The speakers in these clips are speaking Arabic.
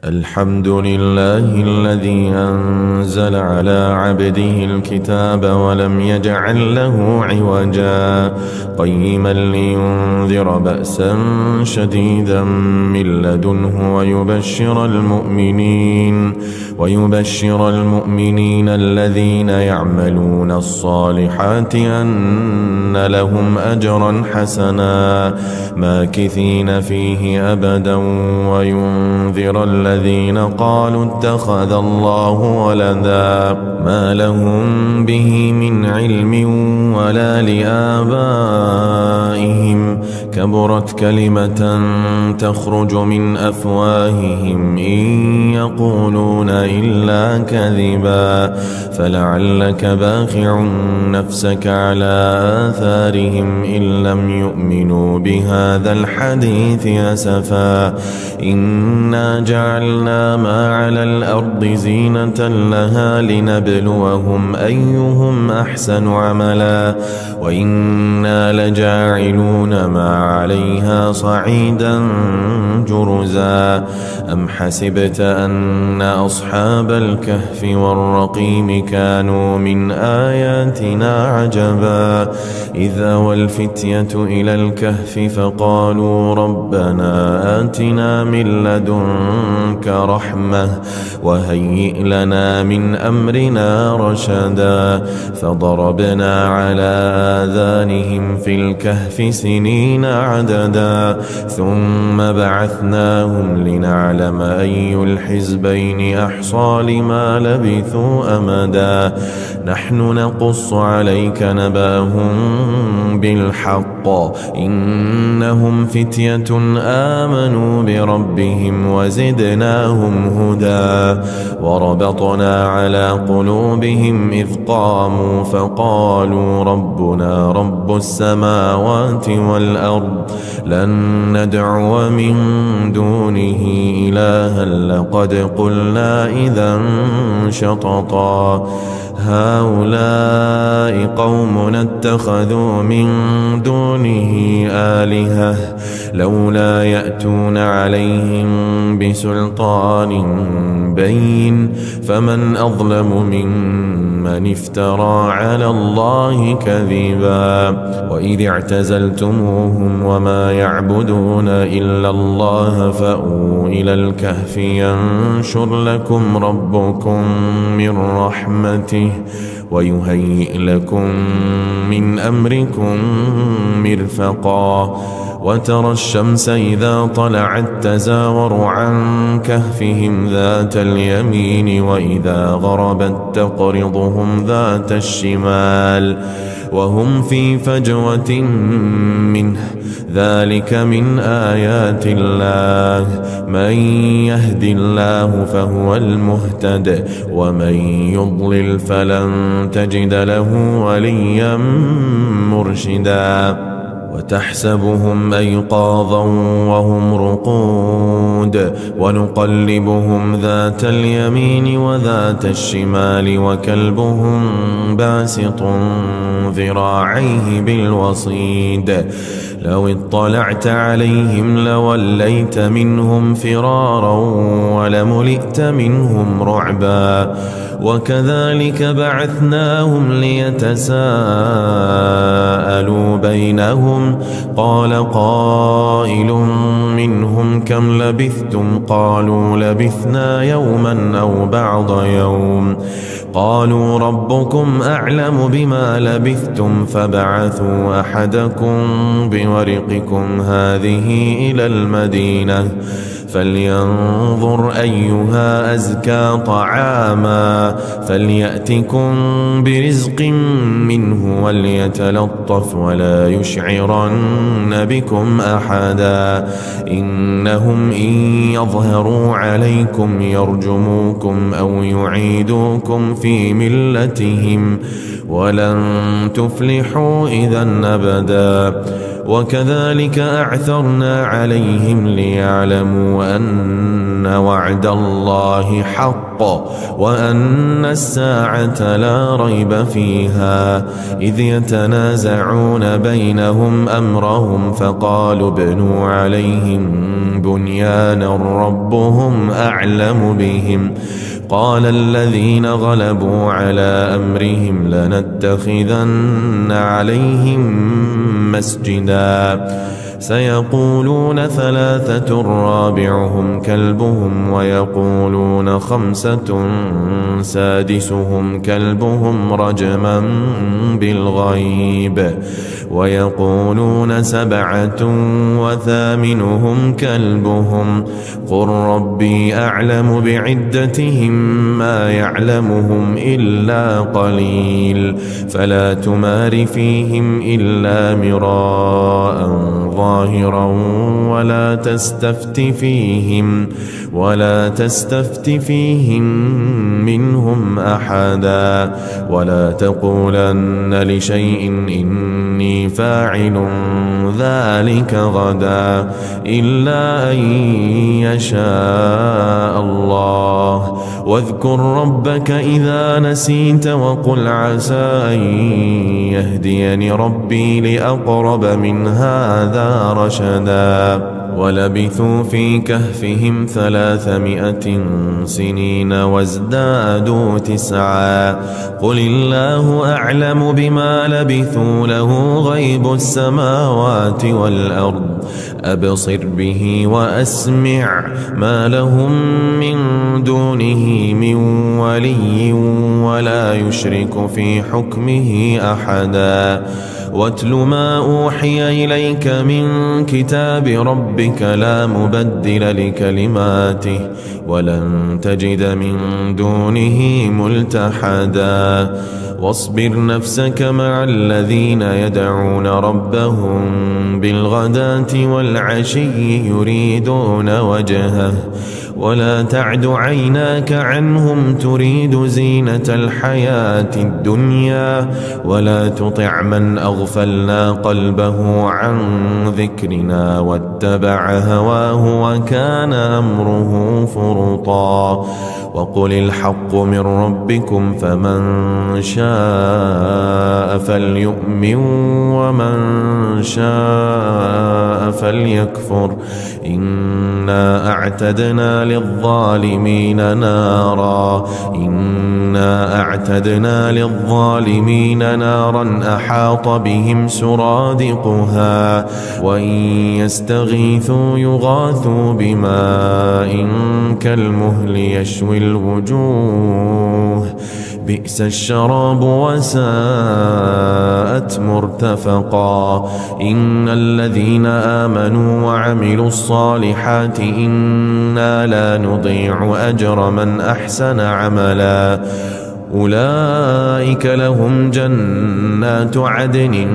الحمد لله الذي أنزل على عبده الكتاب ولم يجعل له عوجا قيما لينذر بأسا شديدا من لدنه ويبشر المؤمنين الذين يعملون الصالحات أن لهم أجرا حسنا ماكثين فيه أبدا وينذر الذين قالوا اتخذ الله ولدا ما لهم به من علم ولا لآبائهم كبرت كلمة تخرج من أفواههم إن يقولون إلا كذبا فلعلك باخع نفسك على آثارهم إن لم يؤمنوا بهذا الحديث أسفا إنا جعلنا ما على الأرض زينة لها لنبلوهم أيهم أحسن عملا وإنا لجاعلون ما عليها صعيدا جرزا أم حسبت أن أصحاب الكهف والرقيم كانوا من آياتنا عجبا إذا والفتية إلى الكهف فقالوا ربنا آتنا من لدنك رحمة وهيئ لنا من أمرنا رشدا فضربنا على آذانهم في الكهف سنين عددا ثم بعثناهم لنعلم أي الحزبين أحصى لما لبثوا أمدا نحن نقص عليك نبأهم بالحق إنهم فتية آمنوا بربهم وزدناهم هدى وربطنا على قلوبهم إذ قاموا فقالوا ربنا رب السماوات والأرض لن ندعو من دونه إلها لقد قلنا إذا شططا هؤلاء قومنا اتخذوا من دونه آلهة لولا يأتون عليهم بسلطان بين فمن أظلم ممن افترى على الله كذبا وإذ اعتزلتموهم وما يعبدون إلا الله فأووا إلى الكهف ينشر لكم ربكم من رحمته ويهيئ لكم من أمركم مرفقا وترى الشمس إذا طلعت تزاور عن كهفهم ذات اليمين وإذا غربت تقرضهم ذات الشمال وهم في فجوة منه ذلك من آيات الله من يهد الله فهو المهتد ومن يضلل فلن تجد له وليا مرشدا وتحسبهم أيقاظا وهم رقود ونقلبهم ذات اليمين وذات الشمال وكلبهم باسط ذراعيه بالوصيد لو اطلعت عليهم لوليت منهم فرارا ولملئت منهم رعبا وكذلك بعثناهم ليتساءلوا بينهم قال قائل منهم كم لبثتم قالوا لبثنا يوما أو بعض يوم قالوا ربكم أعلم بما لبثتم فبعثوا أحدكم بورقكم هذه إلى المدينة فلينظر أيها أزكى طعاما فليأتكم برزق منه وليتلطف ولا يشعرن بكم أحدا إنهم إن يظهروا عليكم يرجموكم أو يعيدوكم في ملتهم ولن تفلحوا إذا أبدا وكذلك أعثرنا عليهم ليعلموا أن وعد الله حق وأن الساعة لا ريب فيها إذ يتنازعون بينهم أمرهم فقالوا ابنوا عليهم بنيانا ربهم أعلم بهم قال الذين غلبوا على أمرهم لنتخذن عليهم مسجدا سيقولون ثلاثة رابعهم كلبهم ويقولون خمسة سادسهم كلبهم رجما بالغيب ويقولون سبعة وثامنهم كلبهم قل ربي أعلم بعدتهم ما يعلمهم إلا قليل فلا تمار فيهم إلا مراء ظاهرا ولا تستفت فيهم منهم أحدا ولا تقولن لشيء إني فاعل ذلك غدا إلا أن يشاء الله واذكر ربك إذا نسيت وقل عسى أن يهديني ربي لأقرب من هذا رشدا ولبثوا في كهفهم 300 سنين وازدادوا 9 قل الله أعلم بما لبثوا له غيب السماوات والأرض أبصر به وأسمع ما لهم من دونه من ولي ولا يشرك في حكمه أحدا واتل ما أوحي إليك من كتاب ربك لا مبدل لكلماته ولن تجد من دونه ملتحدا واصبر نفسك مع الذين يدعون ربهم بالغداة والعشي يريدون وجهه ولا تعد عيناك عنهم تريد زينة الحياة الدنيا ولا تطع من أغفلنا قلبه عن ذكرنا واتبع هواه وكان أمره فرطا وقل الحق من ربكم فمن شاء فليؤمن ومن شاء فليكفر إنا أعتدنا للظالمين نارا أحاط بهم سرادقها وإن يستغيثوا يغاثوا بماء كالمهل يشوي الوجوه بئس الشراب وساءت مرتفقا إن الذين آمنوا وعملوا الصالحات إنا لا نضيع أجر من أحسن عملا أولئك لهم جنات عدن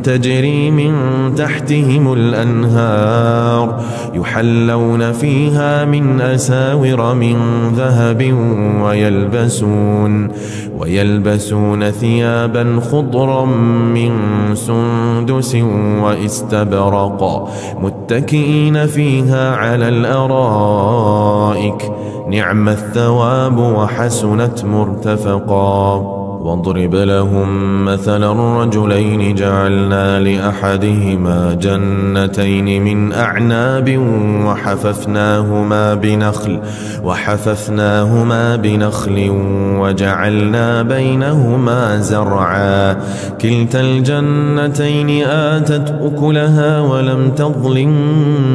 تجري من تحتهم الأنهار يحلون فيها من أساور من ذهب ويلبسون ثيابا خضرا من سندس واستبرق متكئين فيها على الأرائك نعم الثواب وحسنت مرتفقا واضرب لهم مثلا الرجلين جعلنا لأحدهما جنتين من أعناب وحففناهما بنخل وجعلنا بينهما زرعا كلتا الجنتين آتت أكلها ولم تظلم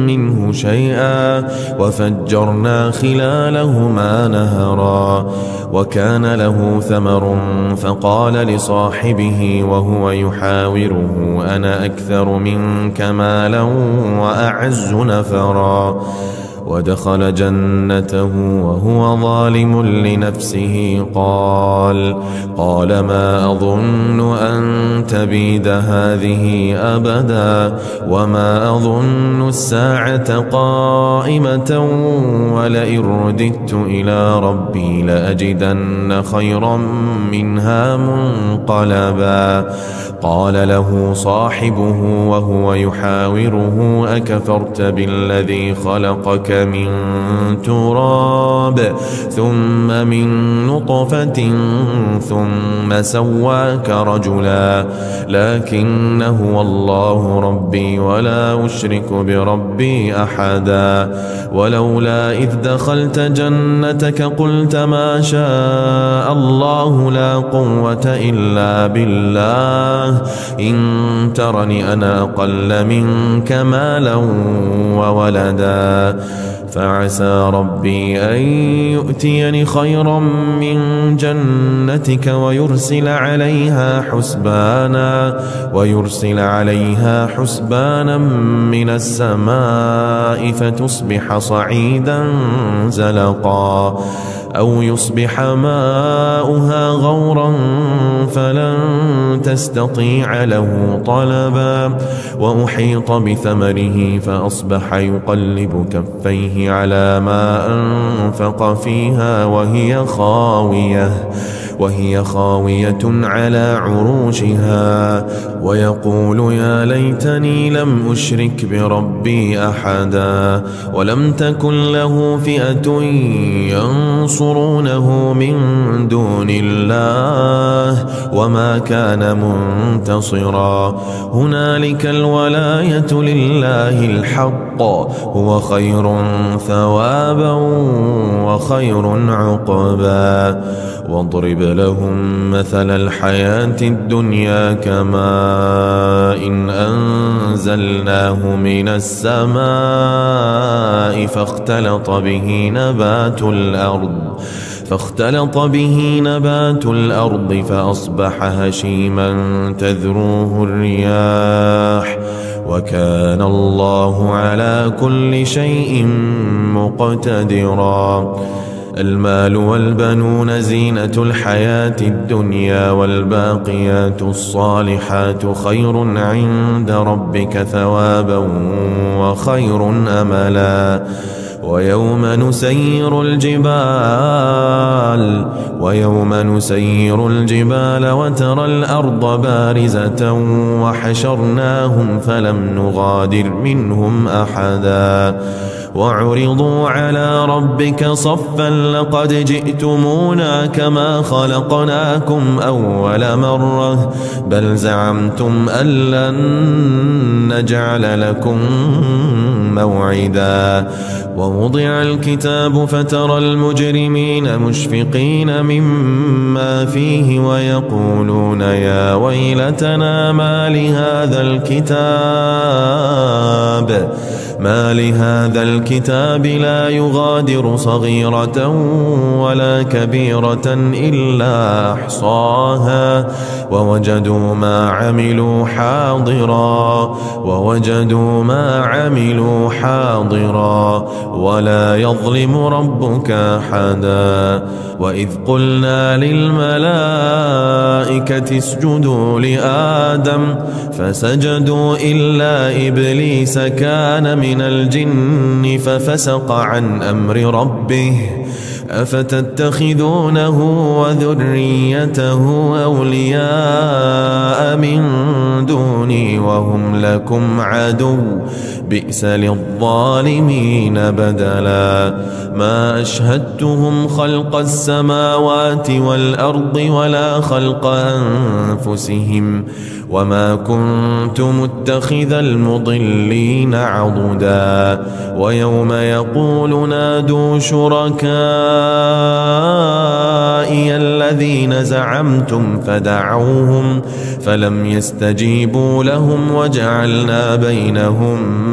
منه شيئا وفجرنا خلالهما نهرا وكان له ثمر فقال لصاحبه وهو يحاوره أنا أكثر منك مالا وأعز نفرا ودخل جنته وهو ظالم لنفسه قال ما أظن أن تبيد هذه أبدا وما أظن الساعة قائمة ولئن رددت إلى ربي لأجدن خيرا منها منقلبا. قال له صاحبه وهو يحاوره أكفرت بالذي خلقك من تراب ثم من نطفة ثم سواك رجلا لكن هو الله ربي ولا أشرك بربي أحدا. ولولا إذ دخلت جنتك قلت ما شاء الله لا قوة إلا بالله إن ترني أنا أقل منك مالا وولدا فعسى ربي أن يؤتيني خيرا من جنتك ويرسل عليها حسبانا من السماء فتصبح صعيدا زلقا أو يصبح ماؤها غورا فلن تستطيع له طلبا. وأحيط بثمره فأصبح يقلب كفيه على ما أنفق فيها وهي خاوية على عروشها ويقول يا ليتني لم أشرك بربي أحدا. ولم تكن له فئة ينصرونه من دون الله وما كان منتصرا. هنالك الولاية لله الحق هو خير ثوابا وخير عقبا. واضرب لهم مثل الحياة الدنيا كماء إن أنزلناه من السماء فاختلط به نبات الأرض فأصبح هشيما تذروه الرياح وكان الله على كل شيء مقتدرا. المال والبنون زينة الحياة الدنيا والباقيات الصالحات خير عند ربك ثوابا وخير أملا. ويوم نسير الجبال وترى الأرض بارزة وحشرناهم فلم نغادر منهم أحدا. وعرضوا على ربك صفا لقد جئتمونا كما خلقناكم أول مرة بل زعمتم أن لن نجعل لكم موعدا. ووضع الكتاب فترى المجرمين مشفقين مما فيه ويقولون يا ويلتنا ما لهذا الكتاب لا يغادر صغيرة ولا كبيرة إلا أحصاها ووجدوا ما عملوا حاضرا ولا يظلم ربك أحدا. وإذ قلنا للملائكة اسجدوا لآدم فسجدوا إلا إبليس كان من الجن ففسق عن أمر ربه أفتتخذونه وذريته أولياء من دوني وهم لكم عدو بئس للظالمين بدلا. ما أشهدتهم خلق السماوات والأرض ولا خلق أنفسهم وما كنت متخذ المضلين عضدا. ويوم يقول نادوا شركائي الذين زعمتم فدعوهم فلم يستجيبوا لهم وجعلنا بينهم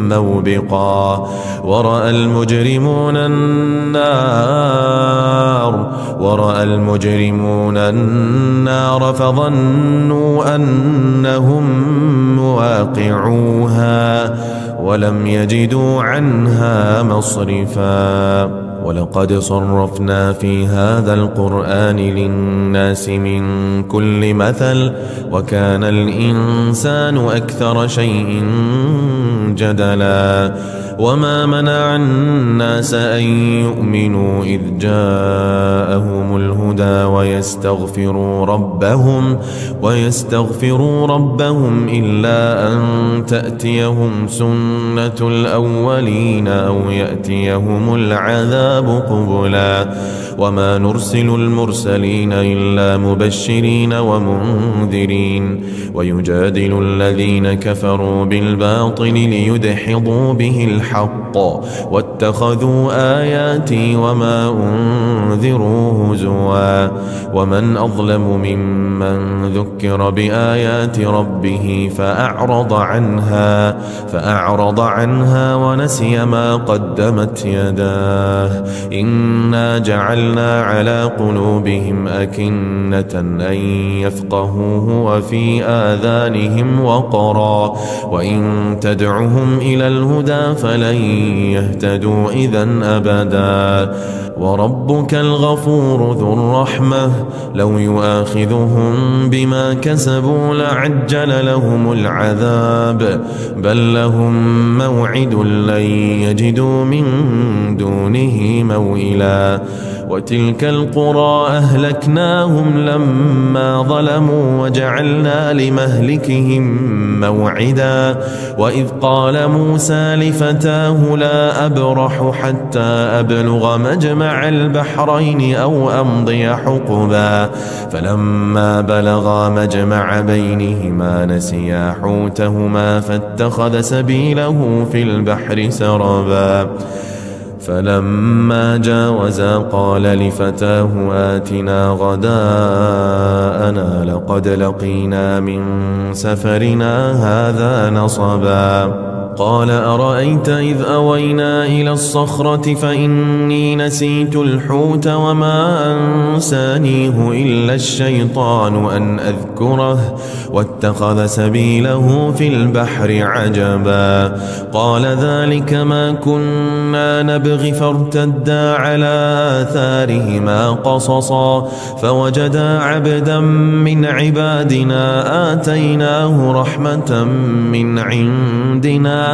موبقا. ورأى المجرمون النار فظنوا أنهم مواقعوها ولم يجدوا عنها مصرفا. ولقد صرفنا في هذا القرآن للناس من كل مثل وكان الإنسان أكثر شيء جدلا. وما منع الناس أن يؤمنوا إذ جاءهم الهدى ويستغفروا ربهم إلا أن تأتيهم سنة الأولين أو يأتيهم العذاب قبلا. وما نرسل المرسلين إلا مبشرين ومنذرين ويجادل الذين كفروا بالباطل ليدحضوا به الحق واتخذوا آياتي وما أنذروا هزوا. ومن أظلم ممن ذكر بآيات ربه فأعرض عنها ونسي ما قدمت يداه. إنا جعلنا على قلوبهم أكنة أن يفقهوه وفي آذانهم وقرا وإن تدعهم إلى الهدى فلن يهتدوا إذن أبدا. وربك الغفور ذو الرحمة لو يؤاخذهم بما كسبوا لعجل لهم العذاب بل لهم موعد لن يجدوا من دونه موئلا. وتلك القرى أهلكناهم لما ظلموا وجعلنا لمهلكهم موعدا. وإذ قال موسى لفتاه لا أبرح حتى أبلغ مجمع البحرين أو أمضي حقبا. فلما بلغا مجمع بينهما نسيا حوتهما فاتخذ سبيله في البحر سربا. فلما جاوزا قال لفتاه آتنا غداءنا لقد لقينا من سفرنا هذا نصبا. قال أرأيت إذ أوينا إلى الصخرة فإني نسيت الحوت وما أنسانيه إلا الشيطان أن أذكره واتخذ سبيله في البحر عجبا. قال ذلك ما كنا نبغي فارتدا على آثارهما قصصا فوجدا عبدا من عبادنا آتيناه رحمة من عندنا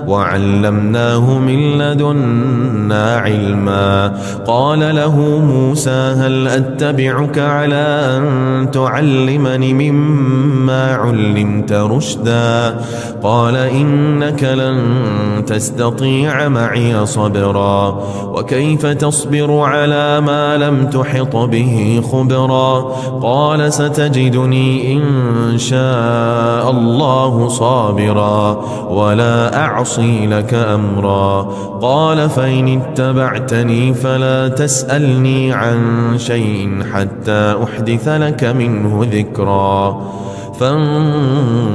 وعلمناه من لدنا علما. قال له موسى هل أتبعك على أن تعلمني مما علمت رشدا. قال إنك لن تستطيع معي صبرا وكيف تصبر على ما لم تحط به خبرا. قال ستجدني إن شاء الله صابرا ولا أعصي لك أمرا. قال فإن اتبعتني فلا تسألني عن شيء حتى أحدث لك منه ذكرا.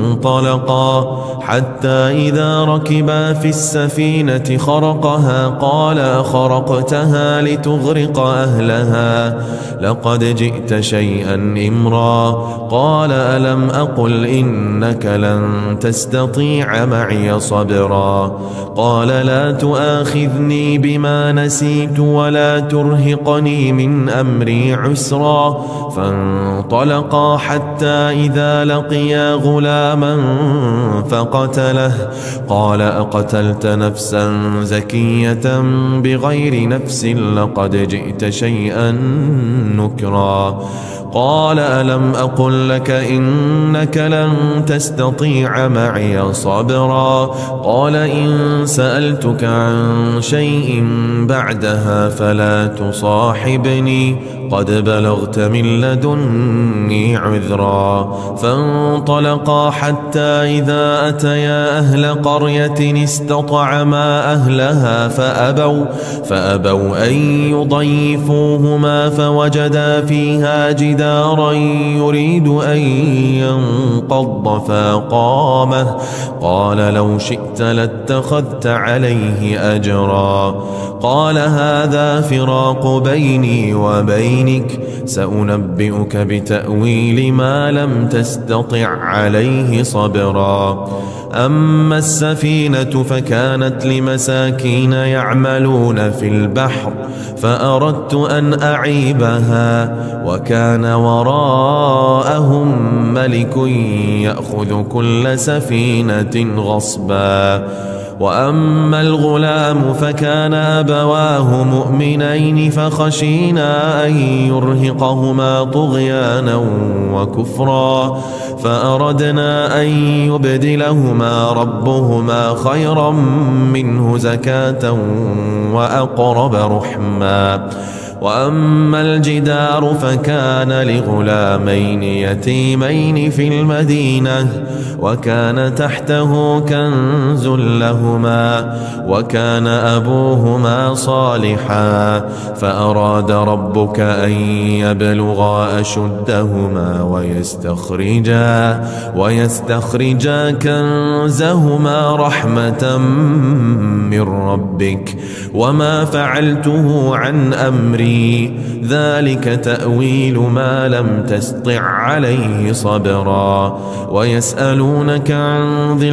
فانطلقا حتى إذا ركبا في السفينة خرقها قال أخرقتها لتغرق أهلها لقد جئت شيئا إمرا. قال ألم أقل إنك لن تستطيع معي صبرا. قال لا تؤاخذني بما نسيت ولا ترهقني من أمري عسرا. فانطلقا حتى إذا لقيا غلاما فقتله. قال أقتلت نفسا زكية بغير نفس لقد جئت شيئا نكرا. قال ألم أقل لك إنك لن تستطيع معي صبرا. قال إن سألتك عن شيء بعدها فلا تصاحبني قد بلغت من لدني عذرا. فانطلقا حتى إذا أتيا أهل قرية استطعما أهلها فأبوا أن يضيفوهما فوجدا فيها جدارا يريد أن ينقض فأقامه. قال لو شئت لاتخذت عليه أجرا. قال هذا فراق بيني وبينك سأنبئك بتأويل ما لم تستطع عليه صبرا. أما السفينة فكانت لمساكين يعملون في البحر فأردت أن أعيبها وكان وراءهم ملك يأخذ كل سفينة غصبا. وأما الغلام فكان أبواه مؤمنين فخشينا أن يرهقهما طغيانا وكفرا فأردنا أن يبدلهما ربهما خيرا منه زكاة وأقرب رحما. وأما الجدار فكان لغلامين يتيمين في المدينة وكان تحته كنز لهما وكان أبوهما صالحا فأراد ربك أن يبلغا أشدهما ويستخرجا كنزهما رحمة من ربك وما فعلته عن أمري ذلك تأويل ما لم تسطع عليه صبرا. ويسألونك عن ذي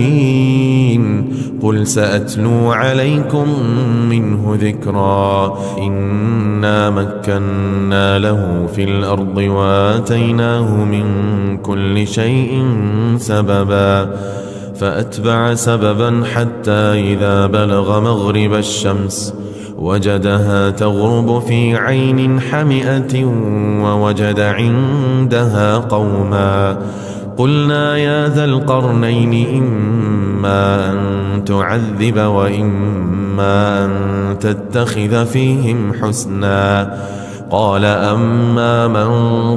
القرنين قل سأتلو عليكم منه ذكرا. إنا مكنا له في الأرض وآتيناه من كل شيء سببا فأتبع سببا حتى إذا بلغ مغرب الشمس وجدها تغرب في عين حمئة ووجد عندها قوما قلنا يا ذا القرنين إما أن تعذب وإما أن تتخذ فيهم حسنا. قال أما من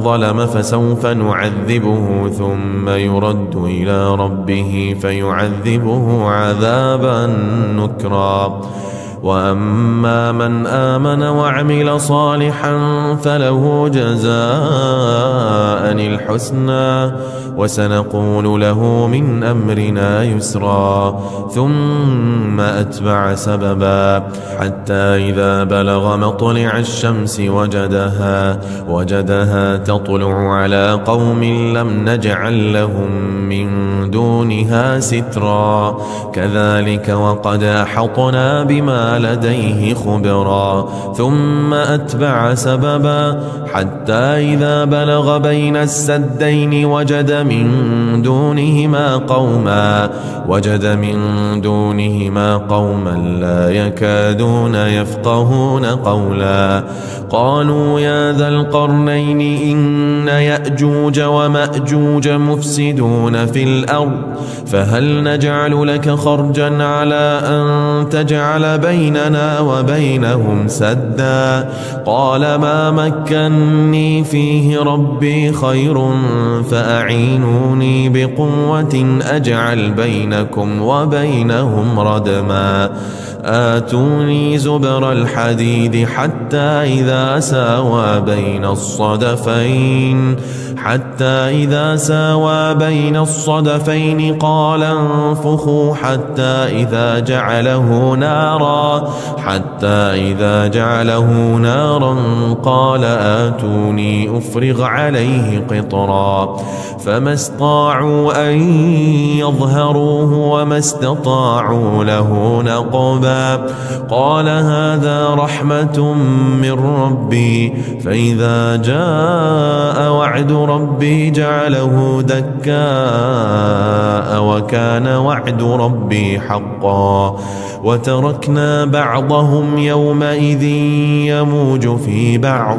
ظلم فسوف نعذبه ثم يرد إلى ربه فيعذبه عذابا نكرا. وأما من آمن وعمل صالحا فله جزاء الحسنى وسنقول له من أمرنا يسرا. ثم أتبع سببا حتى إذا بلغ مطلع الشمس وجدها تطلع على قوم لم نجعل لهم من دونها سترا. كذلك وقد أحطنا بما لديه خبرا. ثم أتبع سببا حتى إذا بلغ بين السدين وجد من دونهما قوما لا يكادون يفقهون قولا. قالوا يا ذا القرنين إن يأجوج ومأجوج مفسدون في الأرض فهل نجعل لك خرجا على أن تجعل بيننا وبينهم سدا. قال ما مكني فيه ربي خير فأعينوني بقوة أجعل بينكم وبينهم ردما. آتوني زبر الحديد حتى إذا ساوى بين الصدفين قال انفخوا حتى إذا جعله نارا قال آتوني أفرغ عليه قطرا. فما استطاعوا أن يظهروه وما استطاعوا له نقبا. قال هذا رحمة من ربي فإذا جاء وعد ربي جعله دكاء وكان وعد ربي حقا. وتركنا بعضهم يومئذ يموج في بعض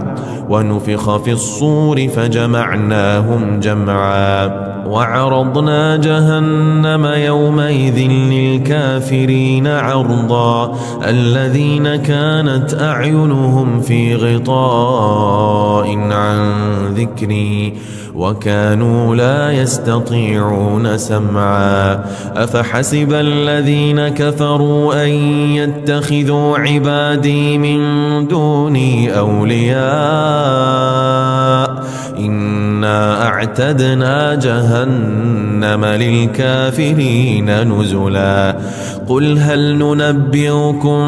ونفخ في الصور فجمعناهم جمعا. وعرضنا جهنم يومئذ للكافرين عرضا. الذين كانت أعينهم في غطاء عن ذكري وكانوا لا يستطيعون سمعا. أفحسب الذين كفروا أن يتخذوا عبادي من دوني أولياء إنا أعتدنا جهنم جهنم للكافرين نزلا قل هل ننبئكم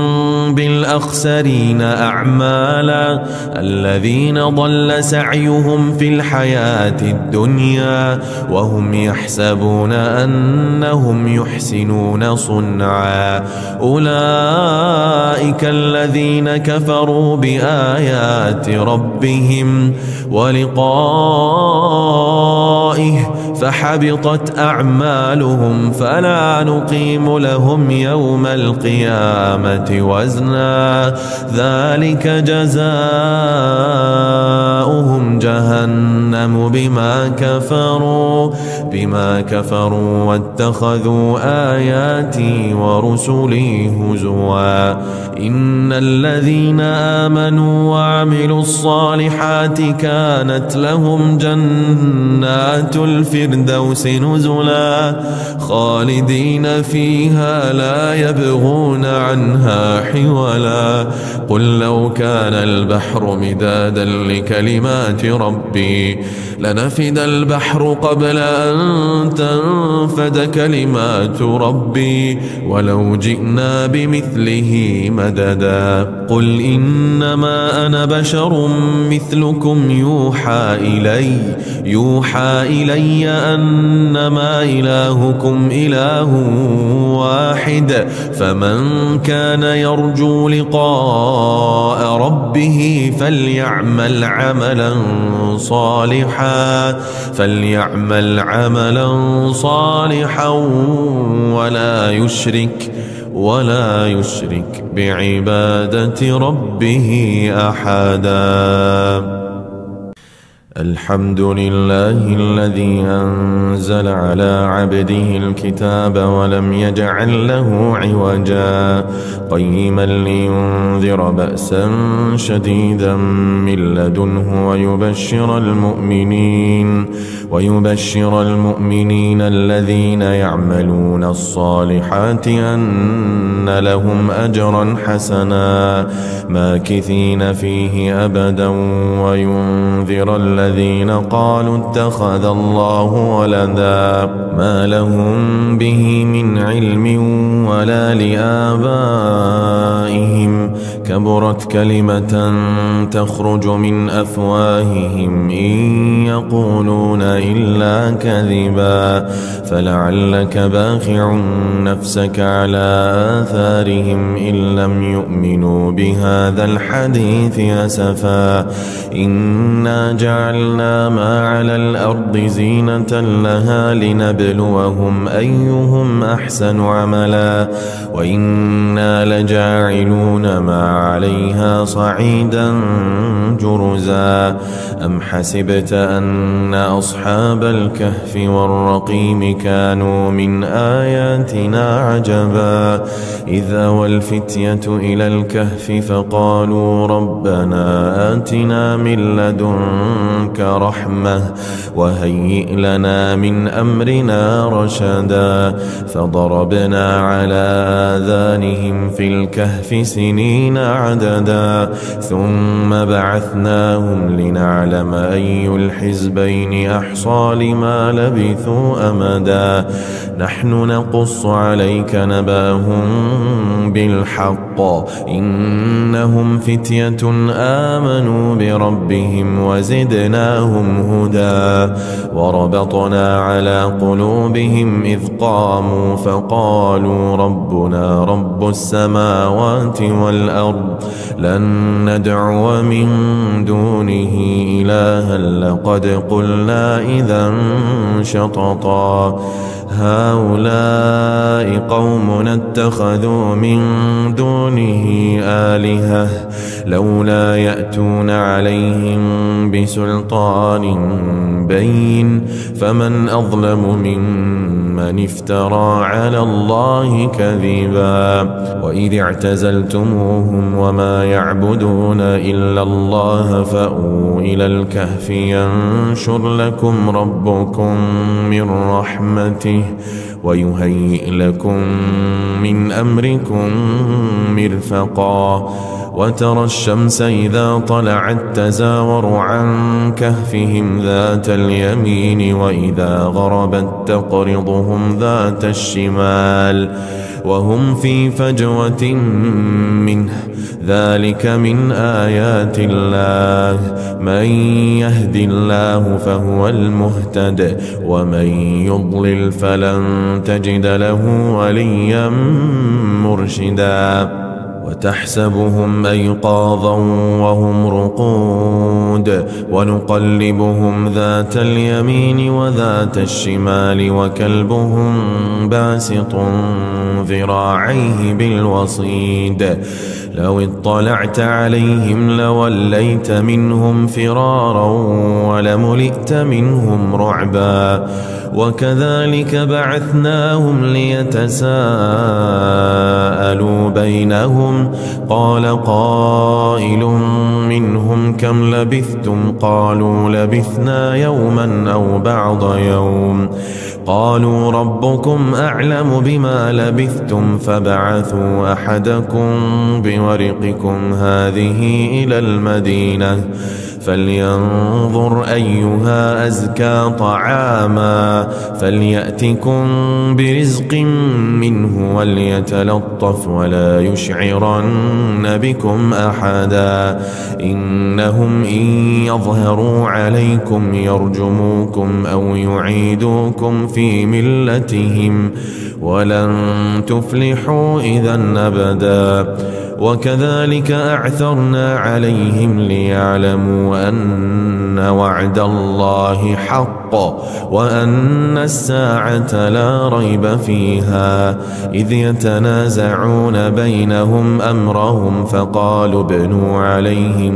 بالأخسرين أعمالا الذين ضل سعيهم في الحياة الدنيا وهم يحسبون أنهم يحسنون صنعا أولئك الذين كفروا بآيات ربهم ولقائه فحبطت أعمالهم فلا نقيم لهم يوم القيامة وزنا ذلك جزاؤهم جهنم بما كفروا واتخذوا آياتي ورسلي هزوا إن الذين آمنوا وعملوا الصالحات كانت لهم جنات الفردوس نزلا خالدين فيها لا يبغون عنها حولا قل لو كان البحر مدادا لكلمات ربي لنفد البحر قبل أن تنفد كلمات ربي ولو جئنا بمثله مددا قل إنما أنا بشر مثلكم يوحى إلي أنما إلهكم إله واحد فمن كان يرجو لقاء ربه فليعمل عملا صالحا ولا يشرك بعبادة ربه أحدا الحمد لله الذي أنزل على عبده الكتاب ولم يجعل له عوجا قيما لينذر بأسا شديدا من لدنه ويبشر المؤمنين الذين يعملون الصالحات أن لهم أجرا حسنا ماكثين فيه أبدا وينذر الذين قالوا اتخذ الله ولدا ما لهم به من علم ولا لآبائهم كبرت كلمة تخرج من أفواههم إن يقولون إلا كذبا فلعلك باخع نفسك على آثارهم إن لم يؤمنوا بهذا الحديث أسفا إنا جعلنا ما على الأرض زينة لها لنبلوهم أيهم أحسن عملا وإنا لجاعلون ما عليها صعيدا جرزا أم حسبت أن أصحاب الكهف والرقيم كانوا من آياتنا عجبا إذ أوى الفتية إلى الكهف فقالوا ربنا آتنا من لدنك رحمة وهيئ لنا من أمرنا رشدا فضربنا على آذانهم في الكهف سنين عددا ثم بعثناهم لنعلم أي الحزبين أحصى لما لبثوا أمدا نحن نقص عليك نباهم بالحق إنهم فتية آمنوا بربهم وزدناهم هدى وربطنا على قلوبهم إذ قاموا فقالوا ربنا رب السماوات والأرض لن ندعو من دونه إلها لقد قلنا إذا شططا هؤلاء قومنا اتخذوا من دونه آلهة لولا يأتون عليهم بسلطان بين فمن أظلم ممن افترى على الله كذبا وإذ اعتزلتموهم وما يعبدون إلا الله فأووا إلى الكهف ينشر لكم ربكم من رحمته ويهيئ لكم من أمركم مرفقا وترى الشمس إذا طلعت تزاور عن كهفهم ذات اليمين وإذا غربت تقرضهم ذات الشمال وهم في فجوة منه ذلك من آيات الله من يهد الله فهو المهتد ومن يضلل فلن تجد له وليا مرشدا وتحسبهم أيقاظا وهم رقود ونقلبهم ذات اليمين وذات الشمال وكلبهم باسط ذراعيه بالوصيد لو اطلعت عليهم لوليت منهم فرارا ولملئت منهم رعبا وكذلك بعثناهم ليتساءلوا بينهم قال قائل منهم كم لبثتم قالوا لبثنا يوما أو بعض يوم قالوا ربكم أعلم بما لبثتم فبعثوا أحدكم بورقكم هذه إلى المدينة فلينظر أيها أزكى طعاما فليأتكم برزق منه وليتلطف ولا يشعرن بكم أحدا إنهم إن يظهروا عليكم يرجموكم أو يعيدوكم في ملتهم ولن تفلحوا إذا أبدا وكذلك أعثرنا عليهم ليعلموا أن وعد الله حق وأن الساعة لا ريب فيها إذ يتنازعون بينهم أمرهم فقالوا ابنوا عليهم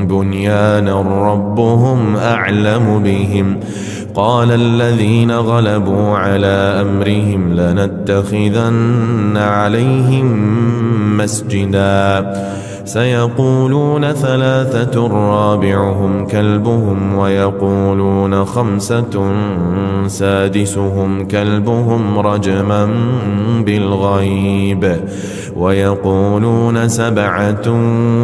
بنيانا ربهم أعلم بهم قال الذين غلبوا على أمرهم لنتخذن عليهم مسجدا سيقولون ثلاثة رابعهم كلبهم ويقولون خمسة سادسهم كلبهم رجما بالغيب ويقولون سبعة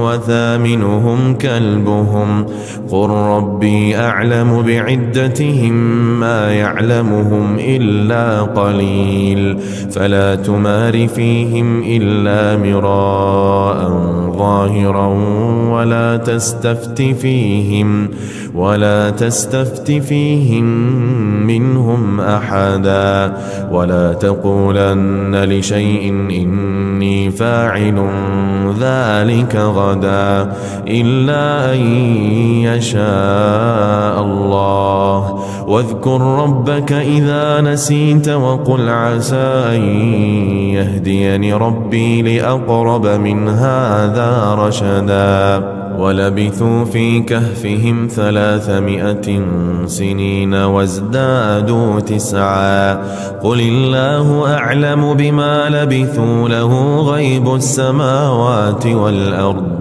وثامنهم كلبهم قل ربي أعلم بعدتهم ما يعلمهم إلا قليل فلا تمار فيهم إلا مراء ظاهرا ولا تستفت فيهم منهم أحدا ولا تقولن لشيء إني فاعل ذلك غدا إلا أن يشاء الله واذكر ربك إذا نسيت وقل عسى أن يهديني ربي لأقرب من هذا رشدا ولبثوا في كهفهم 300 سنين وازدادوا 9 قل الله أعلم بما لبثوا له غيب السماوات والأرض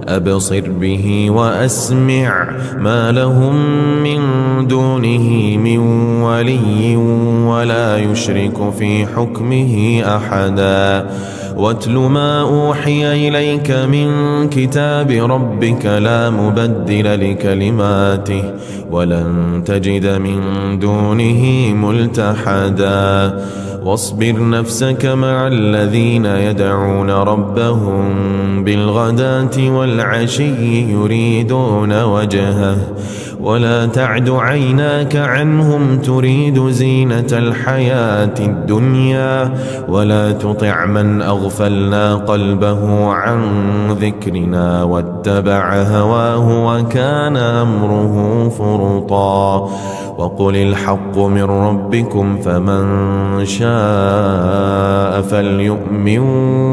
أبصر به وأسمع ما لهم من دونه من ولي ولا يشرك في حكمه أحدا واتل ما أوحي إليك من كتاب ربك لا مبدل لكلماته ولن تجد من دونه ملتحدا واصبر نفسك مع الذين يدعون ربهم بالغداة والعشي يريدون وجهه ولا تعد عيناك عنهم تريد زينة الحياة الدنيا ولا تطع من أغفلنا قلبه عن ذكرنا واتبع هواه وكان أمره فرطا وقل الحق من ربكم فمن شاء فليؤمن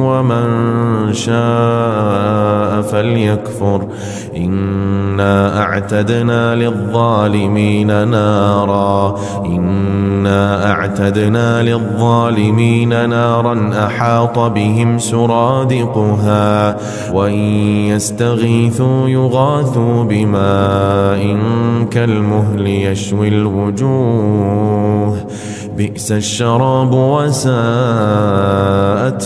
ومن شاء فليكفر إنا أعتدنا للظالمين نارا أحاط بهم سرادقها وإن يستغيثوا يغاثوا بماء كالمهل يشوي الوجوه بئس الشراب وساءت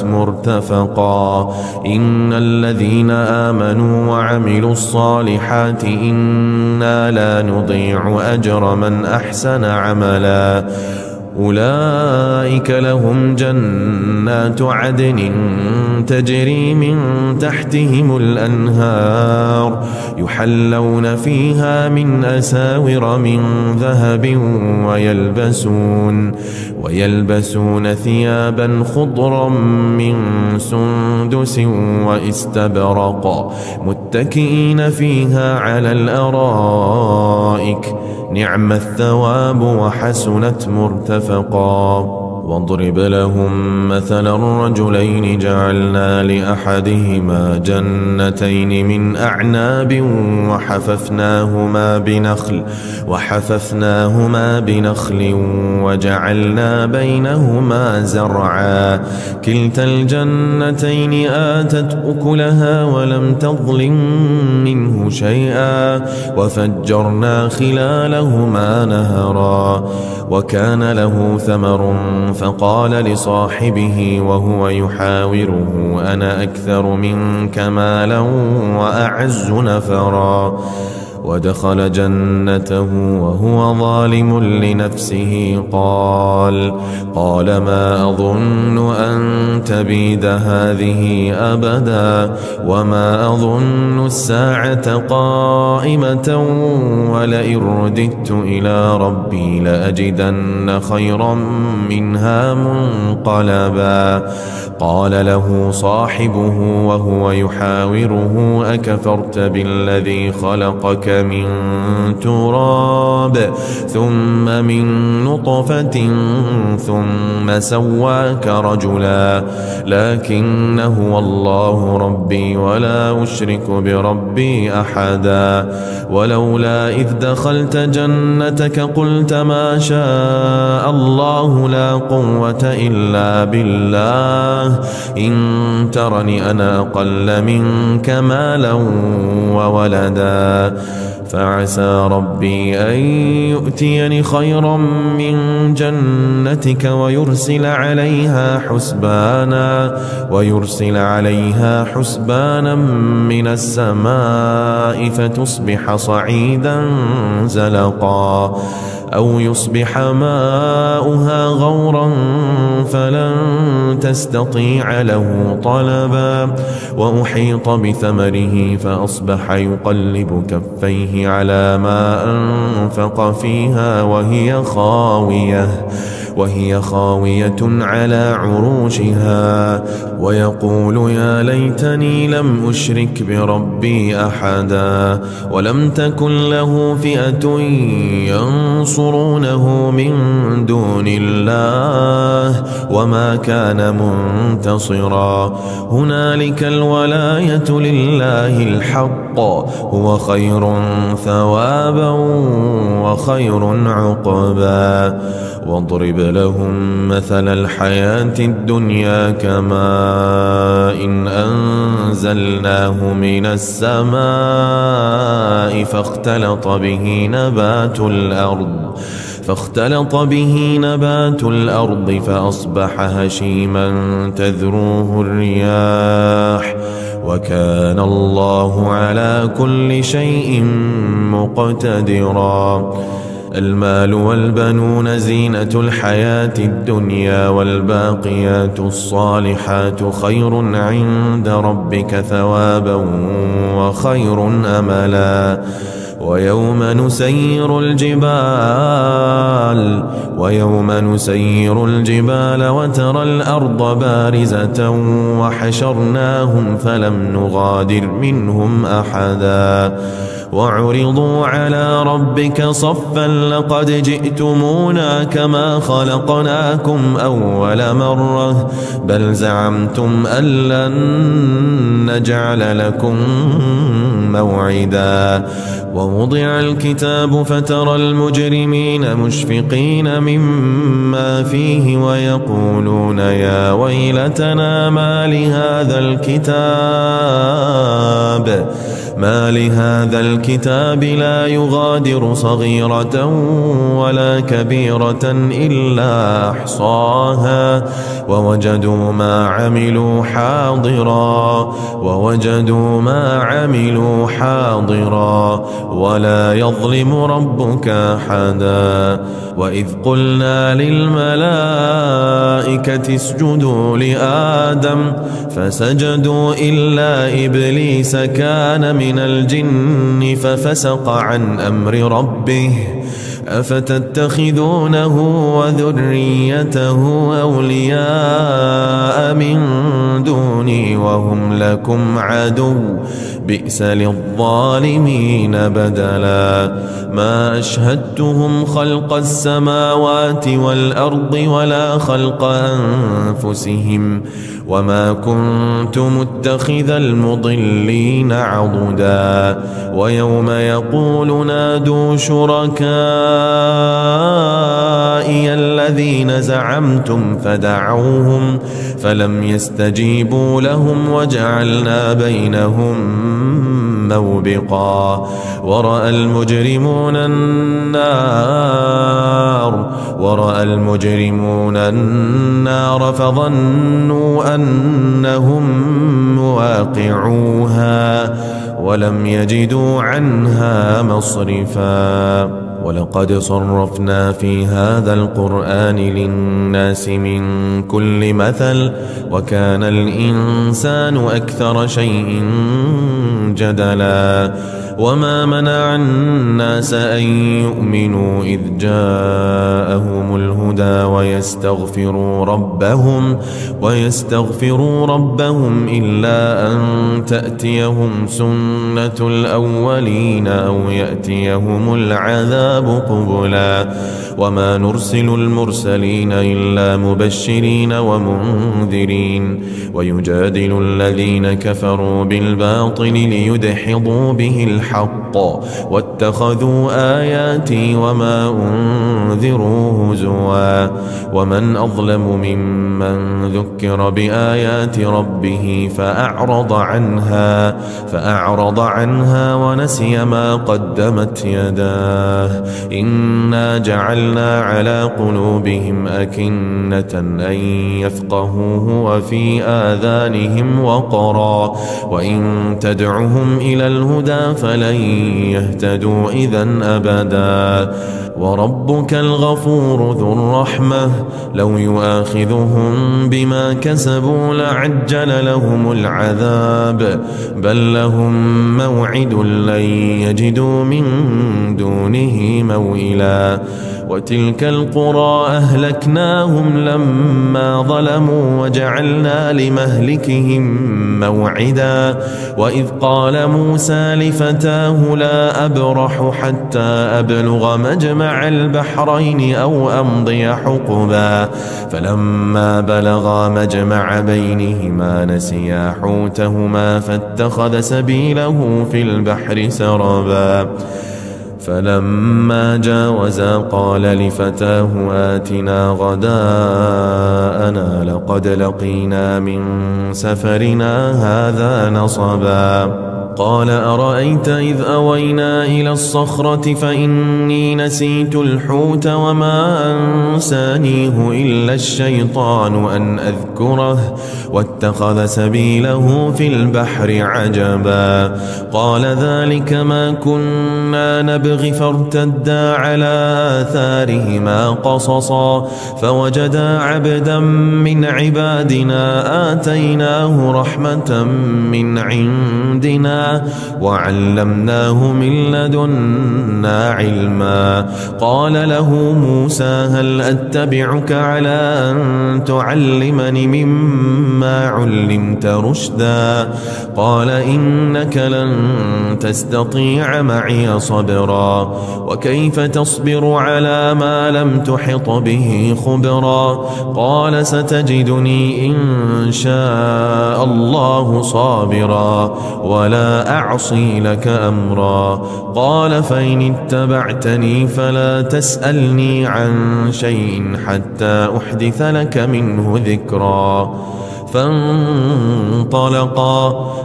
مرتفقا إن الذين آمنوا وعملوا الصالحات إنا لا نضيع أجر من أحسن عملا أولئك لهم جنات عدن تجري من تحتهم الأنهار يحلون فيها من أساور من ذهب ويلبسون ثيابا خضرا من سندس واستبرق متكئين فيها على الأرائك نعم الثواب وحسنت مرتفقا واضرب لهم مثلا الرجلين جعلنا لأحدهما جنتين من أعناب وحففناهما بنخل وجعلنا بينهما زرعا كلتا الجنتين آتت أكلها ولم تظلم منه شيئا وفجرنا خلالهما نهرا وكان له ثمر فقال لصاحبه وهو يحاوره أنا أكثر منك مالا وأعز نفرا ودخل جنته وهو ظالم لنفسه قال ما أظن أن تبيد هذه أبدا وما أظن الساعة قائمة ولئن رددت إلى ربي لأجدن خيرا منها منقلبا قال له صاحبه وهو يحاوره أكفرت بالذي خلقك من تراب ثم من نطفة ثم سواك رجلا لكن هو الله ربي ولا أشرك بربي أحدا ولولا إذ دخلت جنتك قلت ما شاء الله لا قوة إلا بالله إن ترني أنا أقل منك مالا وولدا فعسى ربي أن يؤتيني خيرا من جنتك ويرسل عليها حسبانا من السماء فتصبح صعيدا زلقا أو يصبح ماؤها غورا فلن تستطيع له طلبا وأحيط بثمره فأصبح يقلب كفيه على ما أنفق فيها وهي خاوية على عروشها ويقول يا ليتني لم أشرك بربي أحدا ولم تكن له فئة ينصرونه من دون الله وما كان منتصرا هنالك الولاية لله الحق هو خير ثوابا وخير عقبا واضرب لهم مثل الحياة الدنيا كماء إن أنزلناه من السماء فاختلط به نبات الأرض فأصبح هشيما تذروه الرياح وكان الله على كل شيء مقتدرا المال والبنون زينة الحياة الدنيا والباقيات الصالحات خير عند ربك ثوابا وخير أملا ويوم نسير الجبال وترى الأرض بارزة وحشرناهم فلم نغادر منهم أحدا وعرضوا على ربك صفا لقد جئتمونا كما خلقناكم أول مرة بل زعمتم أن لن نجعل لكم موعدا ووضع الكتاب فترى المجرمين مشفقين مما فيه ويقولون يا ويلتنا ما لهذا الكتاب ما لهذا الكتاب لا يغادر صغيرة ولا كبيرة إلا أحصاها ووجدوا ما عملوا حاضرا ولا يظلم ربك أحدا. وإذ قلنا للملائكة اسجدوا لآدم فسجدوا إلا إبليس كان من الجن ففسق عن أمر ربه أفتتخذونه وذريته أولياء من دوني وهم لكم عدو بئس للظالمين بدلا. ما أشهدتهم خلق السماوات والأرض ولا خلق أنفسهم وما كنت متخذ المضلين عضدا. ويوم يقول نادوا شركائي الذين زعمتم فدعوهم فلم يستجيبوا لهم وجعلنا بينهم موبقا. ورأى المجرمون النار فظنوا أنهم مواقعوها ولم يجدوا عنها مصرفا. ولقد صرفنا في هذا القرآن للناس من كل مثل وكان الإنسان أكثر شيء جدلا. وما منع الناس أن يؤمنوا إذ جاءهم الهدى ويستغفروا ربهم إلا أن تأتيهم سنة الأولين أو يأتيهم العذاب قبلا. وما نرسل المرسلين إلا مبشرين ومنذرين ويجادل الذين كفروا بالباطل ليدحضوا به الحق واتخذوا آياتي وما أنذروا هزوا. ومن أظلم ممن ذكر بآيات ربه فأعرض عنها ونسي ما قدمت يداه. إنا جعلنا على قلوبهم أكنة أن يفقهوه وفي آذانهم وقرا وإن تدعهم إلى الهدى فلن يهتدوا إذن أبدا. وربك الغفور ذو الرحمة لو يؤاخذهم بما كسبوا لعجل لهم العذاب بل لهم موعد لن يجدوا من دونه موئلا. وتلك القرى أهلكناهم لما ظلموا وجعلنا لمهلكهم موعدا. وإذ قال موسى لفتاه لا أبرح حتى أبلغ مجمع البحرين أو أمضي حقبا فلما بلغا مجمع بينهما نسيا حوتهما فاتخذ سبيله في البحر سربا. فلما جاوزا قال لفتاه آتنا غداءنا لقد لقينا من سفرنا هذا نصبا. قال أرأيت إذ أوينا إلى الصخرة فإني نسيت الحوت وما أنسانيه إلا الشيطان أن أذكره واتخذ سبيله في البحر عجبا. قال ذلك ما كنا نبغي فارتدا على آثارهما قصصا فوجدا عبدا من عبادنا آتيناه رحمة من عندنا وعلمناه من لدنا علما. قال له موسى هل أتبعك على أن تعلمني مما علمت رشدا. قال إنك لن تستطيع معي صبرا وكيف تصبر على ما لم تحط به خبرا. قال ستجدني إن شاء الله صابرا ولا أعصي لك أمرا. قال فإن اتبعتني فلا تسألني عن شيء حتى أحدث لك منه ذكرا. فانطلقا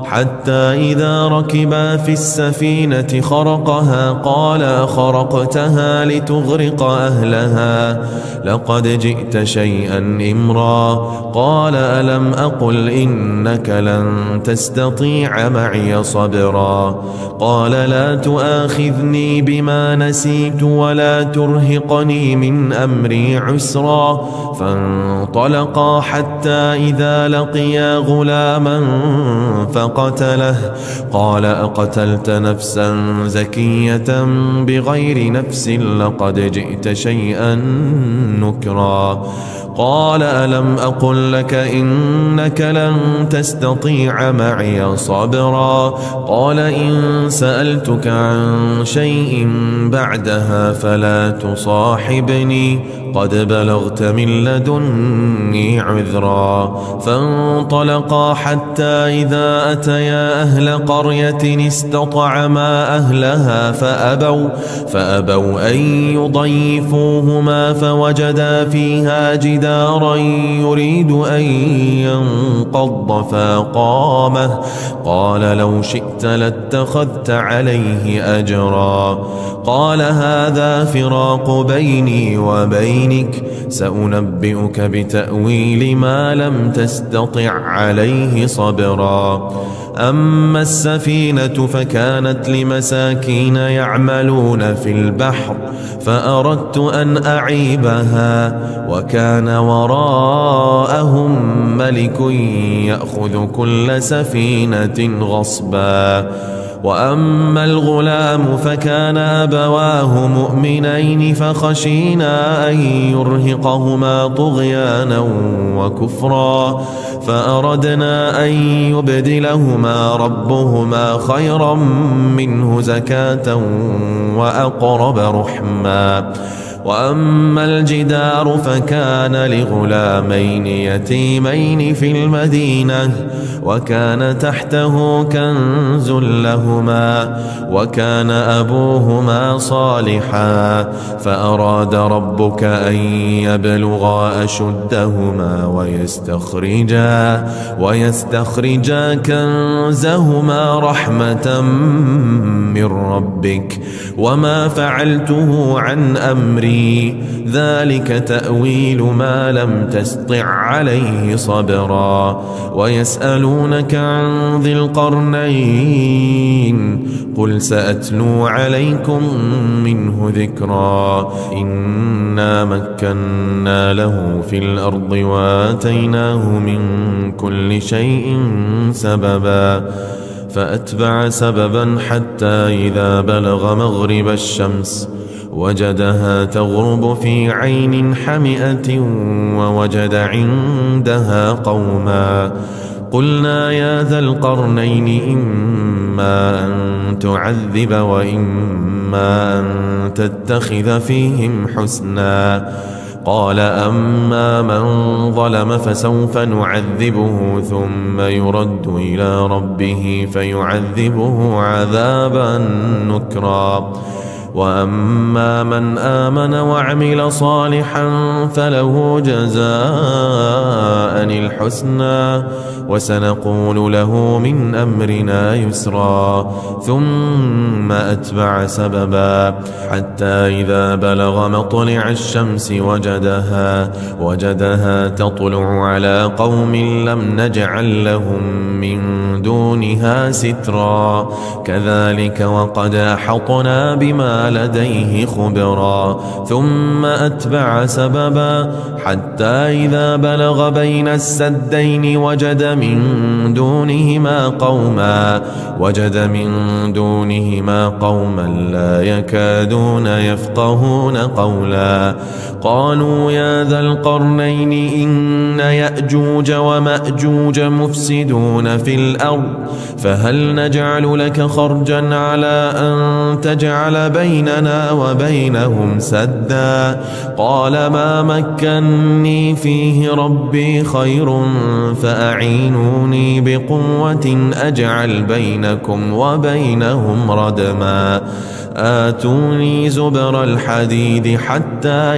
حتى إذا ركبا في السفينة خرقها قال خرقتها لتغرق أهلها لقد جئت شيئا إمرا قال ألم أقل إنك لن تستطيع معي صبرا قال لا تؤاخذني بما نسيت ولا ترهقني من أمري عسرا فانطلقا حتى إذا لقيا غلاما فقتله قال أقتلت نفسا زكية بغير نفس لقد جئت شيئا نكرا قال ألم أقل لك إنك لن تستطيع معي صبرا قال إن سألتك عن شيء بعدها فلا تصاحبني قد بلغت من لدني عذرا فانطلقا حتى إذا أتيا أهل قرية استطعما أهلها فأبوا أن يضيفوهما فوجدا فيها جدارا يريد أن ينقض فقامه قال لو شئت لاتخذت عليه أجرا قال هذا فراق بيني وبينك سأنبئك بتأويل ما لم تستطع عليه صبرا أما السفينة فكانت لمساكين يعملون في البحر فأردت أن أعيبها وكان وراءهم ملك يأخذ كل سفينة غصبا وأما الغلام فكان أبواه مؤمنين فخشينا أن يرهقهما طغيانا وكفرا فأردنا أن يبدلهما ربهما خيرا منه زكاة وأقرب رحما وأما الجدار فكان لغلامين يتيمين في المدينة وكان تحته كنز لهما وكان أبوهما صالحا فأراد ربك أن يبلغا أشدهما ويستخرجا كنزهما رحمة من ربك وما فعلته عن أمري ذلك تأويل ما لم تسطع عليه صبرا ويسألونك عن ذي القرنين قل سأتلو عليكم منه ذكرا إنا مكنا له في الأرض وآتيناه من كل شيء سببا فأتبع سببا حتى إذا بلغ مغرب الشمس وجدها تغرب في عين حمئة ووجد عندها قوما قلنا يا ذا القرنين إما أن تعذب وإما أن تتخذ فيهم حسنا قال أما من ظلم فسوف نعذبه ثم يرد إلى ربه فيعذبه عذابا نكرا وأما من آمن وعمل صالحا فله جزاء الحسنى وسنقول له من أمرنا يسرا ثم أتبع سببا حتى إذا بلغ مطلع الشمس وجدها تطلع على قوم لم نجعل لهم من دونها سترا كذلك وقد أحطنا بما لديه خبرا ثم أتبع سببا حتى إذا بلغ بين السدين وجد من دونهما قوما لا يكادون يفقهون قولا قالوا يا ذا القرنين إن يأجوج ومأجوج مفسدون في الأرض فهل نجعل لك خرجا على أن تجعل بيننا وبينهم سدا قال ما مكني فيه ربي خير فأعينوني بقوة أجعل بينكم وبينهم ردما آتوني زبر الحديد حتى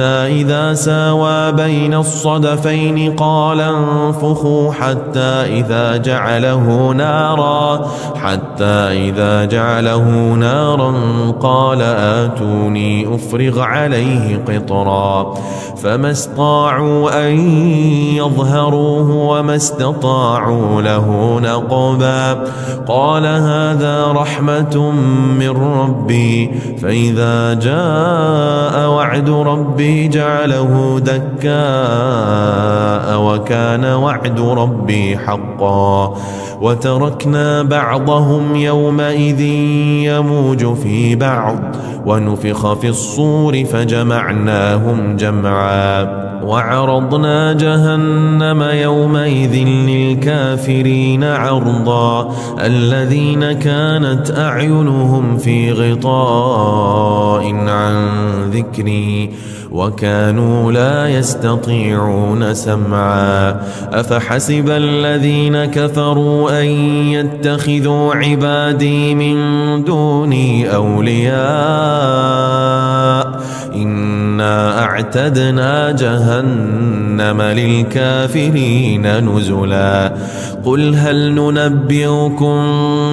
إذا ساوى بين الصدفين قال انفخوا حتى إذا جعله نارا قال آتوني أفرغ عليه قطرا فما استطاعوا أن يظهروه وما استطاعوا له نقبا قال هذا رحمة من ربي فإذا جاء وعد ربي جعله دكاء وكان وعد ربي حقا وتركنا بعضهم يومئذ يموج في بعض ونفخ في الصور فجمعناهم جمعا وعرضنا جهنم يومئذ للكافرين عرضا الذين كانت أعينهم في غطاء عن ذكري وكانوا لا يستطيعون سمعا أفحسب الذين كفروا أن يتخذوا عبادي من دوني أولياء إنا أعتدنا جهنم للكافرين نزلا قل هل ننبئكم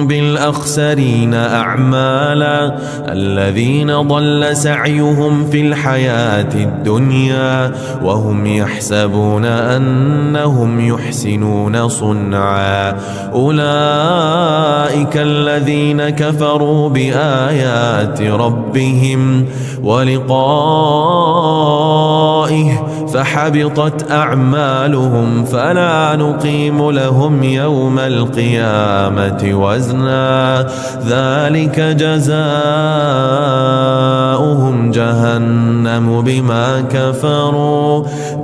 بالأخسرين أعمالا الذين ضل سعيهم في الحياة الدنيا وهم يحسبون أنهم يحسنون صنعا أولئك الذين كفروا بآيات ربهم ولقائه فحبطت أعمالهم فلا نقيم لهم يوم القيامة وزنا ذلك جزاؤهم جهنم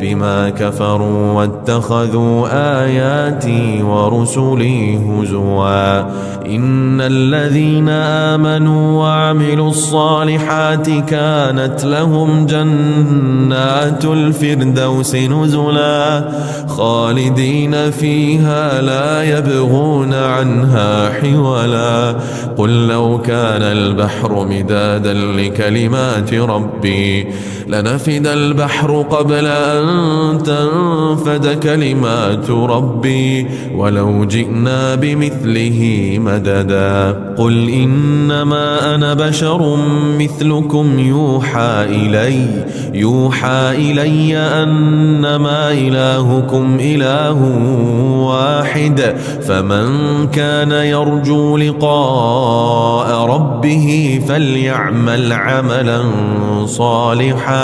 بما كفروا واتخذوا آياتي ورسلي هزوا إن الذين آمنوا وعملوا الصالحات كانت لهم جنات الفردوس نزلا خالدين فيها لا يبغون عنها حولا قل لو كان البحر مدادا لكلمات ربي لنفد البحر قبل أن تنفد كلمات ربي ولو جئنا بمثله مددا قل إنما أنا بشر مثلكم يوحى إلي أنما إلهكم إله واحد فمن كان يرجو لقاء ربه فليعمل عملا صالحا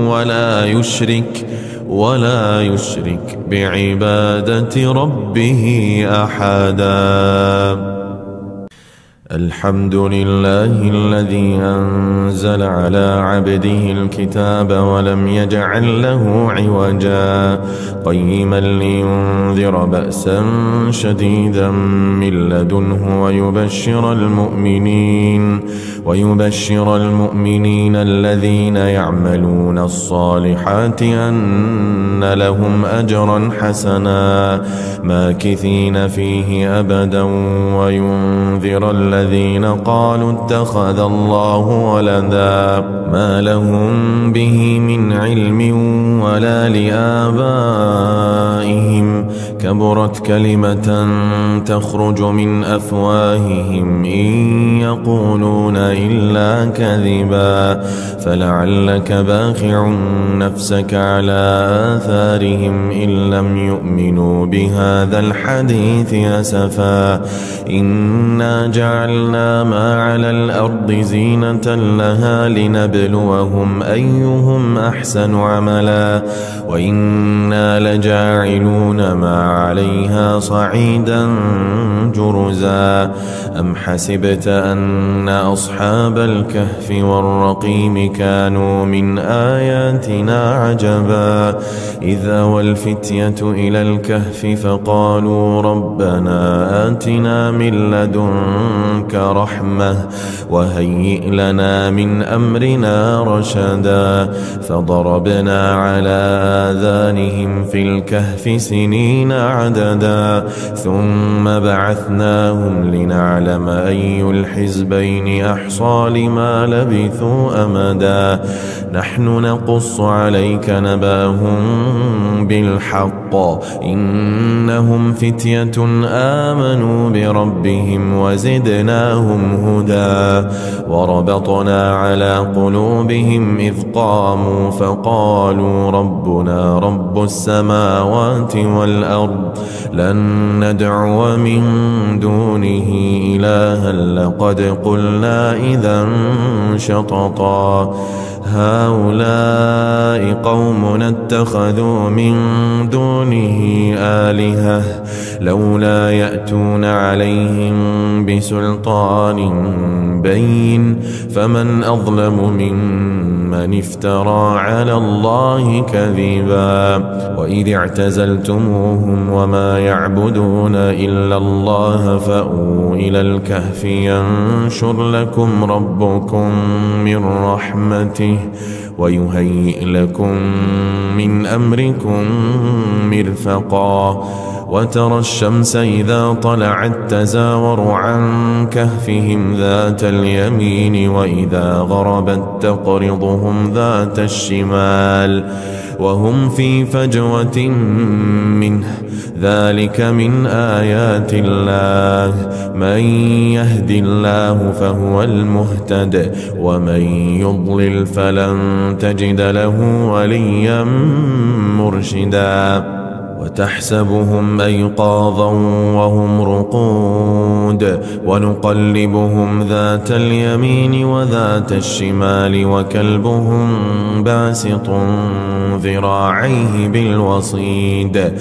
ولا يشرك بعبادة ربه أحدا الحمد لله الذي أنزل على عبده الكتاب ولم يجعل له عوجا قيما لينذر بأسا شديدا من لدنه ويبشر المؤمنين الذين يعملون الصالحات أن لهم أجرا حسنا ماكثين فيه أبدا وينذر الذين قالوا اتخذ الله ولدا ما لهم به من علم ولا لآبائهم كبرت كلمة تخرج من أفواههم إن يقولون إلا كذبا فلعلك باخع نفسك على آثارهم إن لم يؤمنوا بهذا الحديث أسفا إنا جعلنا ما على الأرض زينة لها لنبلوهم أيهم أحسن عملا وإنا لجاعلون فجعلناها عليها صعيدا جرزا أم حسبت أن أصحاب الكهف والرقيم كانوا من آياتنا عجبا إذ أوى الفتية إلى الكهف فقالوا ربنا آتنا من لدنك رحمة وهيئ لنا من أمرنا رشدا فضربنا على آذانهم في الكهف سنين عددا ثم بعثناهم لنعلم أي الحزبين أحصى لما لبثوا أمدا نحن نقص عليك نبأهم بالحق إنهم فتية آمنوا بربهم وزدناهم هدى وربطنا على قلوبهم إذ قاموا فقالوا ربنا رب السماوات والأرض لن ندعو من دونه إلها لقد قلنا إذا شططا هؤلاء قومنا اتخذوا من دونه آلهة لولا يأتون عليهم بسلطان بين فمن أظلم ممن افترى على الله كذبا وإذ اعتزلتموهم وما يعبدون إلا الله فأووا إلى الكهف ينشر لكم ربكم من رحمته ويهيئ لكم من أمركم مرفقا وترى الشمس إذا طلعت تزاور عن كهفهم ذات اليمين وإذا غربت تقرضهم ذات الشمال وهم في فجوة منه ذلك من آيات الله من يهد الله فهو المهتد ومن يضلل فلن تجد له وليا مرشدا وتحسبهم أيقاظا وهم رقود ونقلبهم ذات اليمين وذات الشمال وكلبهم باسط ذراعيه بالوصيد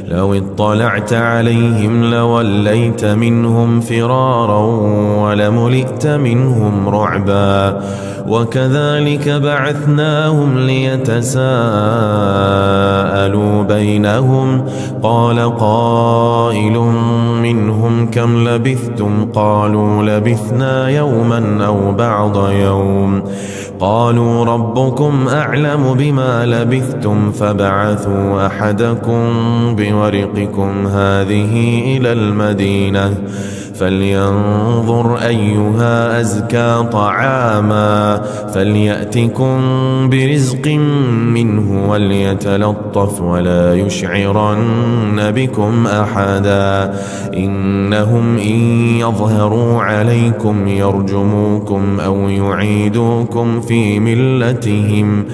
لو اطلعت عليهم لوليت منهم فرارا ولملئت منهم رعبا وكذلك بعثناهم ليتساءلوا بينهم قال قائل منهم كم لبثتم قالوا لبثنا يوما أو بعض يوم قالوا ربكم أعلم بما لبثتم فبعثوا أحدكم بورقكم هذه إلى المدينة فلينظر أيها أزكى طعاما فليأتكم برزق منه وليتلطف ولا يشعرن بكم أحدا إنهم إن يظهروا عليكم يرجموكم أو يعيدوكم في ملتهم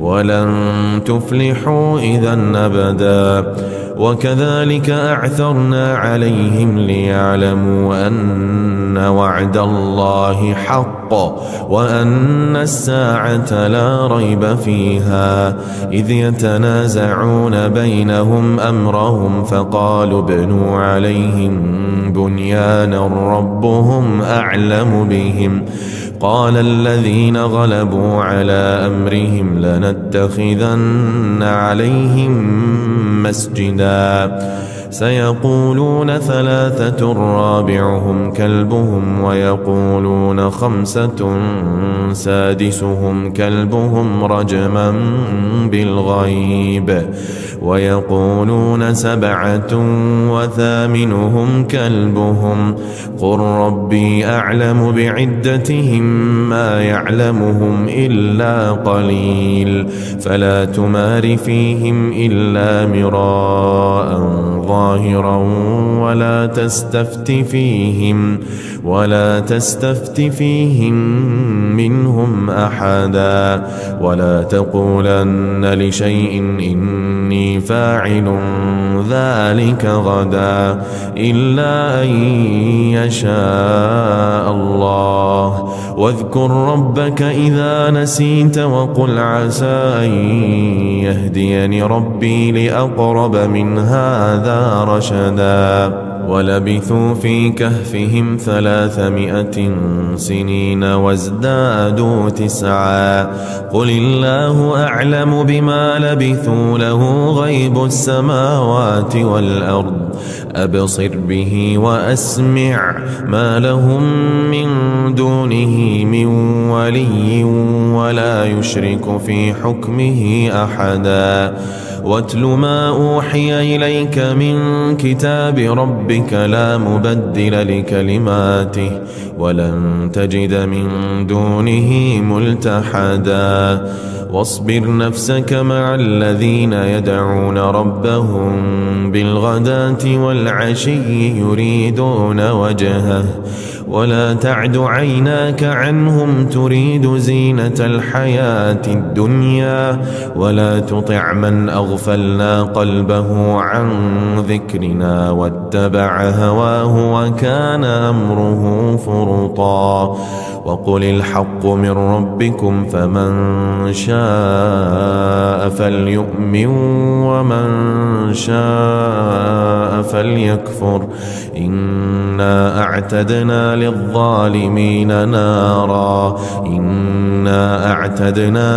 ولن تفلحوا إذا أبدا وكذلك أعثرنا عليهم ليعلموا أن وعد الله حق وأن الساعة لا ريب فيها إذ يتنازعون بينهم أمرهم فقالوا ابنوا عليهم بنيانا ربهم أعلم بهم قال الذين غلبوا على أمرهم لنتخذن عليهم مسجدا سيقولون ثلاثة رابعهم كلبهم ويقولون خمسة سادسهم كلبهم رجما بالغيب ويقولون سبعة وثامنهم كلبهم قل ربي أعلم بعدتهم ما يعلمهم إلا قليل فلا تمار فيهم إلا مراء ظاهرا ولا تستفت فيهم منهم أحدا ولا تقولن لشيء إني فاعل ذلك غدا إلا أن يشاء الله واذكر ربك إذا نسيت وقل عسى أن يهديني ربي لأقرب من هذا هذا رشدا ولبثوا في كهفهم 300 سنين وازدادوا 9 قل الله أعلم بما لبثوا له غيب السماوات والأرض أبصر به وأسمع ما لهم من دونه من ولي ولا يشرك في حكمه أحدا واتل ما أوحي إليك من كتاب ربك لا مبدل لكلماته ولن تجد من دونه ملتحدا واصبر نفسك مع الذين يدعون ربهم بالغداة والعشي يريدون وجهه ولا تعد عيناك عنهم تريد زينة الحياة الدنيا ولا تطع من أغفلنا قلبه عن ذكرنا واتبع هواه وكان أمره فرطا وقل الحق من ربكم فمن شاء فليؤمن ومن شاء فليكفر إنا أعتدنا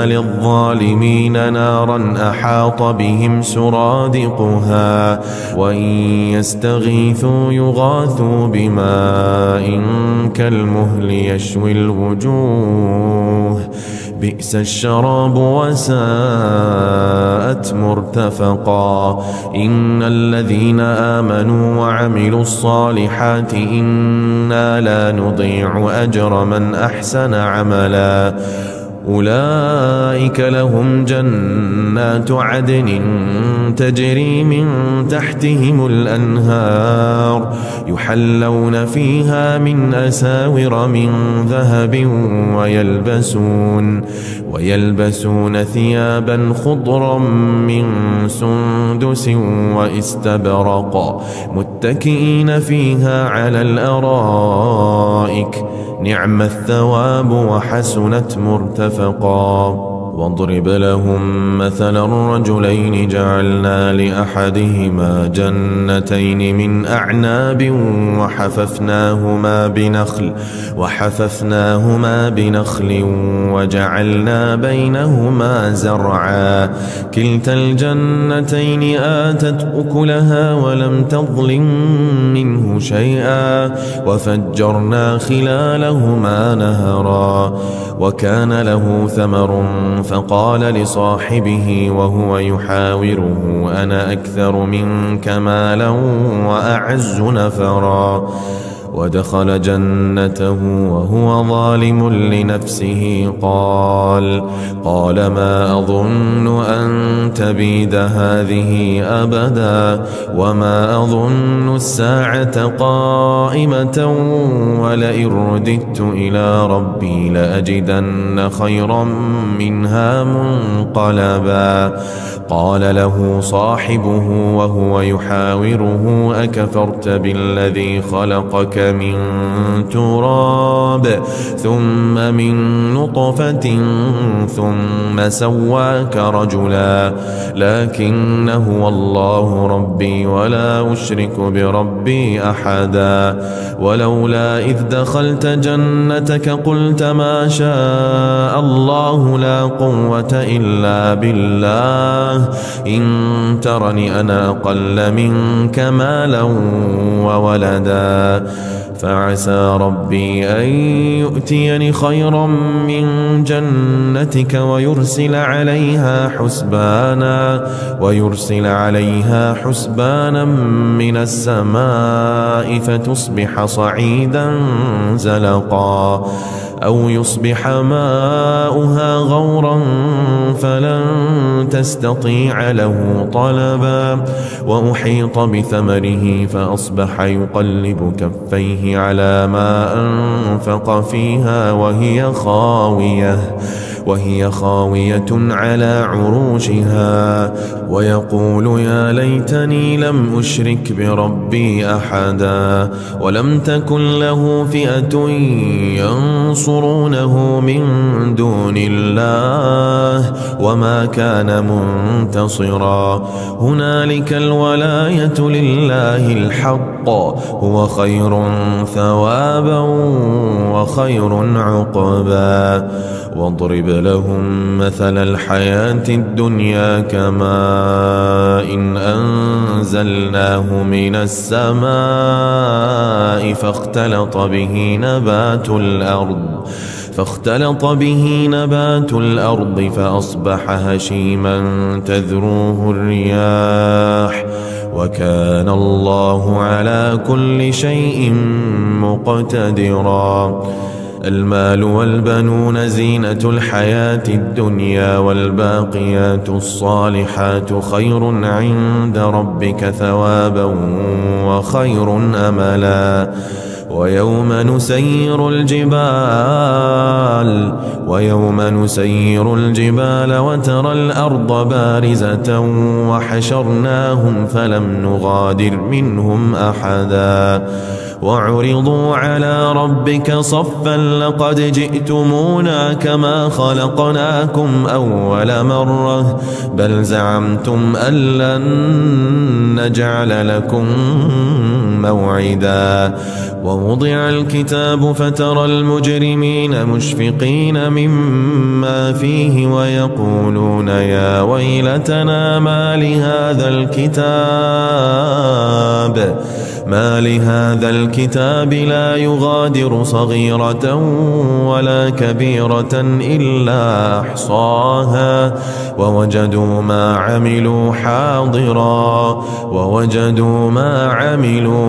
للظالمين نارا أحاط بهم سرادقها وإن يستغيثوا يغاثوا بماء كالمهل يشوي الوجوه بئس الشراب وساءت مرتفقا إن الذين آمنوا وعملوا الصالحات إنا لا نضيع أجر من أحسن عملا أولئك لهم جنات عدن تجري من تحتهم الأنهار يحلون فيها من أساور من ذهب ويلبسون ثيابا خضرا من سندس واستبرق متكئين فيها على الأرائك نعم الثواب وحسنت مرتفقا واضرب لهم مثلا الرجلين جعلنا لأحدهما جنتين من أعناب وحففناهما بنخل وجعلنا بينهما زرعا كلتا الجنتين آتت أكلها ولم تظلم منه شيئا وفجرنا خلالهما نهرا وكان له ثمر فقال لصاحبه وهو يحاوره أنا أكثر منك مالا وأعز نفرا ودخل جنته وهو ظالم لنفسه قال ما أظن أن تبيد هذه أبدا وما أظن الساعة قائمة ولئن رددت إلى ربي لأجدن خيرا منها منقلبا قال له صاحبه وهو يحاوره أكفرت بالذي خلقك من تراب ثم من نطفة ثم سواك رجلا لكن هو الله ربي ولا أشرك بربي أحدا ولولا إذ دخلت جنتك قلت ما شاء الله لا قوة إلا بالله إن ترني أنا أقل منك مالا وولدا فعسى ربي أن يؤتيني خيرا من جنتك ويرسل عليها حسبانا من السماء فتصبح صعيدا زلقا أو يصبح ماؤها غورا فلن تستطيع له طلبا وأحيط بثمره فأصبح يقلب كفيه على ما أنفق فيها وهي خاوية على عروشها ويقول يا ليتني لم أشرك بربي أحدا ولم تكن له فئة ينصرونه من دون الله وما كان منتصرا هنالك الولاية لله الحق هو خير ثوابا وخير عقبا واضرب لهم مثل الحياة الدنيا كماء إن أنزلناه من السماء فاختلط به نبات الأرض فأصبح هشيما تذروه الرياح وكان الله على كل شيء مقتدرا المال والبنون زينة الحياة الدنيا والباقيات الصالحات خير عند ربك ثوابا وخير أملا ويوم نسير الجبال وترى الأرض بارزة وحشرناهم فلم نغادر منهم أحدا وعرضوا على ربك صفا لقد جئتمونا كما خلقناكم أول مرة بل زعمتم أن لن نجعل لكم موعدا ووضع الكتاب فترى المجرمين مشفقين مما فيه ويقولون يا ويلتنا ما لهذا الكتاب لا يغادر صغيرة ولا كبيرة إلا أحصاها ووجدوا ما عملوا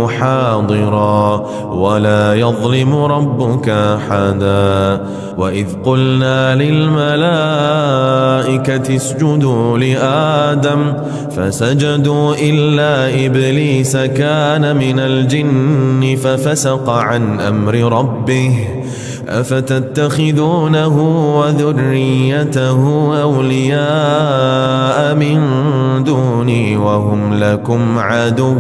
حاضرا ولا يظلم ربك أحدا وإذ قلنا للملائكة اسجدوا لآدم فسجدوا إلا إبليس كان من الجن ففسق عن أمر ربه أفتتخذونه وذريته أولياء من دوني وهم لكم عدو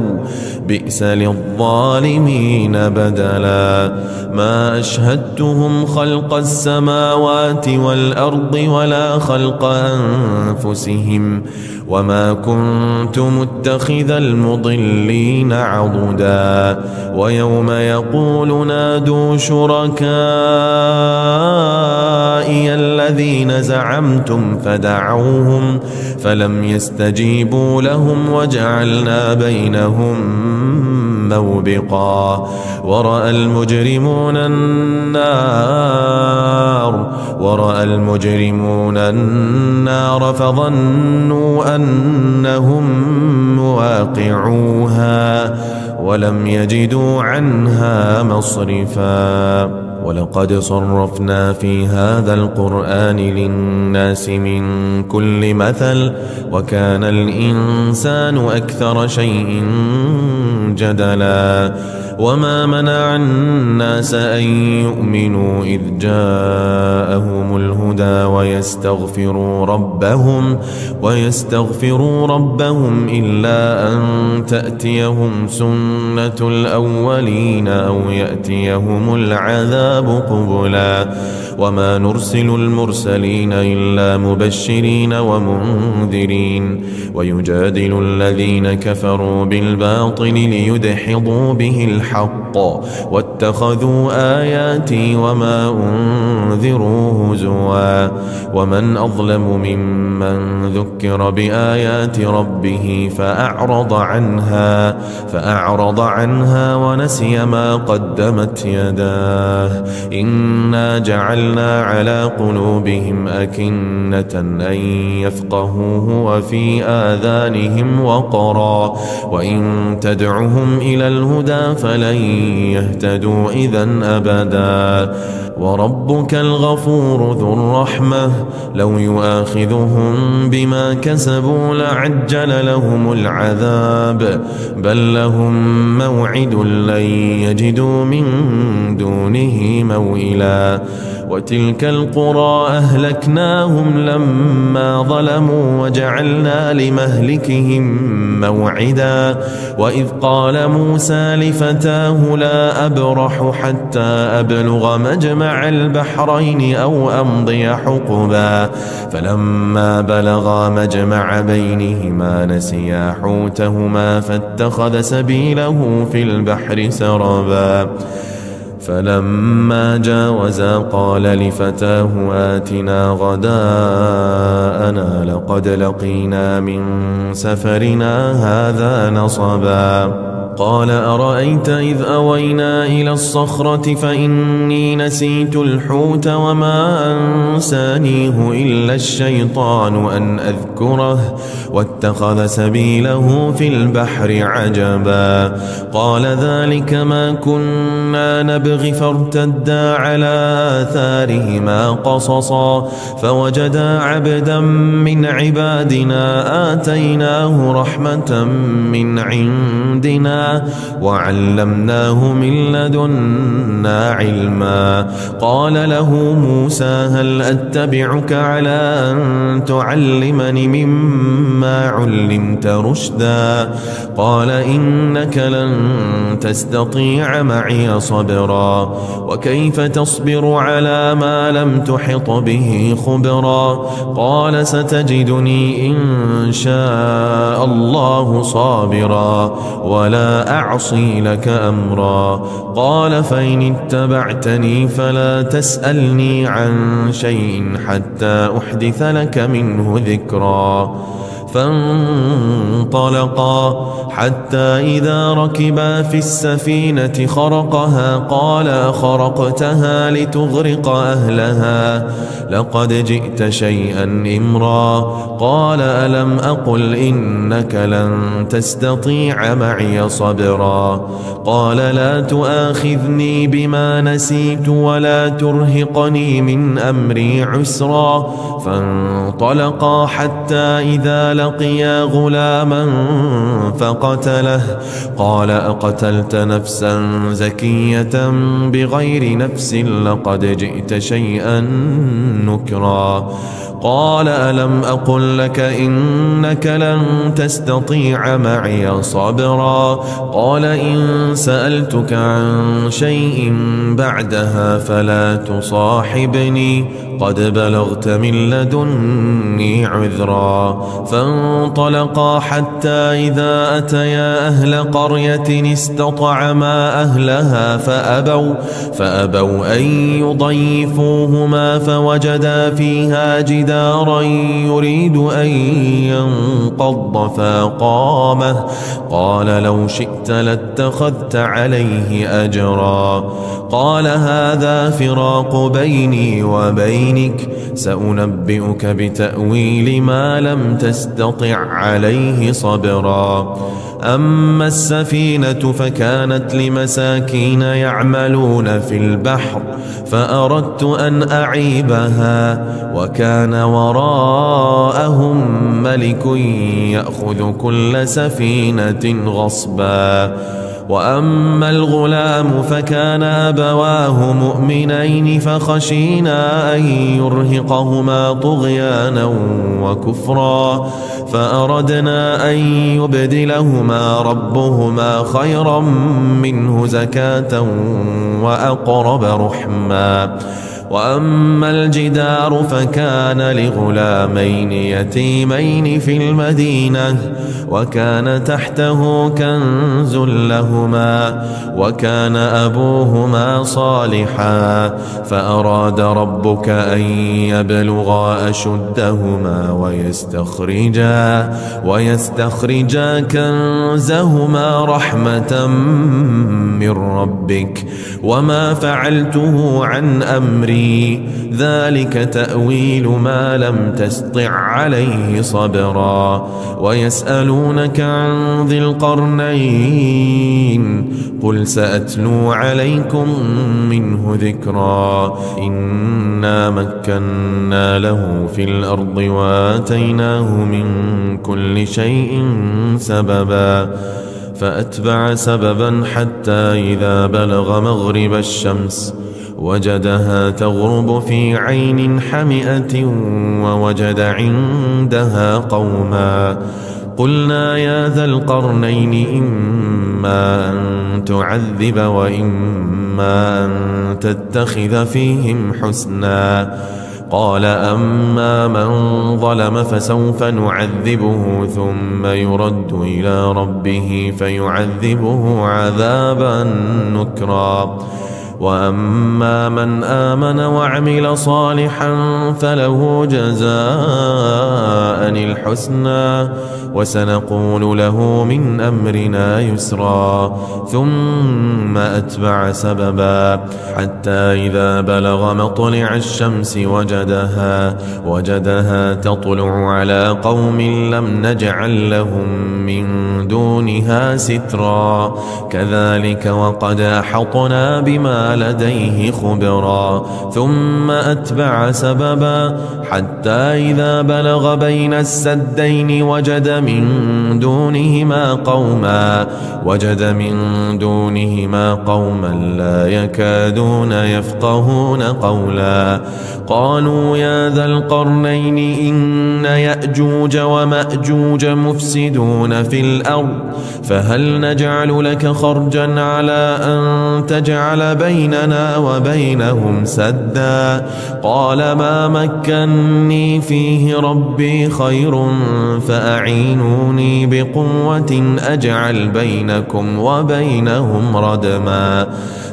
بئس للظالمين بدلا ما أشهدتهم خلق السماوات والأرض ولا خلق أنفسهم وما كنت متخذ المضلين عضدا ويوم يقول نادوا شركائي الذين زعمتم فدعوهم فلم يستجيبوا لهم وجعلنا بينهم موبقا ورأى المجرمون النار فظنوا أنهم مواقعوها ولم يجدوا عنها مصرفا ولقد صرفنا في هذا القرآن للناس من كل مثل وكان الإنسان أكثر شيء جدلا وما منع الناس أن يؤمنوا إذ جاءهم الهدى ويستغفروا ربهم إلا أن تأتيهم سنة الأولين أو يأتيهم العذاب قبلا وما نرسل المرسلين إلا مبشرين ومنذرين ويجادل الذين كفروا بالباطل ليدحضوا به الحق واتخذوا آياتي وما أنذروا هزوا ومن أظلم ممن ذكر بآيات ربه فأعرض عنها ونسي ما قدمت يداه إنا جعلنا على قلوبهم أكنة أن يفقهوه وفي آذانهم وقرا وإن تدعهم إلى الهدى فلن يهتدوا إذن أبدا وربك الغفور ذو الرحمة لو يؤاخذهم بما كسبوا لعجل لهم العذاب بل لهم موعد لن يجدوا من دونه موئلا وتلك القرى أهلكناهم لما ظلموا وجعلنا لمهلكهم موعدا وإذ قال موسى لفتاه لا أبرح حتى أبلغ مجمع البحرين أو أمضي حقبا فلما بلغا مجمع بينهما نسيا حوتهما فاتخذ سبيله في البحر سربا فلما جاوزا قال لفتاه آتنا غداءنا لقد لقينا من سفرنا هذا نصبا قال أرأيت إذ أوينا إلى الصخرة فإني نسيت الحوت وما أنسانيه إلا الشيطان أن أذكره واتخذ سبيله في البحر عجبا قال ذلك ما كنا نبغي فارتدا على آثارهما قصصا فوجدا عبدا من عبادنا آتيناه رحمة من عندنا وعلمناه من لدنا علما قال له موسى هل أتبعك على أن تعلمني مما علمت رشدا قال إنك لن تستطيع معي صبرا وكيف تصبر على ما لم تحط به خبرا قال ستجدني إن شاء الله صابرا ولا أعصي لك أمرا قال فإن اتبعتني فلا تسألني عن شيء حتى أحدث لك منه ذكرا فانطلقا حتى إذا ركبا في السفينة خرقها قال أخرقتها لتغرق أهلها لقد جئت شيئا إمرا قال ألم أقل إنك لن تستطيع معي صبرا قال لا تؤاخذني بما نسيت ولا ترهقني من أمري عسرا فانطلقا حتى إذا لقيا غلاما فقتله قال أقتلت نفسا زكية بغير نفس لقد جئت شيئا نكرا قال ألم أقل لك إنك لن تستطيع معي صبرا قال إن سألتك عن شيء بعدها فلا تصاحبني قد بلغت من لدني عذرا فانطلقا حتى إذا أتيا أهل قرية استطعما أهلها فأبوا أن يضيفوهما فوجدا فيها جدارا يريد أن ينقض فأقامه قال لو شئت لاتخذت عليه أجرا قال هذا فراق بيني وبينك سأنبئك بتأويل ما لم تستطع عليه صبرا أما السفينة فكانت لمساكين يعملون في البحر فأردت أن أعيبها وكان وراءهم ملك يأخذ كل سفينة غصبا وأما الغلام فكان أبواه مؤمنين فخشينا أن يرهقهما طغيانا وكفرا فأردنا أن يبدلهما ربهما خيرا منه زكاة وأقرب رحما وأما الجدار فكان لغلامين يتيمين في المدينة وكان تحته كنز لهما وكان أبوهما صالحا فأراد ربك أن يبلغا أشدهما ويستخرجا كنزهما رحمة من ربك وما فعلته عن أمري ذلك تأويل ما لم تسطع عليه صبرا ويسألونك عن ذي القرنين قل سأتلو عليكم منه ذكرا إنا مكنا له في الأرض وآتيناه من كل شيء سببا فأتبع سببا حتى إذا بلغ مغرب الشمس وجدها تغرب في عين حمئة ووجد عندها قوما. قلنا يا ذا القرنين إما أن تعذب وإما أن تتخذ فيهم حسنا. قال أما من ظلم فسوف نعذبه ثم يرد إلى ربه فيعذبه عذابا نكرا. وأما من آمن وعمل صالحا فله جزاء الحسنى وسنقول له من أمرنا يسرا. ثم أتبع سببا حتى إذا بلغ مطلع الشمس وجدها تطلع على قوم لم نجعل لهم من دونها سترا. كذلك وقد أحطنا بما لديه خبرا. ثم أتبع سببا حتى إذا بلغ بين السدين وجد من دونهما قوما لا يكادون يفقهون قولا. قالوا يا ذا القرنين إن يأجوج ومأجوج مفسدون في الأرض فهل نجعل لك خرجا على أن تجعل بيننا وبينهم سدا. قال ما مكني فيه ربي خير فأعينوني بقوة أجعل بينكم وبينهم ردما.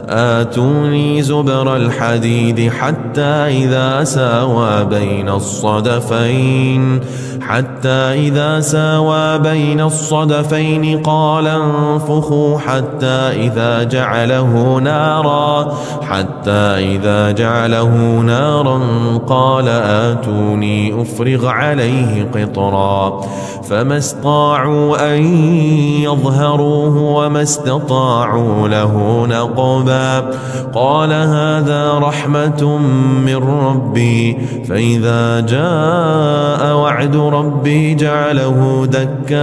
آتوني زبر الحديد حتى إذا ساوى بين الصدفين قال انفخوا حتى إذا جعله نارا قال آتوني أفرغ عليه قطرا. فما استطاعوا أن يظهروه وما استطاعوا له نقبا. قال هذا رحمة من ربي فإذا جاء وعد ربي جعله دكاء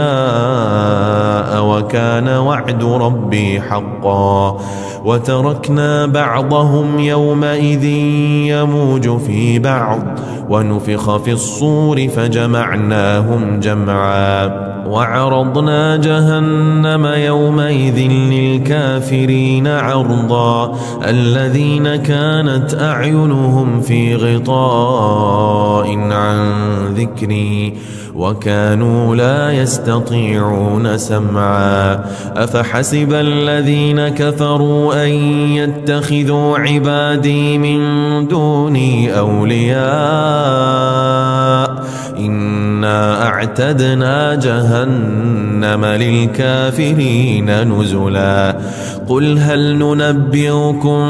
وكان وعد ربي حقا. وتركنا بعضهم يومئذ يموج في بعض ونفخ في الصور فجمعناهم جمعا. وعرضنا جهنم يومئذ للكافرين عرضا. الذين كانت أعينهم في غطاء عن ذكري وكانوا لا يستطيعون سمعا. أفحسب الذين كفروا أن يتخذوا عبادي من دوني أولياء إنا أعتدنا جهنم للكافرين نزلا. قل هل ننبئكم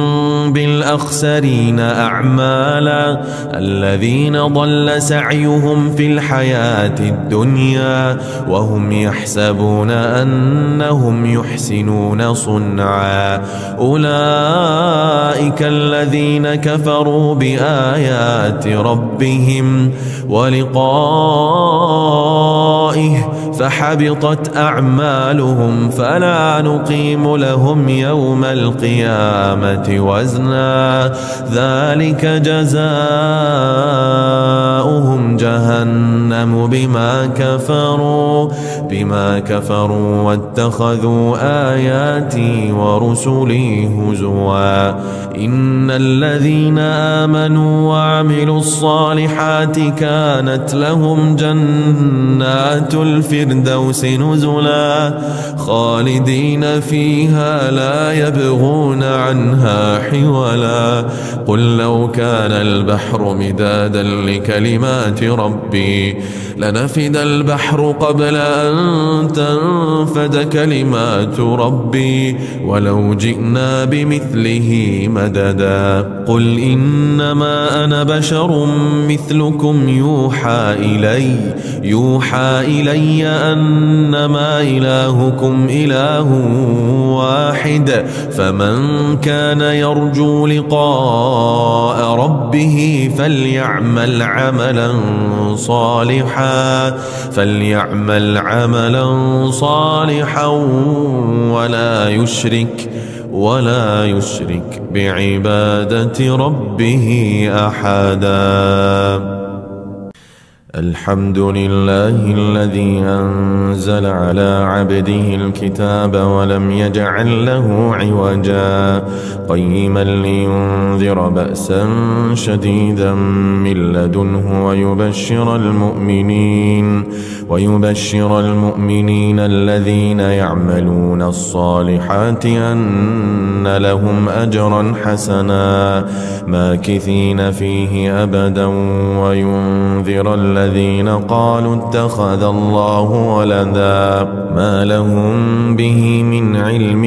بالأخسرين أعمالا الذين ضل سعيهم في الحياة الدنيا وهم يحسبون أنهم يحسنون صنعا. أولئك الذين كفروا بآيات ربهم ولقائه فحبطت أعمالهم فلا نقيم لهم يوم القيامة وزنا. ذلك جزاؤهم جهنم بما كفروا واتخذوا آياتي ورسلي هزوا. إن الذين آمنوا وعملوا الصالحات كانت لهم جنات الفردوس نزلا خالدين فيها لا يبغون عنها حولا. قل لو كان البحر مدادا لكلمات ربي لنفد البحر قبل أن تنفد كلمات ربي ولو جئنا بمثله مددا. قل إنما أنا بشر مثلكم يوحى إلي أنما إلهكم إله واحد فمن كان يرجو لقاء ربه فليعمل عملا صالحا ولا يشرك بعبادة ربه أحدا. الحمد لله الذي أنزل على عبده الكتاب ولم يجعل له عوجا قيما لينذر بأسا شديدا من لدنه ويبشر المؤمنين الذين يعملون الصالحات أن لهم أجرا حسنا ماكثين فيه أبدا وينذر الذين قالوا اتخذ الله ولدا ما لهم به من علم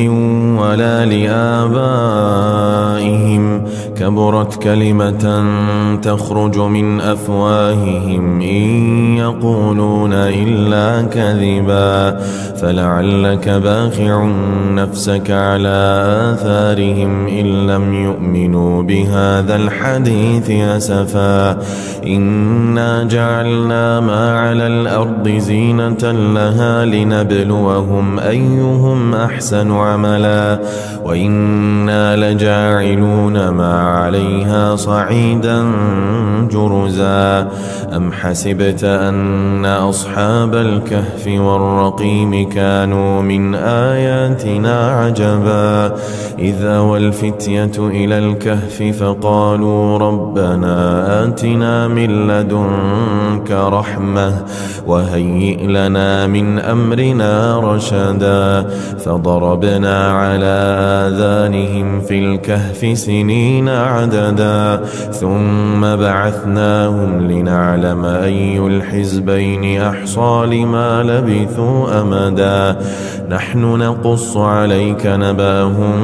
ولا لآبائهم كبرت كلمة تخرج من أفواههم إن يقولون إلا كذبا فلعلك باخع نفسك على آثارهم إن لم يؤمنوا بهذا الحديث أسفا إنا جعلنا ما على الأرض زينة لها لنبلوهم أيهم أحسن عملا وإنا لجاعلون ما عليها صعيدا جرزا أم حسبت أن أصحاب الكهف والرقيم كانوا من آياتنا عجبا إذ أوى الفتية إلى الكهف فقالوا ربنا آتنا من لدنك رحمة وهيئ لنا من أمرنا رشدا فضربنا على آذانهم في الكهف سنين عددا ثم بعثناهم لنعلم أي الحزبين أحصى لما لبثوا أمدا نحن نقص عليك نبأهم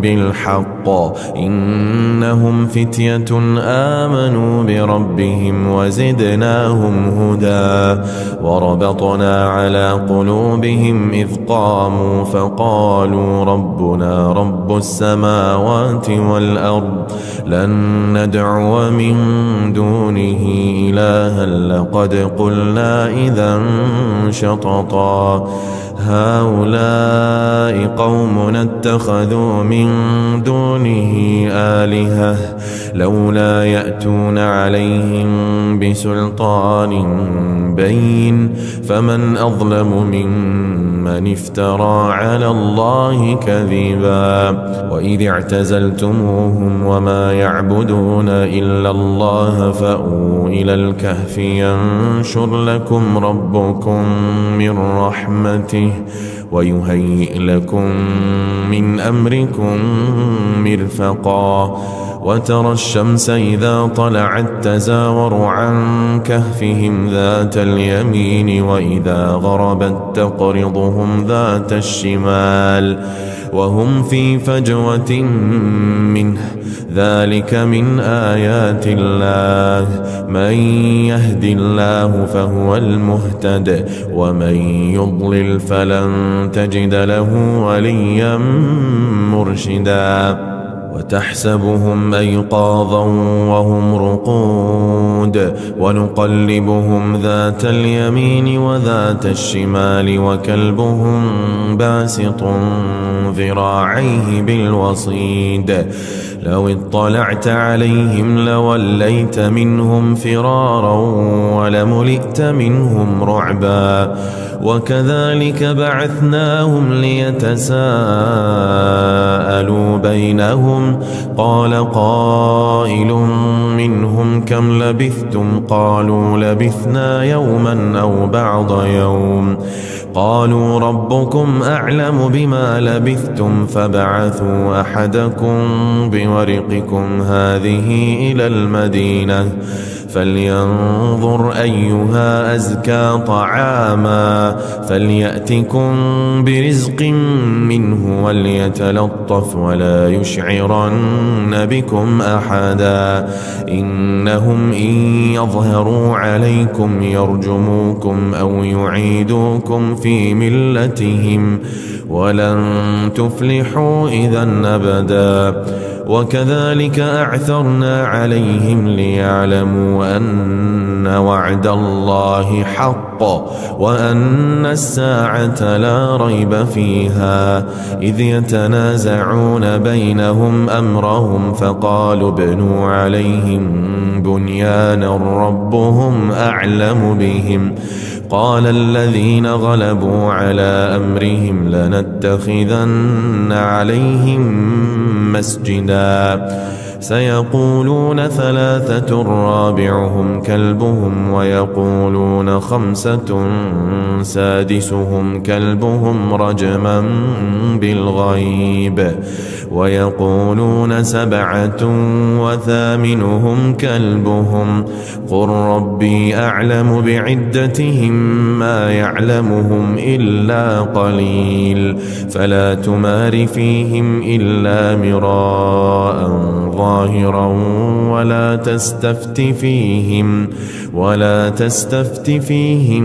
بالحق إنهم فتية آمنوا بربهم وزدناهم هدى وربطنا على قلوبهم إذ قاموا فقالوا ربنا رب السماوات والأرض لن ندعو من دونه إلها لقد قلنا إذا شططا هؤلاء قومنا اتخذوا من دونه آلهة لولا يأتون عليهم بسلطان بين فمن أظلم ممن افترى على الله كذبا وإذ اعتزلتموهم وما يعبدون إلا الله فأووا إلى الكهف ينشر لكم ربكم من رحمته ويهيئ لكم من أمركم مرفقا وترى الشمس إذا طلعت تزاور عن كهفهم ذات اليمين وإذا غربت تقرضهم ذات الشمال وهم في فجوة منه ذلك من آيات الله من يهد الله فهو المهتد ومن يضلل فلن تجد له وليا مرشدا وتحسبهم أيقاظا وهم رقود ونقلبهم ذات اليمين وذات الشمال وكلبهم باسط ذراعيه بالوصيد لو اطلعت عليهم لوليت منهم فرارا ولملئت منهم رعبا وكذلك بعثناهم ليتساءلوا بينهم قال قائل منهم كم لبثتم قالوا لبثنا يوما أو بعض يوم قالوا ربكم أعلم بما لبثتم فبعثوا أحدكم بورقكم هذه إلى المدينة فلينظر أيها أزكى طعاما فليأتكم برزق منه وليتلطف ولا يشعرن بكم أحدا إنهم إن يظهروا عليكم يرجموكم أو يعيدوكم في ملتهم ولن تفلحوا إذا أبدا وكذلك أعثرنا عليهم ليعلموا أن وعد الله حق وأن الساعة لا ريب فيها إذ يتنازعون بينهم أمرهم فقالوا ابنوا عليهم بنيانا ربهم أعلم بهم قال الذين غلبوا على أمرهم لنتخذن عليهم مسجدا سيقولون 3 رابعهم كلبهم ويقولون 5 سادسهم كلبهم رجما بالغيب ويقولون 7 وثامنهم كلبهم قل ربي أعلم بعدتهم ما يعلمهم إلا قليل فلا تمار فيهم إلا مراء ظاهرا ولا تستفت فيهم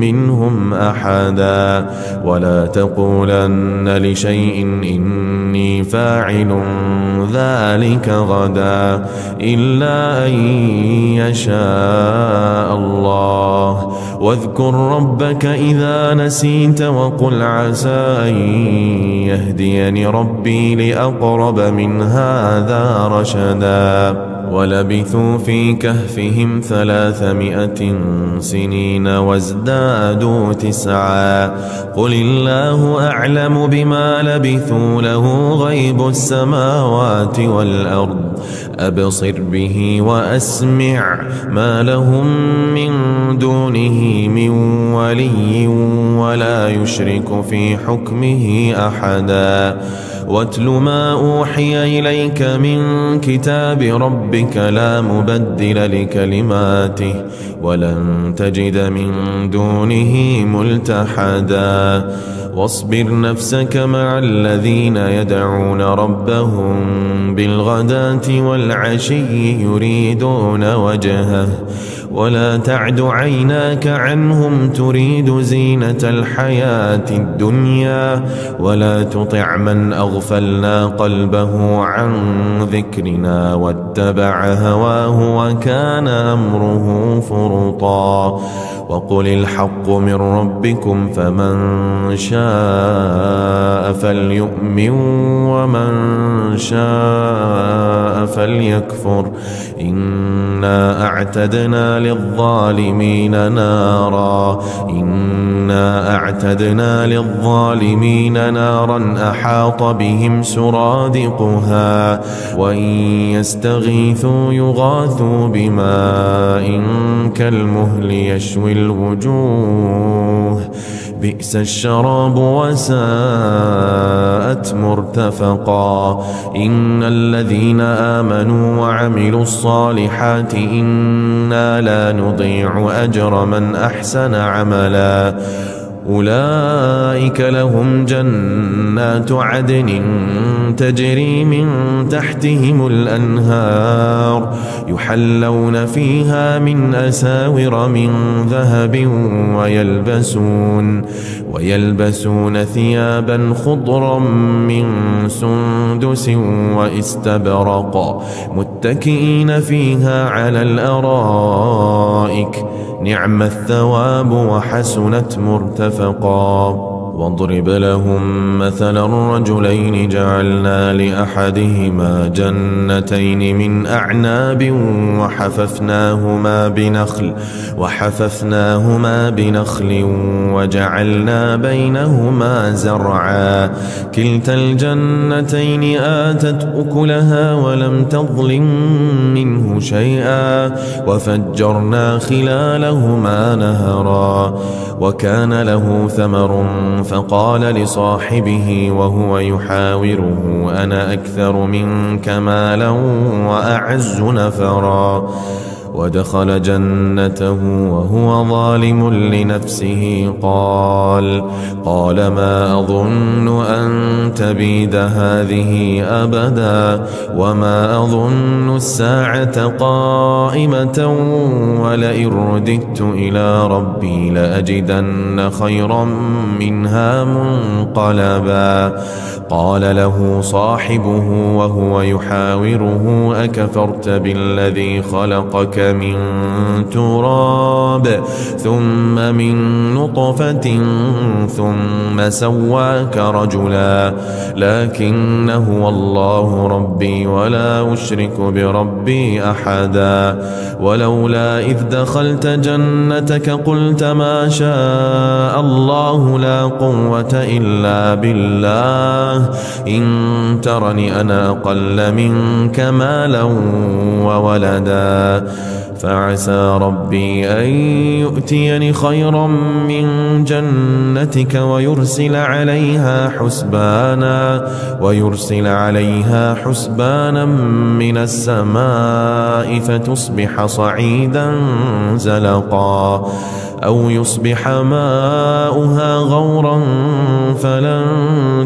منهم أحدا ولا تقولن لشيء إني فاعل ذلك غدا إلا أن يشاء الله واذكر ربك إذا نسيت وقل عسى أن يهديني ربي لأقرب من هذا رشدا ولبثوا في كهفهم 300 سنين وازدادوا 9 قل الله أعلم بما لبثوا له غيب السماوات والأرض أبصر به وأسمع ما لهم من دونه من ولي ولا يشرك في حكمه أحدا واتل ما أوحي إليك من كتاب ربك لا مبدل لكلماته ولن تجد من دونه ملتحدا واصبر نفسك مع الذين يدعون ربهم بالغداة والعشي يريدون وجهه ولا تعد عيناك عنهم تريد زينة الحياة الدنيا ولا تطع من أغفلنا قلبه عن ذكرنا واتبع هواه وكان أمره فرطا وقل الحق من ربكم فمن شاء فليؤمن ومن شاء فليكفر إنا أعتدنا للظالمين نارا أحاط بهم سرادقها وإن يستغيثوا يغاثوا بماء كالمهل يشوي الوجوه بئس الشراب وساءت مرتفقا إن الذين آمنوا وعملوا الصالحات إنا لا نضيع أجر من أحسن عملا أولئك لهم جنات عدن تجري من تحتهم الأنهار يحلون فيها من أساور من ذهب ويلبسون ثيابا خضرا من سندس واستبرق متكئين فيها على الأرائك نعم الثواب وحسنت مرتفقا واضرب لهم مثلا الرجلين جعلنا لأحدهما جنتين من أعناب وحففناهما بنخل وجعلنا بينهما زرعا كلتا الجنتين آتت أكلها ولم تظلم منه شيئا وفجرنا خلالهما نهرا وكان له ثمر فقال لصاحبه وهو يحاوره أنا أكثر منك مالا وأعز نفرا ودخل جنته وهو ظالم لنفسه قال ما أظن أن تبيد هذه أبدا وما أظن الساعة قائمة ولئن رددت إلى ربي لأجدن خيرا منها منقلبا. قال له صاحبه وهو يحاوره أكفرت بالذي خلقك من تراب ثم من نطفة ثم سواك رجلا لكن هو الله ربي ولا أشرك بربي أحدا. ولولا إذ دخلت جنتك قلت ما شاء الله لا قوة إلا بالله إن ترني أنا أقل منك مالا وولدا فعسى ربي أن يؤتيني خيرا من جنتك ويرسل عليها حسبانا من السماء فتصبح صعيدا زلقا أو يصبح ماؤها غورا فلن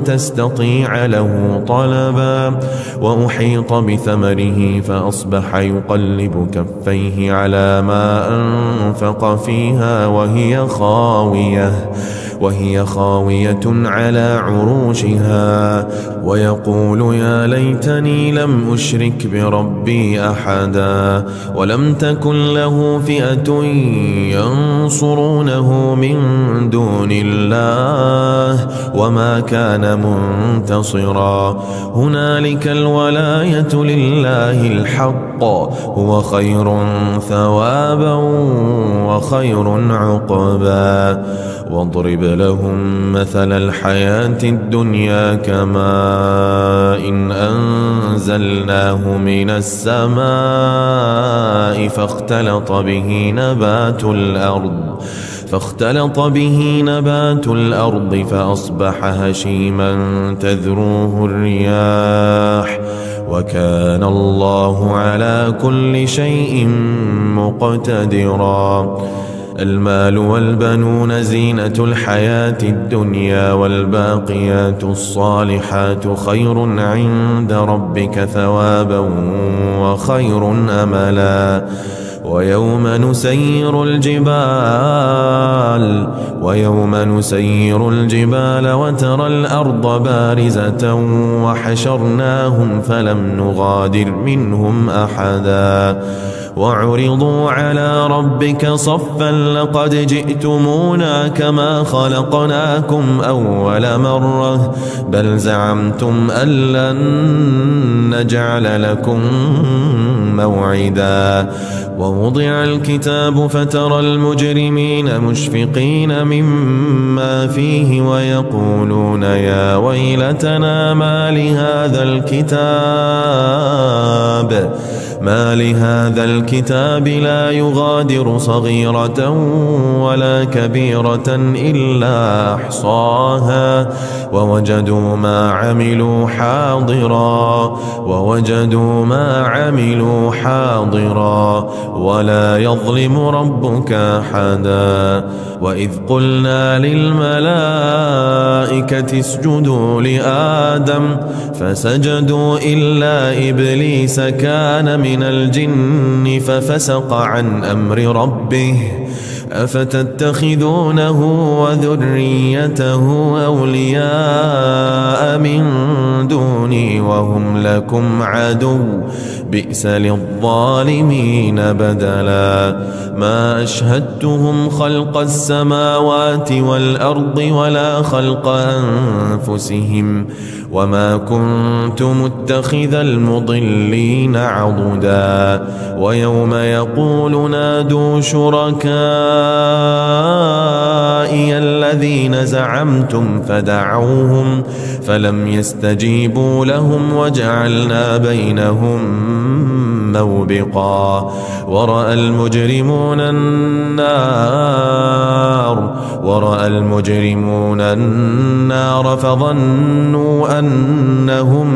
تستطيع له طلبا. وأحيط بثمره فأصبح يقلب كفيه على ما أنفق فيها وهي خاوية على عروشها ويقول يا ليتني لم أشرك بربي أحدا. ولم تكن له فئة ينصرونه من دون الله وما كان منتصرا. هنالك الولاية لله الحق هو خير ثوابا وخير عقبا. واضرب لهم مثل الحياة الدنيا كماء إن أنزلناه من السماء فاختلط به نبات الأرض فأصبح هشيما تذروه الرياح وكان الله على كل شيء مقتدرا. المال والبنون زينة الحياة الدنيا والباقيات الصالحات خير عند ربك ثوابا وخير أملا. ويوم نسير الجبال وترى الأرض بارزة وحشرناهم فلم نغادر منهم أحدا. وعرضوا على ربك صفا لقد جئتمونا كما خلقناكم أول مرة بل زعمتم أن لن نجعل لكم موعدا. ووضع الكتاب فترى المجرمين مشفقين مما فيه ويقولون يا ويلتنا ما لهذا الكتاب لا يغادر صغيرة ولا كبيرة إلا أحصاها ووجدوا ما عملوا حاضرا ولا يظلم ربك أحدا. وإذ قلنا للملائكة اسجدوا لآدم فسجدوا إلا إبليس كان من الجن ففسق عن أمر ربه أفتتخذونه وذريته أولياء من دوني وهم لكم عدو بئس للظالمين بدلا. ما أشهدتهم خلق السماوات والأرض ولا خلق أنفسهم وما كنت متخذ المضلين عضدا. ويوم يقول نادوا شركائي الذين زعمتم فدعوهم فلم يستجيبوا لهم وجعلنا بينهم موبقا. ورأى المجرمون النار النار ورأى المجرمون النار فظنوا أنهم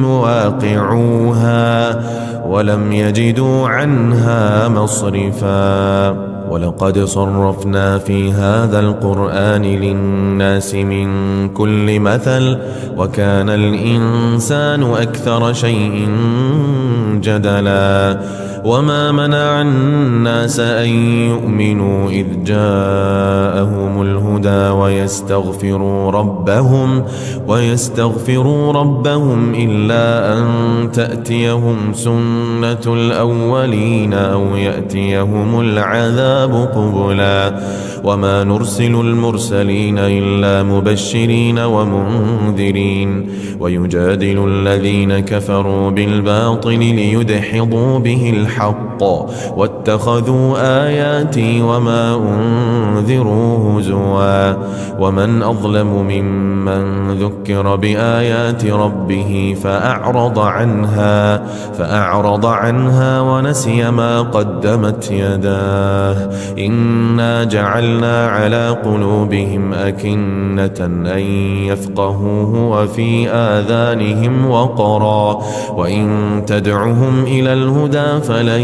مواقعوها ولم يجدوا عنها مصرفا. ولقد صرفنا في هذا القرآن للناس من كل مثل وكان الإنسان أكثر شيء جدلا. وما منع الناس أن يؤمنوا إذ جاءهم الهدى ويستغفروا ربهم إلا أن تأتيهم سنة الأولين أو يأتيهم العذاب قبلا. وما نرسل المرسلين إلا مبشرين ومنذرين ويجادل الذين كفروا بالباطل ليدحضوا به الحق واتخذوا آياتي وما أنذروا هزوا. ومن أظلم ممن ذكر بآيات ربه فأعرض عنها ونسي ما قدمت يداه. إنا جعلنا على قلوبهم أكنة أن يفقهوه وفي آذانهم وقرا وإن تدعهم إلى الهدى فلن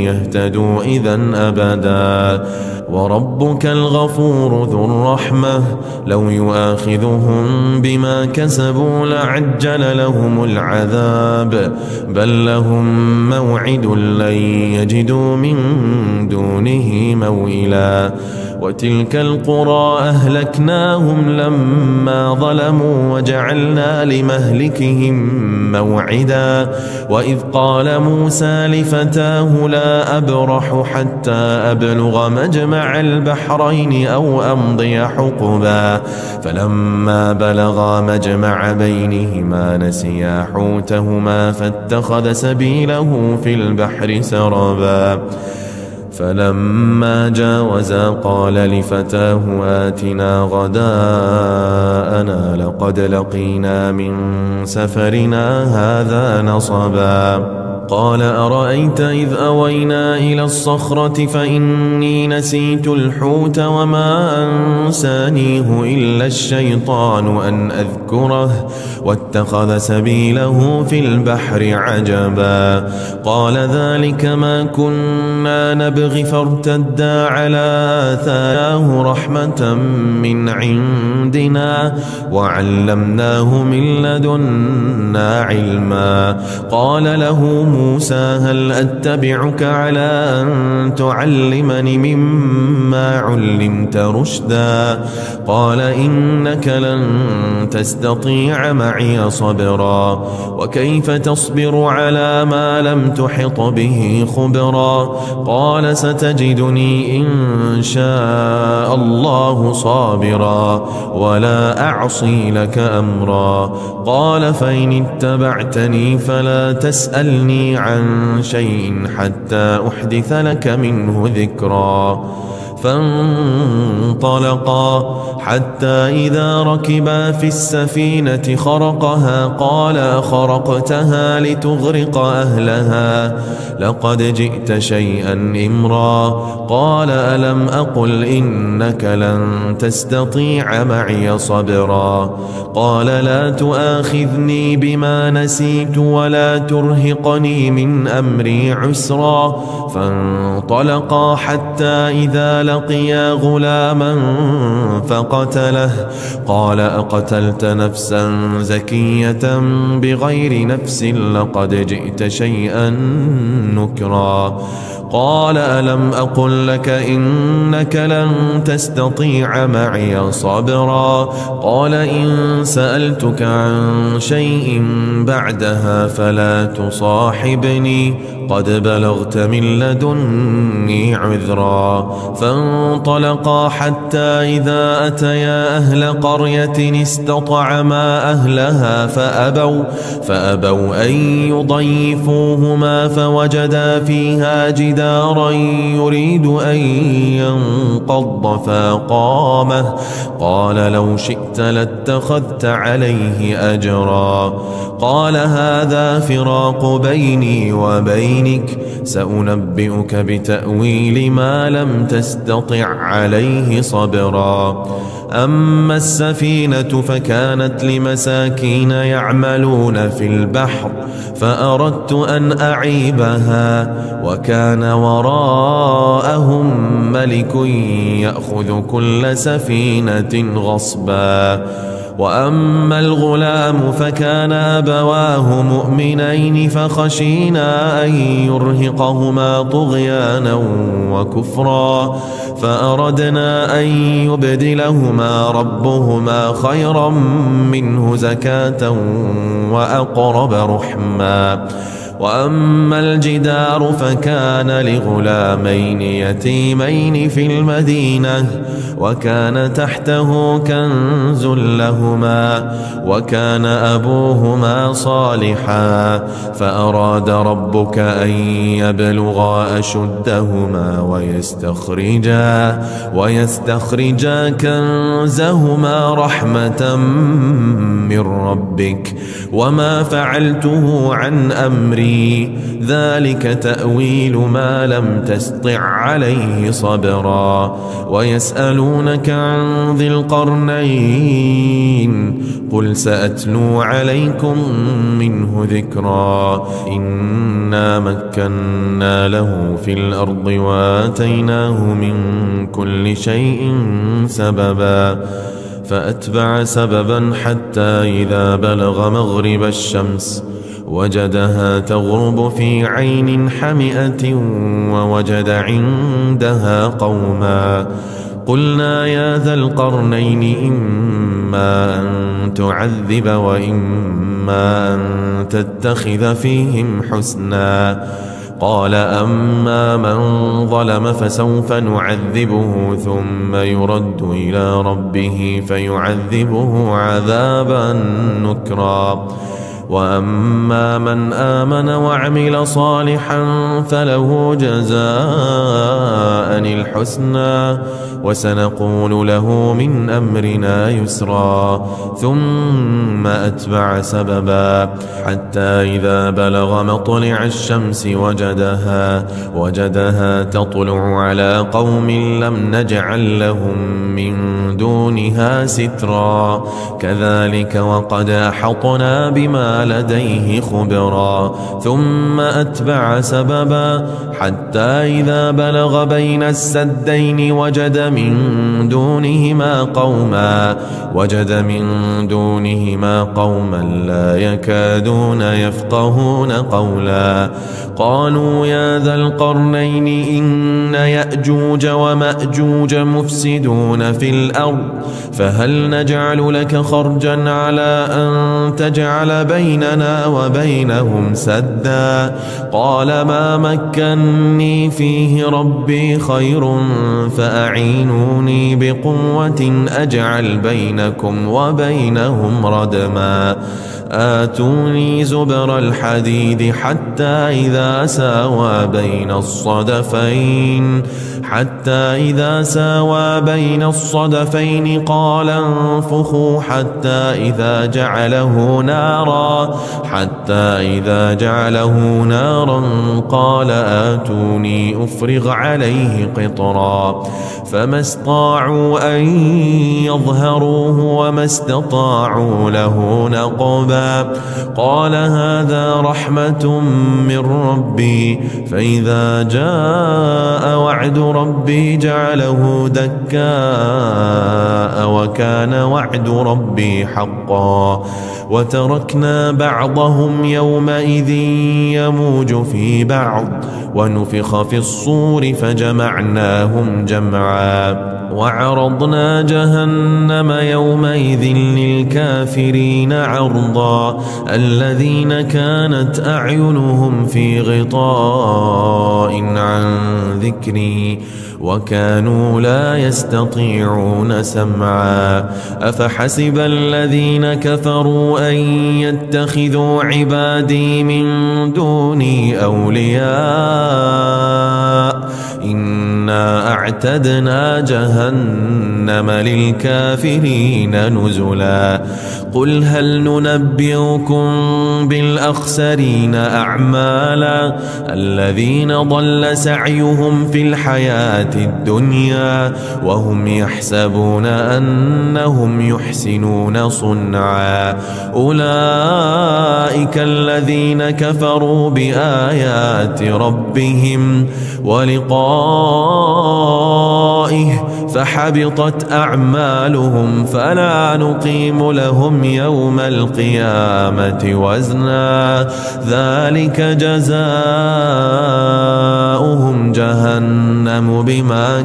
يهتدوا إذن أبدا. وربك الغفور ذو الرحمة لو يؤاخذهم بما كسبوا لعجل لهم العذاب بل لهم موعد لن يجدوا من دونه موئلا. وتلك القرى أهلكناهم لما ظلموا وجعلنا لمهلكهم موعدا. وإذ قال موسى لفتاه لا أبرح حتى أبلغ مجمع البحرين أو أمضي حقبا فلما بلغا مجمع بينهما نسيا حوتهما فاتخذ سبيله في البحر سربا. فلما جاوزا قال لفتاه آتنا غداءنا لقد لقينا من سفرنا هذا نصبا. قال أرأيت إذ أوينا إلى الصخرة فإني نسيت الحوت وما أنسانيه إلا الشيطان أن أذكره واتخذ سبيله في البحر عجبا. قال ذلك ما كنا نبغي فارتدا على آثاره رحمة من عندنا وعلمناه من لدنا علما. قال له موسى هل أتبعك على أن تعلمني مما علمت رشدا. قال إنك لن تستطيع معي صبرا وكيف تصبر على ما لم تحط به خبرا. قال ستجدني إن شاء الله صابرا ولا أعصي لك أمرا. قال فإن اتبعتني فلا تسألني عن شيء حتى أحدث لك منه ذكرا. فانطلقا حتى إذا ركبا في السفينة خرقها قال أخرقتها لتغرق أهلها لقد جئت شيئا إمرا. قال ألم أقل إنك لن تستطيع معي صبرا. قال لا تؤاخذني بما نسيت ولا ترهقني من أمري عسرا. فانطلقا حتى إذا لقيا غلاما فقتله. قال أقتلت نفسا زكية بغير نفس لقد جئت شيئا نكرا. قال ألم أقل لك إنك لن تستطيع معي صبرا. قال إن سألتك عن شيء بعدها فلا تصاحبني قد بلغت من لدني عذرا. فانطلقا حتى إذا أتيا أهل قرية استطعما أهلها فأبوا أن يضيفوهما فوجدا فيها جدارا يريد أن ينقض فأقامه. قال لو شئت لاتخذت عليه أجرا. قال هذا فراق بيني وبين يمينك سأنبئك بتأويل ما لم تستطع عليه صبرا. أما السفينة فكانت لمساكين يعملون في البحر فأردت أن أعيبها وكان وراءهم ملك يأخذ كل سفينة غصبا. وأما الغلام فكان أبواه مؤمنين فخشينا أن يرهقهما طغيانا وكفرا فأردنا أن يبدلهما ربهما خيرا منه زكاة وأقرب رحما. وأما الجدار فكان لغلامين يتيمين في المدينة وكان تحته كنز لهما وكان أبوهما صالحا فأراد ربك أن يبلغا أشدهما ويستخرجا كنزهما رحمة من ربك وما فعلته عن أمري ذلك تأويل ما لم تسطع عليه صبرا. ويسألونك عن ذي القرنين قل سأتلو عليكم منه ذكرا. إنا مكنا له في الأرض وآتيناه من كل شيء سببا فأتبع سببا حتى إذا بلغ مغرب الشمس وجدها تغرب في عين حمئة ووجد عندها قوما قلنا يا ذا القرنين إما أن تعذب وإما أن تتخذ فيهم حسنا. قال أما من ظلم فسوف نعذبه ثم يرد إلى ربه فيعذبه عذابا نكرا. وأما من آمن وعمل صالحا فله جزاء الحسنى وسنقول له من أمرنا يسرا. ثم أتبع سببا حتى إذا بلغ مطلع الشمس وجدها تطلع على قوم لم نجعل لهم من دونها سترا كذلك وقد أحطنا بما لديه خبرا. ثم أتبع سببا حتى إذا بلغ بين السدين وجد من دونهما قوما لا يكادون يفقهون قولا. قالوا يا ذا القرنين إن يأجوج ومأجوج مفسدون في الأرض فهل نجعل لك خرجا على أن تجعل بيننا وبينهم سدا. قال ما مكني فيه ربي خير فأعينوني بقوة أجعل بينكم وبينهم ردما. آتوني زبر الحديد حتى إذا ساوى بين الصدفين قال انفخوا حتى إذا جعله نارا قال آتوني أفرغ عليه قطرا. فما استطاعوا أن يظهروه وما استطاعوا له نقبا. قال هذا رحمة من ربي فإذا جاء وعد ربي جعله دكاء وكان وعد ربي حقا. وتركنا بعضهم يومئذ يموج في بعض ونفخ في الصور فجمعناهم جمعا. وعرضنا جهنم يومئذ للكافرين عرضا الذين كانت أعينهم في غطاء عن ذكري وكانوا لا يستطيعون سمعا. أفحسب الذين كفروا أن يتخذوا عبادي من دوني أولياء إنا أعتدنا جهنم للكافرين نزلا قل هل ننبئكم بالأخسرين أعمالا الذين ضل سعيهم في الحياة الدنيا وهم يحسبون أنهم يحسنون صنعا أولئك الذين كفروا بآيات ربهم ولقائه فحبطت أعمالهم فلا نقيم لهم يوم القيامة وزنا ذلك جزاؤهم جهنم بما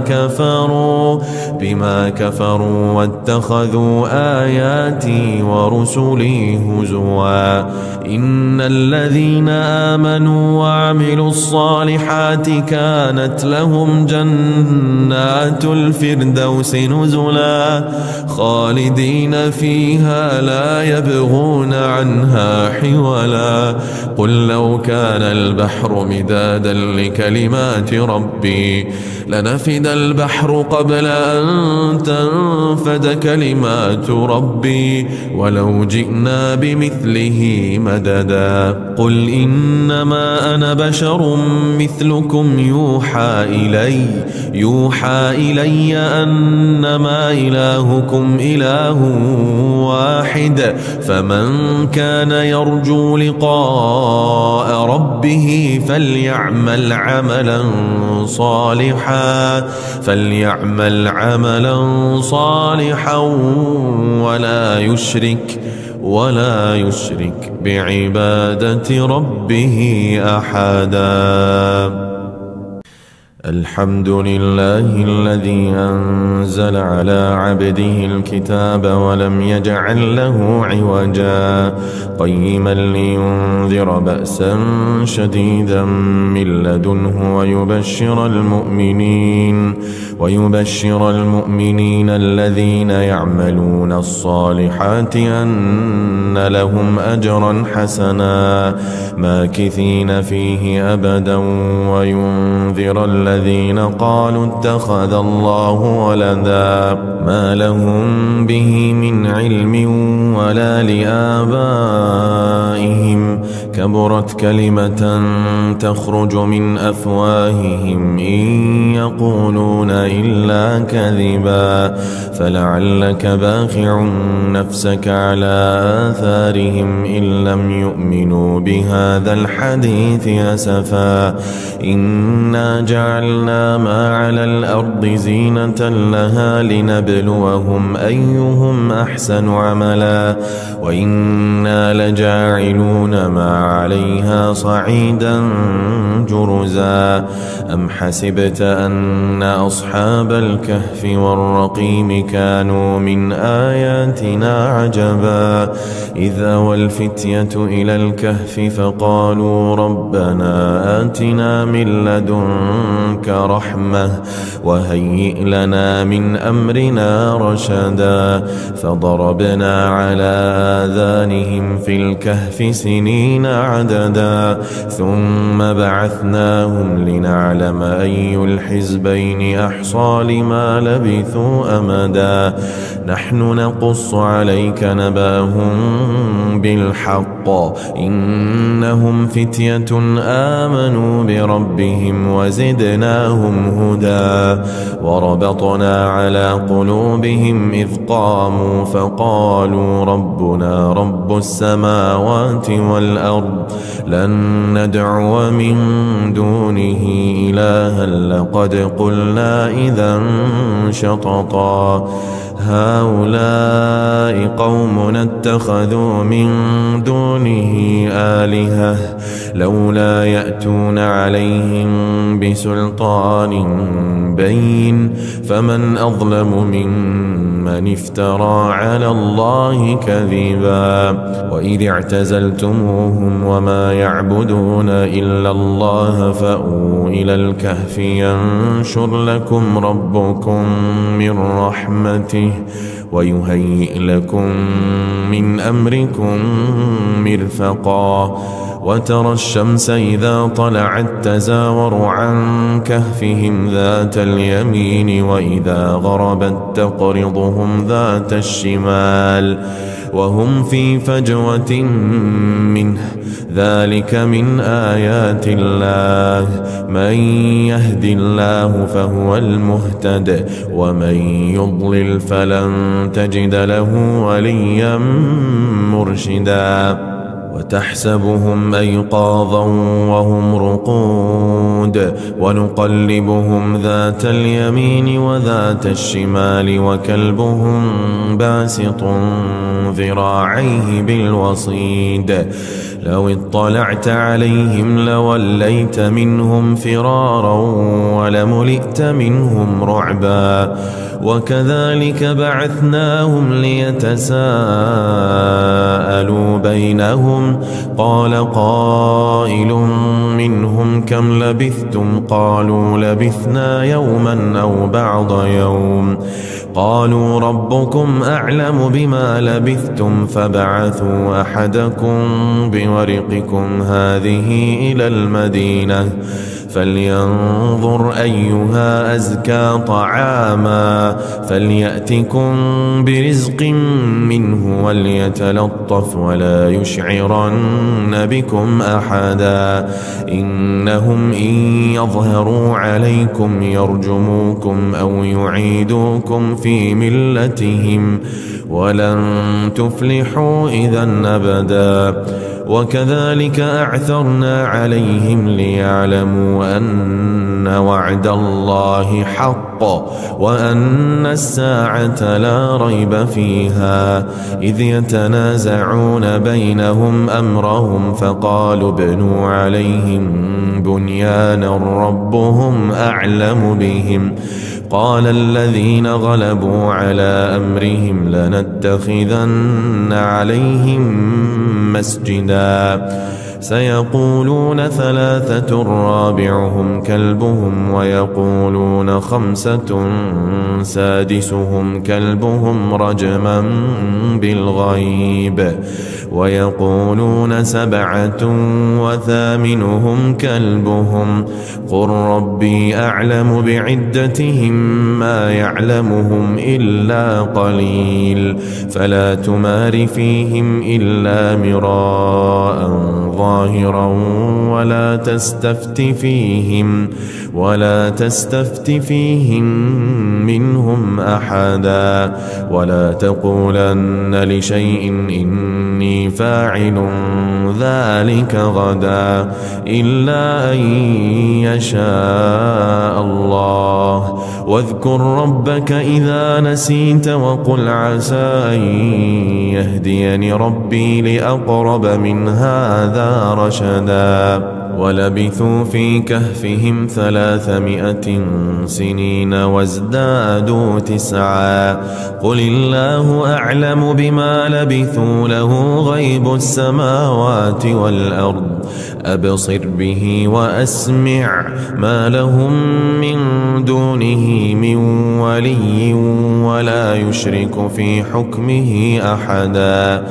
كفروا واتخذوا آياتي ورسلي هزوا إن الذين آمنوا وعملوا الصالحات كانت لهم جنات الفردوس نزلا خالدين فيها لا يبغون عنها حولا قل لو كان البحر مدادا لكلمات ربي لنفد البحر قبل أن تنفد كلمات ربي ولو جئنا بمثله مددا قل إنما أنا بشر مثلكم يوحى إلي أنما إلهكم إله واحد فمن كان يرجو لقاء ربه فليعمل عملا صالحا ولا يشرك بعبادة ربه أحدا الحمد لله الذي أنزل على عبده الكتاب ولم يجعل له عوجا قيما لينذر بأسا شديدا من لدنه ويبشر المؤمنين الذين يعملون الصالحات أن لهم أجرا حسنا ماكثين فيه أبدا وينذر الذين قالوا اتخذ الله ولدا ما لهم به من علم ولا لآبائهم كبرت كلمة تخرج من أفواههم إن يقولون إلا كذبا فلعلك باخع نفسك على آثارهم إن لم يؤمنوا بهذا الحديث أسفا إنا جعلنا ما على الأرض زينة لها لنبلوهم أيهم أحسن عملا وإنا لجاعلون ما عليها صعيدا جرزا أم حسبت أن أصحاب الكهف والرقيم كانوا من آياتنا عجبا إذ أوى الفتية إلى الكهف فقالوا ربنا آتنا من لدنك رحمة وهيئ لنا من أمرنا رشدا فضربنا على آذانهم في الكهف سنين عددا ثم بعثناهم لنعلم أي الحزبين أحصى لما لبثوا أمدا نحن نقص عليك نباهم بالحق إنهم فتية آمنوا بربهم وزدناهم هدى وربطنا على قلوبهم إذ قاموا فقالوا ربنا رب السماوات والأرض لن ندعو من دونه إلها لقد قلنا إذا شططا هؤلاء قومنا اتخذوا من دونه آلهة لولا يأتون عليهم بسلطان بين فمن أظلم ممن افترى على الله كذبا وإذ اعتزلتموهم وما يعبدون إلا الله فأووا إلى الكهف ينشر لكم ربكم من رحمته ويهيئ لكم من أمركم مرفقا وترى الشمس إذا طلعت تزاور عن كهفهم ذات اليمين وإذا غربت تقرضهم ذات الشمال وهم في فجوة منه ذلك من آيات الله من يهد الله فهو المهتد ومن يضلل فلن تجد له وليا مرشدا وتحسبهم أيقاظا وهم رقود ونقلبهم ذات اليمين وذات الشمال وكلبهم باسط ذراعيه بالوصيد لو اطلعت عليهم لوليت منهم فرارا ولملئت منهم رعبا وكذلك بعثناهم ليتساءلوا بينهم قال قائل منهم كم لبثتم قالوا لبثنا يوما أو بعض يوم قالوا ربكم أعلم بما لبثتم فبعثوا أحدكم بورقكم هذه إلى المدينة فلينظر أيها أزكى طعاما فليأتكم برزق منه وليتلطف ولا يشعرن بكم أحدا إنهم إن يظهروا عليكم يرجموكم أو يعيدوكم في ملتهم ولن تفلحوا إذا أبدا وكذلك أعثرنا عليهم ليعلموا أن وعد الله حق وأن الساعة لا ريب فيها إذ يتنازعون بينهم أمرهم فقالوا ابنوا عليهم بنيانا ربهم أعلم بهم قال الذين غلبوا على أمرهم لنتخذن عليهم مسجدا سيقولون ثلاثة رابعهم كلبهم ويقولون خمسة سادسهم كلبهم رجما بالغيب ويقولون سبعة وثامنهم كلبهم قل ربي أعلم بعدتهم ما يعلمهم إلا قليل فلا تمار فيهم إلا مراء ظاهرا ولا تستفت فيهم منهم أحدا ولا تقولن لشيء إني فاعل ذلك غدا إلا أن يشاء الله واذكر ربك إذا نسيت وقل عسى أن يهديني ربي لأقرب من هذا رشدا ولبثوا في كهفهم 300 سنين وازدادوا 9 قل الله أعلم بما لبثوا له غيب السماوات والأرض أبصر به وأسمع ما لهم من دونه من ولي ولا يشرك في حكمه أحدا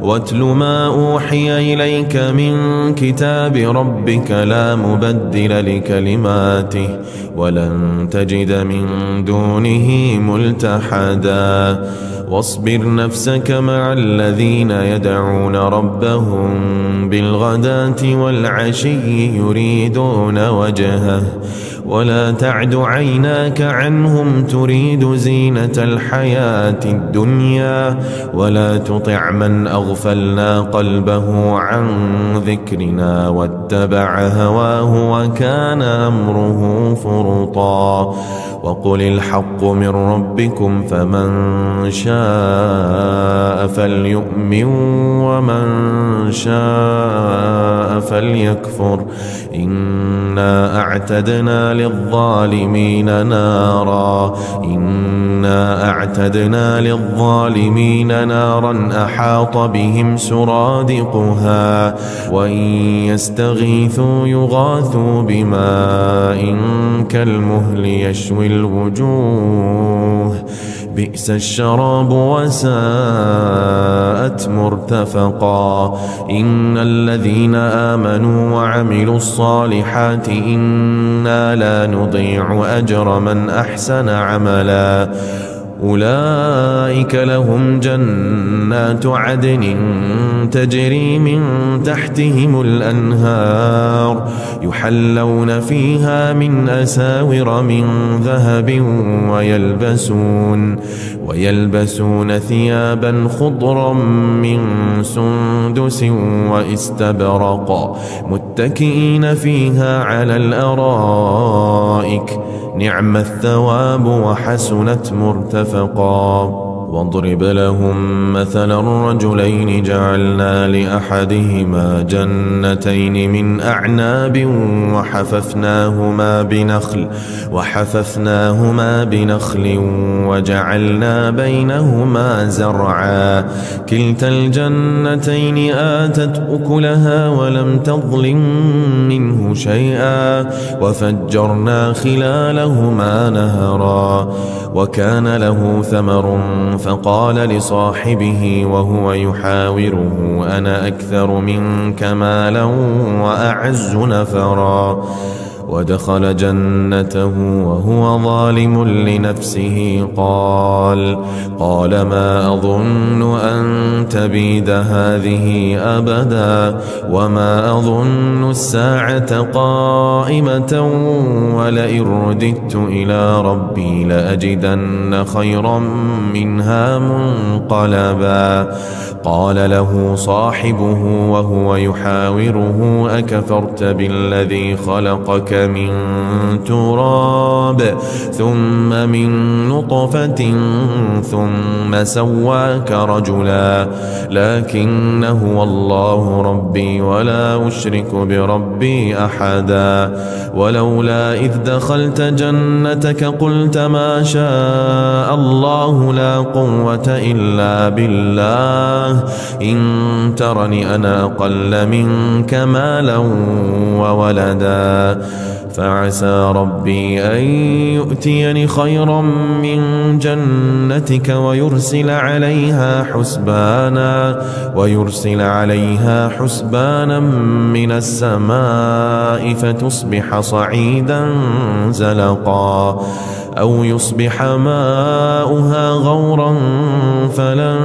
واتل ما أوحي إليك من كتاب ربك لا مبدل لكلماته ولن تجد من دونه ملتحدا واصبر نفسك مع الذين يدعون ربهم بالغداة والعشي يريدون وجهه ولا تعد عيناك عنهم تريد زينة الحياة الدنيا ولا تطع من أغفلنا قلبه عن ذكرنا واتبع هواه وكان أمره فرطا وقل الحق من ربكم فمن شاء فليؤمن ومن شاء فليكفر إنا أعتدنا للظالمين نارا أحاط بهم سرادقها وإن يستغيثوا يغاثوا بماء كالمهل يشوي الوجوه بئس الشراب وساءت مرتفقا إن الذين آمنوا وعملوا الصالحات إنا لا نضيع أجر من أحسن عملا أولئك لهم جنات عدن تجري من تحتهم الأنهار يحلون فيها من أساور من ذهب ويلبسون ثيابا خضرا من سندس واستبرق متكئين فيها على الأرائك نعم الثواب وحسنت مرتفقا واضرب لهم مثلا الرجلين جعلنا لأحدهما جنتين من أعناب وحففناهما بنخل وجعلنا بينهما زرعا كلتا الجنتين آتت أكلها ولم تظلم منه شيئا وفجرنا خلالهما نهرا وكان له ثمر فقال لصاحبه وهو يحاوره أنا أكثر منك مالا وأعز نفرا ودخل جنته وهو ظالم لنفسه قال ما أظن أن تبيد هذه أبدا وما أظن الساعة قائمة ولئن رددت إلى ربي لأجدن خيرا منها منقلبا قال له صاحبه وهو يحاوره أكفرت بالذي خلقك من تراب ثم من نطفة ثم سواك رجلا لكن هو الله ربي ولا أشرك بربي أحدا ولولا إذ دخلت جنتك قلت ما شاء الله لا قوة إلا بالله إن ترني أنا أقل منك مالا وولدا فعسى ربي أن يؤتيني خيرا من جنتك ويرسل عليها حسبانا من السماء فتصبح صعيدا زلقا أو يصبح ماؤها غورا فلن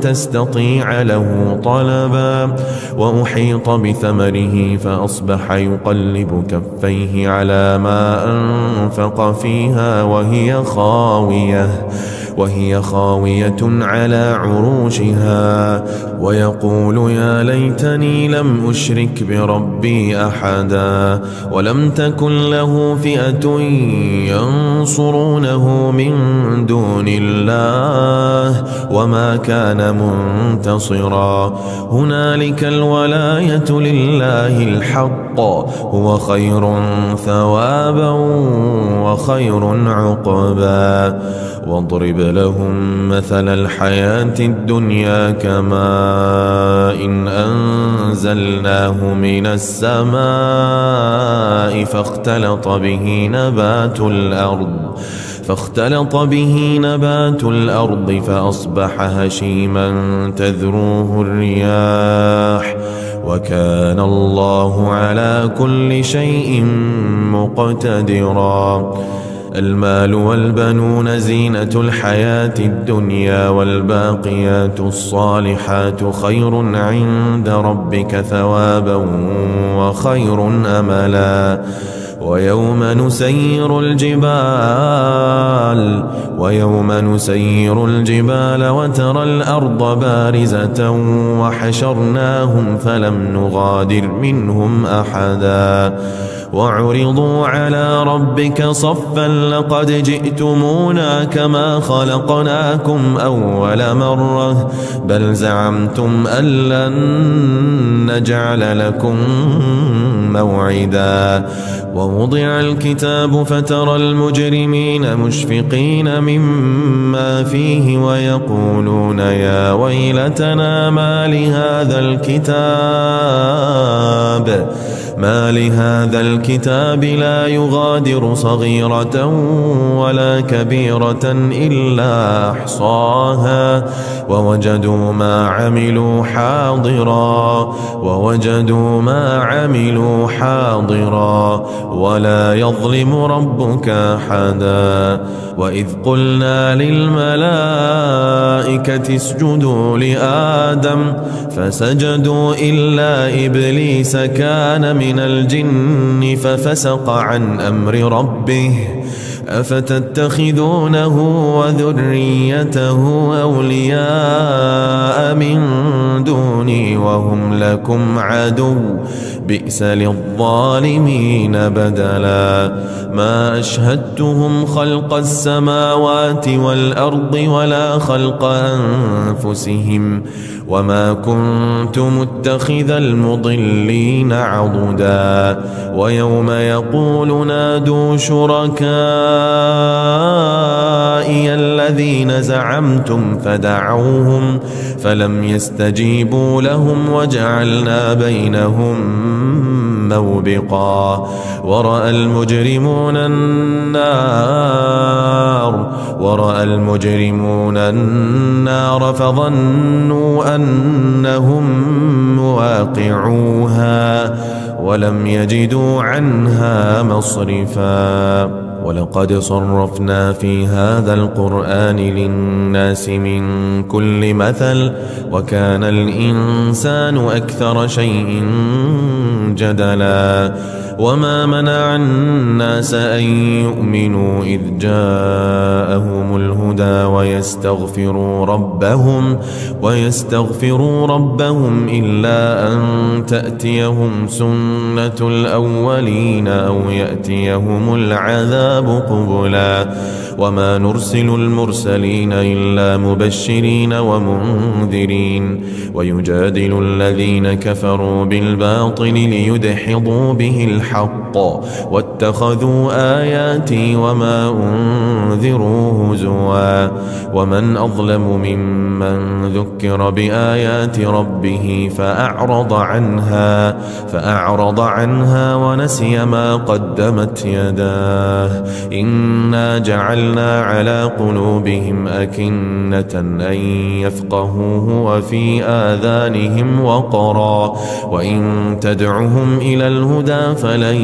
تستطيع له طلبا وأحيط بثمره فأصبح يقلب كفيه على ما أنفق فيها وهي خاوية على عروشها ويقول يا ليتني لم أشرك بربي أحدا ولم تكن له فئة ينصرونه من دون الله وما كان منتصرا هنالك الولاية لله الحق هو خير ثوابا وخير عقبا واضرب لهم مثل الحياة الدنيا كماء إن أنزلناه من السماء فاختلط به نبات الأرض فأصبح هشيما تذروه الرياح وكان الله على كل شيء مقتدرا المال والبنون زينة الحياة الدنيا والباقيات الصالحات خير عند ربك ثوابا وخير أملا ويوم نسير الجبال وترى الأرض بارزة وحشرناهم فلم نغادر منهم أحدا وعرضوا على ربك صفا لقد جئتمونا كما خلقناكم أول مرة بل زعمتم أن لن نجعل لكم موعدا ووضع الكتاب فترى المجرمين مشفقين مما فيه ويقولون يا ويلتنا ما لهذا الكتاب ما لهذا الكتاب لا يغادر صغيرة ولا كبيرة إلا أحصاها ووجدوا ما عملوا حاضرا ولا يظلم ربك أحدا. وإذ قلنا للملائكة اسجدوا لآدم فسجدوا إلا إبليس كان من الجن ففسق عن أمر ربه أفتتخذونه وذريته أولياء من دوني وهم لكم عدو بئس للظالمين بدلا. ما أشهدتهم خلق السماوات والأرض ولا خلق أنفسهم وما كنت متخذ المضلين عضدا. ويوم يقول نادوا شركائي الذين زعمتم فدعوهم فلم يستجيبوا لهم وجعلنا بينهم موبقا. ورأى المجرمون النار فظنوا أنهم مواقعوها ولم يجدوا عنها مصرفا. ولقد صرفنا في هذا القرآن للناس من كل مثل وكان الإنسان أكثر شيء جدلا. وما منع الناس أن يؤمنوا إذ جاءهم الهدى ويستغفروا ربهم إلا أن تأتيهم سنة الأولين أو يأتيهم العذاب قبلا. وما نرسل المرسلين إلا مبشرين ومنذرين ويجادل الذين كفروا بالباطل ليدحضوا به الحق واتخذوا آياتي وما أنذروا هزوا. ومن أظلم ممن ذكر بآيات ربه فأعرض عنها ونسي ما قدمت يداه. إنا جعلنا على قلوبهم أكنة أن يفقهوه وفي آذانهم وقرا وإن تدعهم إلى الهدى فلن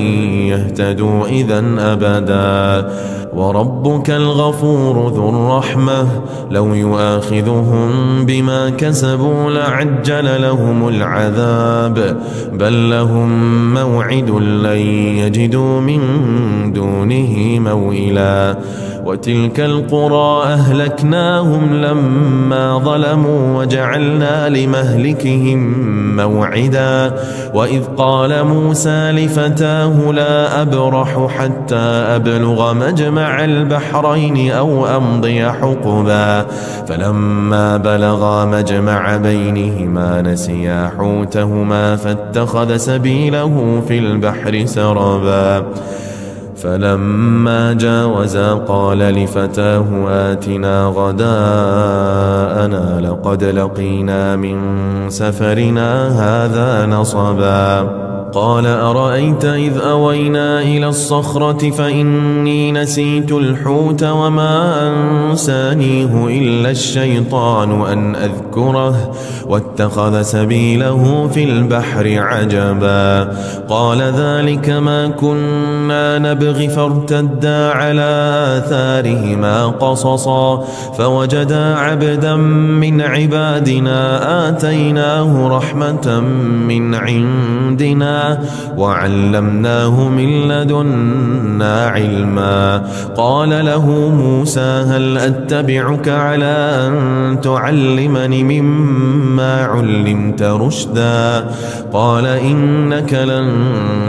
يهتدوا إذن أبدا. وربك الغفور ذو الرحمة لو يؤاخذهم بما كسبوا لعجل لهم العذاب بل لهم موعد لن يجدوا من دونه موئلا. وتلك القرى أهلكناهم لما ظلموا وجعلنا لمهلكهم موعدا. وإذ قال موسى لفتاه لا أبرح حتى أبلغ مجمع البحرين أو أمضي حقبا فلما بلغا مجمع بينهما نسيا حوتهما فاتخذ سبيله في البحر سربا. فلما جاوزا قال لفتاه آتنا غداءنا لقد لقينا من سفرنا هذا نصبا. قال أرأيت إذ أوينا إلى الصخرة فإني نسيت الحوت وما أنسانيه إلا الشيطان أن أذكره واتخذ سبيله في البحر عجبا. قال ذلك ما كنا نبغي فارتدا على آثارهما قصصا فوجدا عبدا من عبادنا آتيناه رحمة من عندنا وعلمناه من لدنا علما. قال له موسى هل أتبعك على أن تعلمني مما علمت رشدا. قال إنك لن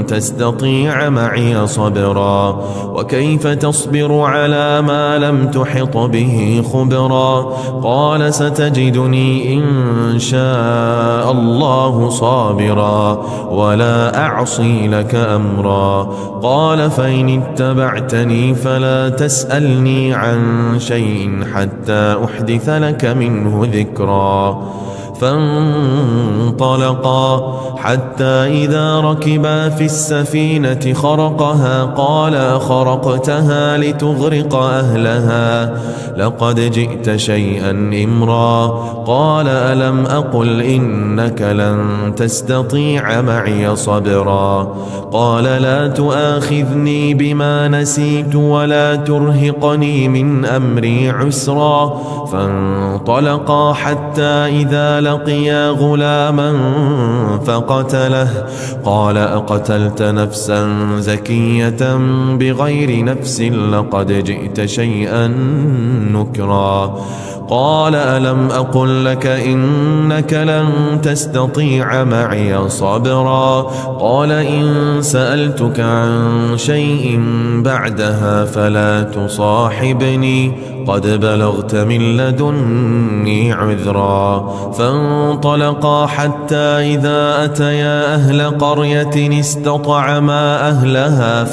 تستطيع معي صبرا وكيف تصبر على ما لم تحط به خبرا. قال ستجدني إن شاء الله صابرا ولا أعصي لك أمرا. قال فإن اتبعتني فلا تسألني عن شيء حتى أحدث لك منه ذكرا. فانطلقا حتى إذا ركبا في السفينة خرقها قال خرقتها لتغرق أهلها لقد جئت شيئا إمرا قال ألم أقل إنك لن تستطيع معي صبرا قال لا تؤاخذني بما نسيت ولا ترهقني من أمري عسرا فانطلقا حتى إذا لقيا غلاما فقتله قال أقتلت نفسا زكية بغير نفس لقد جئت شيئا نكرا قال ألم أقل لك إنك لن تستطيع معي صبرا قال إن سألتك عن شيء بعدها فلا تصاحبني قد بلغت من لدني عذرا فانطلقا حتى إذا أتيا أهل قرية استطعما أهلها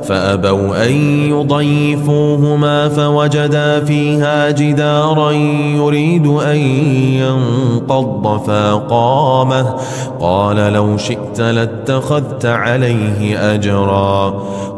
فأبوا أن يضيفوهما فوجدا فيها جدارا يريد أن ينقض فقامه قال لو شئت لاتخذت عليه أجرا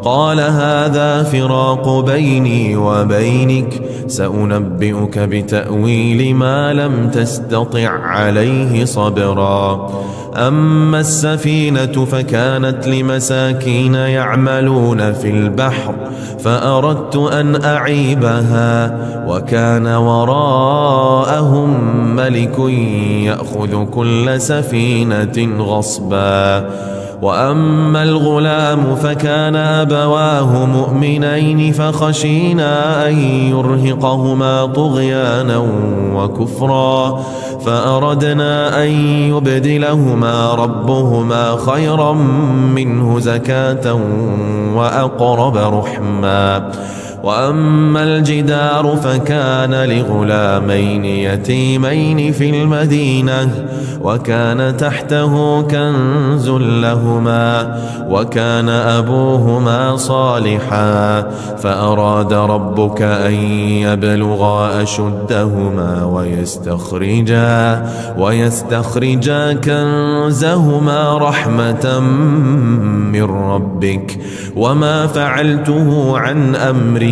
قال هذا فراق بيني وبينك سأنبئك بتأويل ما لم تستطع عليه صبرا أما السفينة فكانت لمساكين يعملون في البحر فأردت أن أعيبها وكان وراءهم ملك يأخذ كل سفينة غصبا وأما الغلام فكان أبواه مؤمنين فخشينا أن يرهقهما طغيانا وكفرا فأردنا أن يبدلهما ربهما خيرا منه زكاة وأقرب رحما وأما الجدار فكان لغلامين يتيمين في المدينة وكان تحته كنز لهما وكان أبوهما صالحا فأراد ربك أن يبلغا أشدهما ويستخرجا كنزهما رحمة من ربك وما فعلته عن أمري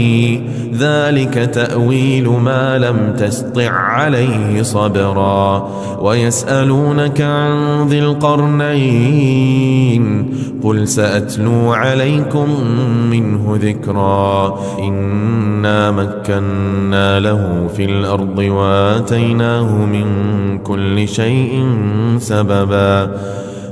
ذلك تأويل ما لم تسطع عليه صبرا ويسألونك عن ذي القرنين قل سأتلو عليكم منه ذكرا إنا مكنا له في الأرض وآتيناه من كل شيء سببا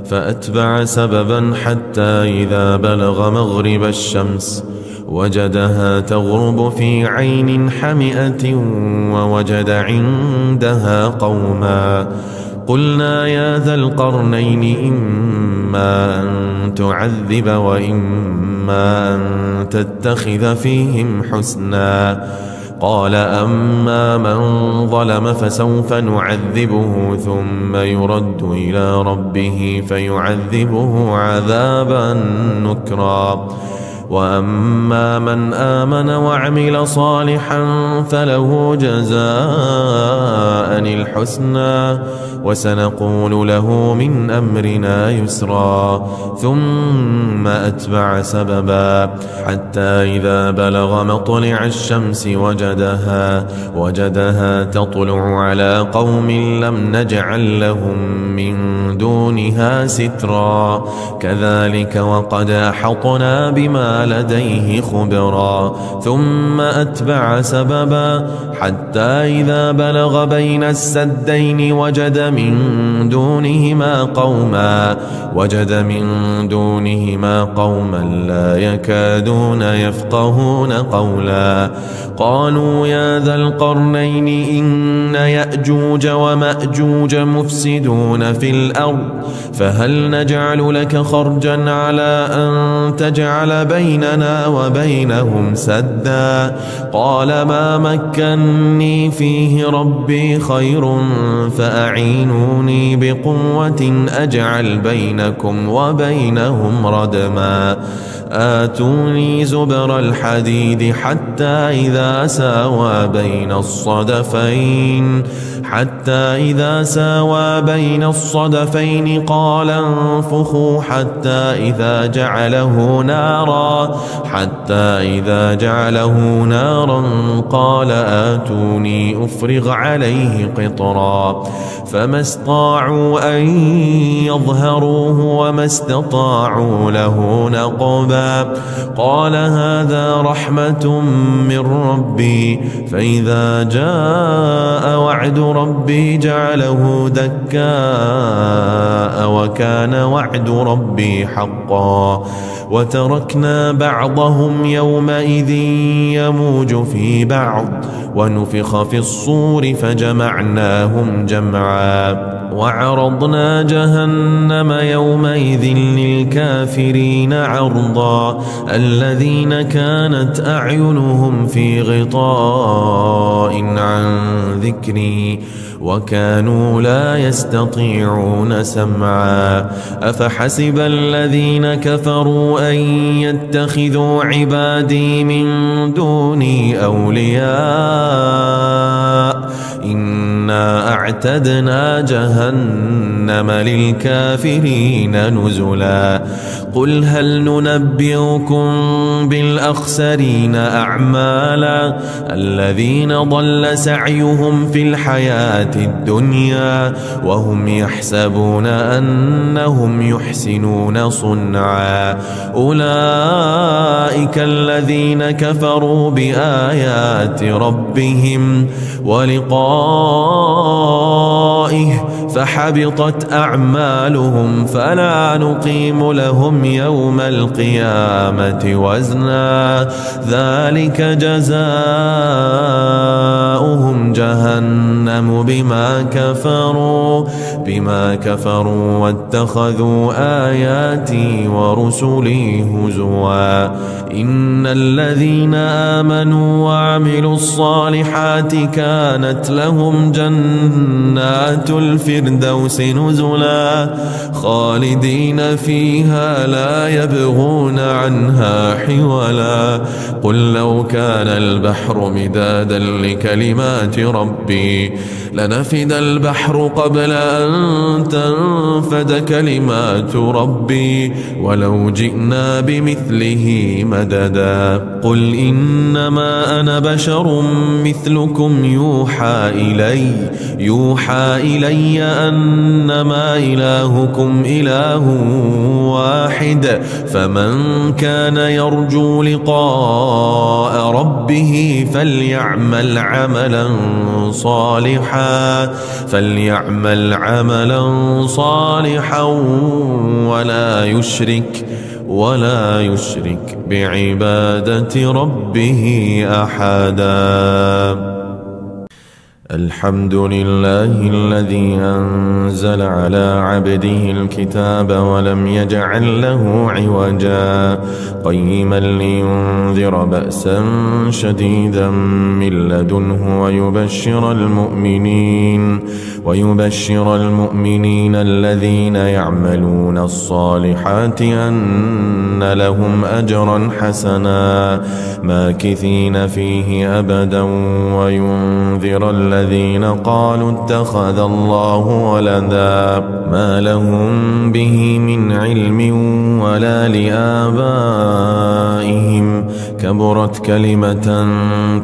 فأتبع سببا حتى إذا بلغ مغرب الشمس وجدها تغرب في عين حمئة ووجد عندها قوما قلنا يا ذا القرنين إما أن تعذب وإما أن تتخذ فيهم حسنا قال أما من ظلم فسوف نعذبه ثم يرد إلى ربه فيعذبه عذابا نكرا وأما من آمن وعمل صالحا فله جزاء الحسنى وسنقول له من أمرنا يسرا ثم أتبع سببا حتى إذا بلغ مطلع الشمس وجدها تطلع على قوم لم نجعل لهم من دونها سترا كذلك وقد أحطنا بما لديه خبرا ثم أتبع سببا حتى إذا بلغ بين السدين وجد من دونهما قوما لا يكادون يفقهون قولا قالوا يا ذا القرنين إن يأجوج ومأجوج مفسدون في الأرض فهل نجعل لك خرجا على أن تجعل بيننا وبينهم سدا قال ما مكني فيه ربي خير فأعينوني بقوة أجعل بينكم وبينهم ردما آتوني زبر الحديد حتى إذا ساوى بين الصدفين قال انفخوا حتى إذا جعله نارا قال آتوني أفرغ عليه قطرا فما استطاعوا أن يظهروه وما استطاعوا له نقبا قال هذا رحمة من ربي فإذا جاء وعد ربي جعله دكاء وكان وعد ربي حقا وتركنا بعضهم يومئذ يموج في بعض ونفخ في الصور فجمعناهم جمعا وعرضنا جهنم يومئذ للكافرين عرضا الذين كانت أعينهم في غطاء عن ذكري وكانوا لا يستطيعون سمعا أفحسب الذين كفروا أن يتخذوا عبادي من دوني أولياء إنا أعتدنا جهنم للكافرين نزلا قل هل ننبئكم بالأخسرين أعمالا الذين ضل سعيهم في الحياة الدنيا وهم يحسبون أنهم يحسنون صنعا أولئك الذين كفروا بآيات ربهم ولقائه فحبطت أعمالهم فلا نقيم لهم يوم القيامة وزنا ذلك جزاؤهم جهنم بما كفروا واتخذوا آياتي ورسلي هزوا إن الذين آمنوا وعملوا الصالحات كانت لهم جنات الفردوس نزلا خالدين فيها لا يبغون عنها حولا قل لو كان البحر مدادا لكلمات ربي لنفد البحر قبل أن تنفد كلمات ربي ولو جئنا بمثله مددا قل إنما أنا بشر مثلكم يوحى إلي أنما إلهكم إله واحد فمن كان يرجو لقاء ربه فليعمل عملا صالحا ولا يشرك بعبادة ربه أحدا الحمد لله الذي أنزل على عبده الكتاب ولم يجعل له عوجا قيما لينذر بأسا شديدا من لدنه ويبشر المؤمنين الذين يعملون الصالحات أن لهم أجرا حسنا ماكثين فيه أبدا وينذر الذين قالوا اتخذ الله ولدا ما لهم به من علم ولا لآبائهم كبرت كلمة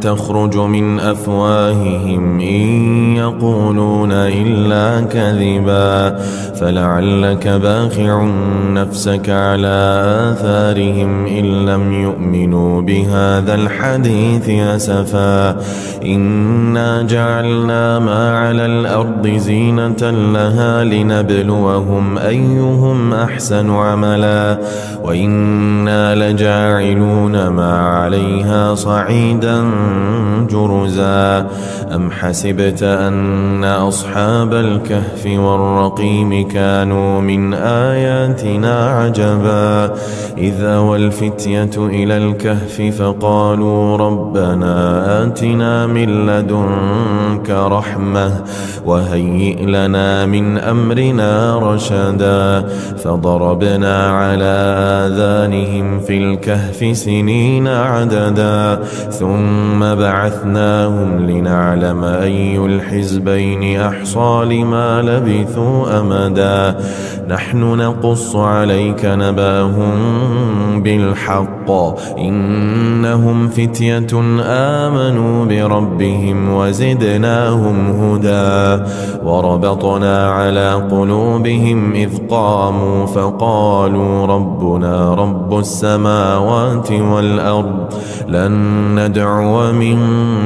تخرج من أفواههم إن يقولون إلا كذبا فلعلك باخع نفسك على آثارهم إن لم يؤمنوا بهذا الحديث أسفا إنا جعلنا ما على الأرض زينة لها لنبلوهم أيهم أحسن عملا وإنا لجاعلون ما عليها صعيدا جرزا أم حسبت أن أصحاب الكهف والرقيم كانوا من آياتنا عجبا إذ أوى الفتية إلى الكهف فقالوا ربنا آتنا من لدنك رحمة وهيئ لنا من أمرنا رشدا فضربنا على آذانهم في الكهف سنين عددا ثم بعثناهم لنعلم أي الحزبين أحصى لما لبثوا أمدا نحن نقص عليك نباهم بالحق إنهم فتية آمنوا بربهم وزدناهم هدى وربطنا على قلوبهم إذ قاموا فقالوا ربنا رب السماوات والأرض لن ندعو من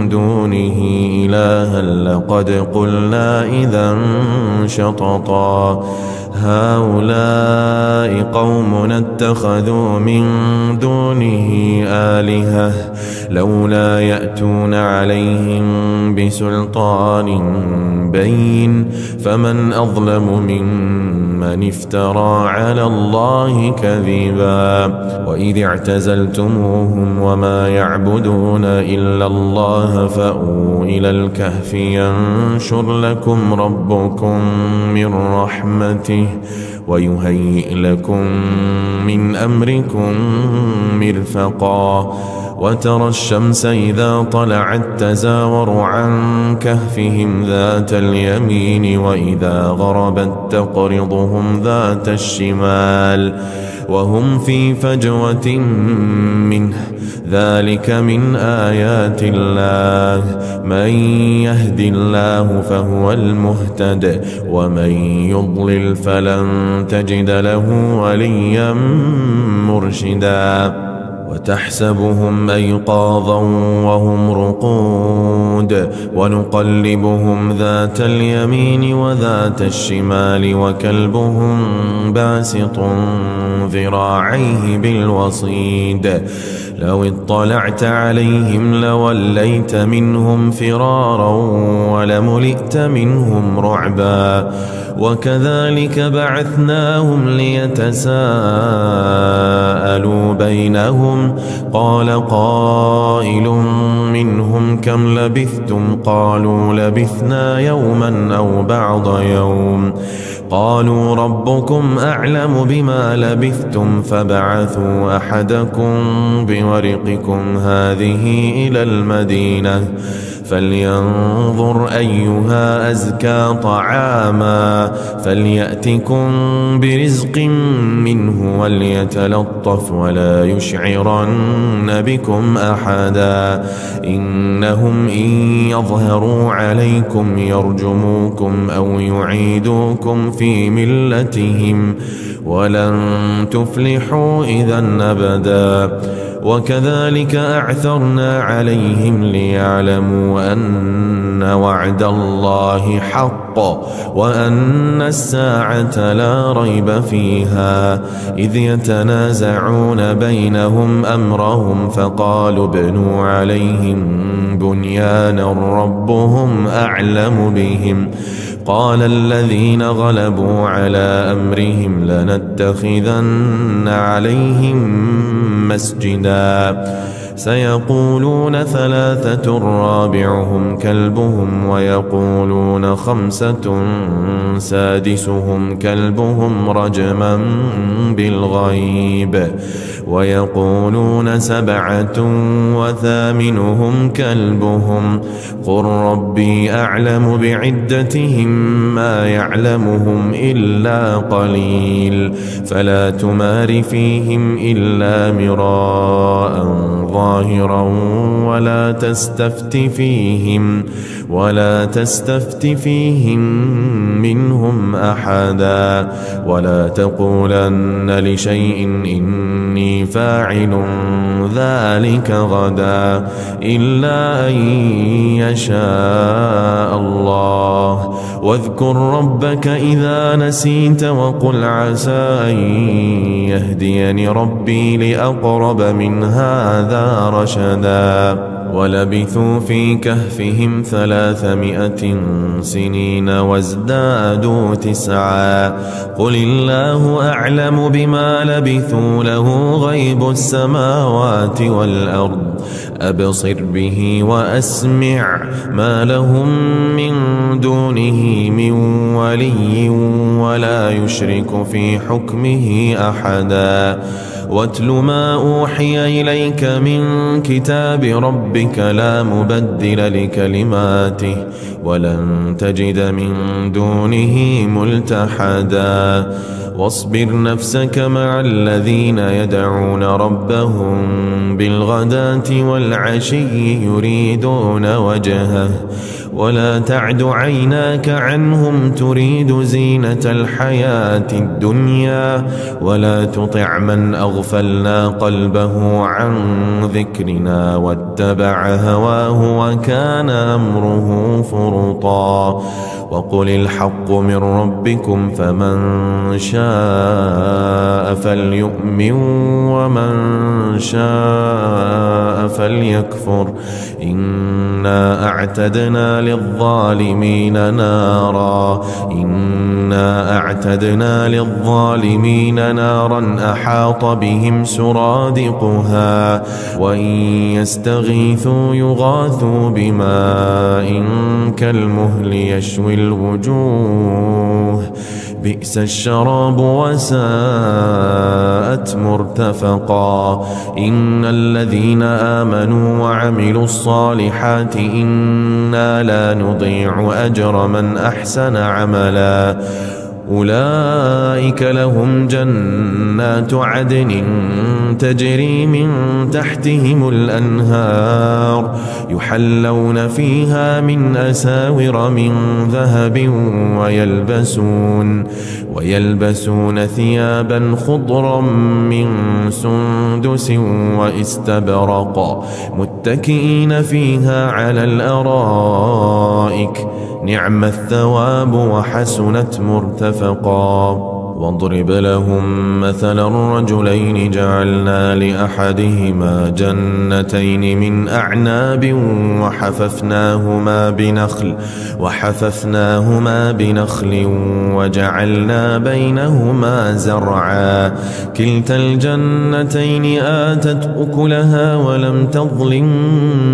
دونه إلها لقد قلنا إذا شططا هؤلاء قومنا اتخذوا من دونه آلهة لولا يأتون عليهم بسلطان بين فمن أظلم ممن افترى على الله كذبا وإذ اعتزلتموهم وما يعبدون إلا الله فأووا إلى الكهف ينشر لكم ربكم من رحمته ويهيئ لكم من أمركم مرفقا وترى الشمس إذا طلعت تزاور عن كهفهم ذات اليمين وإذا غربت تقرضهم ذات الشمال وهم في فجوة منه ذلك من آيات الله من يهد الله فهو المهتد ومن يضلل فلن تجد له وليا مرشدا وتحسبهم أيقاظا وهم رقود ونقلبهم ذات اليمين وذات الشمال وكلبهم باسط ذراعيه بالوصيد لو اطلعت عليهم لوليت منهم فرارا ولملئت منهم رعبا وكذلك بعثناهم ليتساءلوا بينهم قال قائل منهم كم لبثتم قالوا لبثنا يوما أو بعض يوم قالوا ربكم أعلم بما لبثتم فبعثوا أحدكم بورقكم هذه إلى المدينة فلينظر أيها أزكى طعاما فليأتكم برزق منه وليتلطف ولا يشعرن بكم أحدا إنهم إن يظهروا عليكم يرجموكم أو يعيدوكم في ملتهم ولن تفلحوا إذا أبدا وكذلك أعثرنا عليهم ليعلموا أن وعد الله حق وأن الساعة لا ريب فيها إذ يتنازعون بينهم أمرهم فقالوا ابنوا عليهم بنيانا ربهم أعلم بهم قال الذين غلبوا على أمرهم لنتخذن عليهم مسجدا سيقولون ثلاثة رابعهم كلبهم ويقولون خمسة سادسهم كلبهم رجما بالغيب ويقولون سبعة وثامنهم كلبهم قل ربي أعلم بعدتهم ما يعلمهم إلا قليل فلا تمار فيهم إلا مراء ظاهرا ولا تستفت فيهم ولا تستفت فيهم منهم أحدا ولا تقولن لشيء إني فاعل ذلك غدا إلا أن يشاء الله واذكر ربك إذا نسيت وقل عسى أن يهديني ربي لأقرب من هذا رشدا ولبثوا في كهفهم 300 سنين وازدادوا 9 قل الله أعلم بما لبثوا له غيب السماوات والأرض أبصر به وأسمع ما لهم من دونه من ولي ولا يشرك في حكمه أحدا واتل ما أوحي إليك من كتاب ربك لا مبدل لكلماته ولن تجد من دونه ملتحدا واصبر نفسك مع الذين يدعون ربهم بالغداة والعشي يريدون وجهه ولا تعد عيناك عنهم تريد زينة الحياة الدنيا ولا تطع من أغفلنا قلبه عن ذكرنا واتبع هواه وكان أمره فرطا وقل الحق من ربكم فمن شاء فليؤمن ومن شاء فليكفر إنا أعتدنا للظالمين نارا أحاط بهم سرادقها وإن يستغيثوا يغاثوا بماء كالمهل يشوي الوجوه بئس الشراب وساءت مرتفقا إن الذين آمنوا وعملوا الصالحات إنا لا نضيع أجر من أحسن عملا أولئك لهم جنات عدن تجري من تحتهم الأنهار يحلون فيها من أساور من ذهب ويلبسون ثيابا خضرا من سندس واستبرق متكئين فيها على الأرائك نعم الثواب وحسنت مرتفقا واضرب لهم مثلا الرجلين جعلنا لأحدهما جنتين من أعناب وحففناهما بنخل وجعلنا بينهما زرعا كلتا الجنتين آتت أكلها ولم تظلم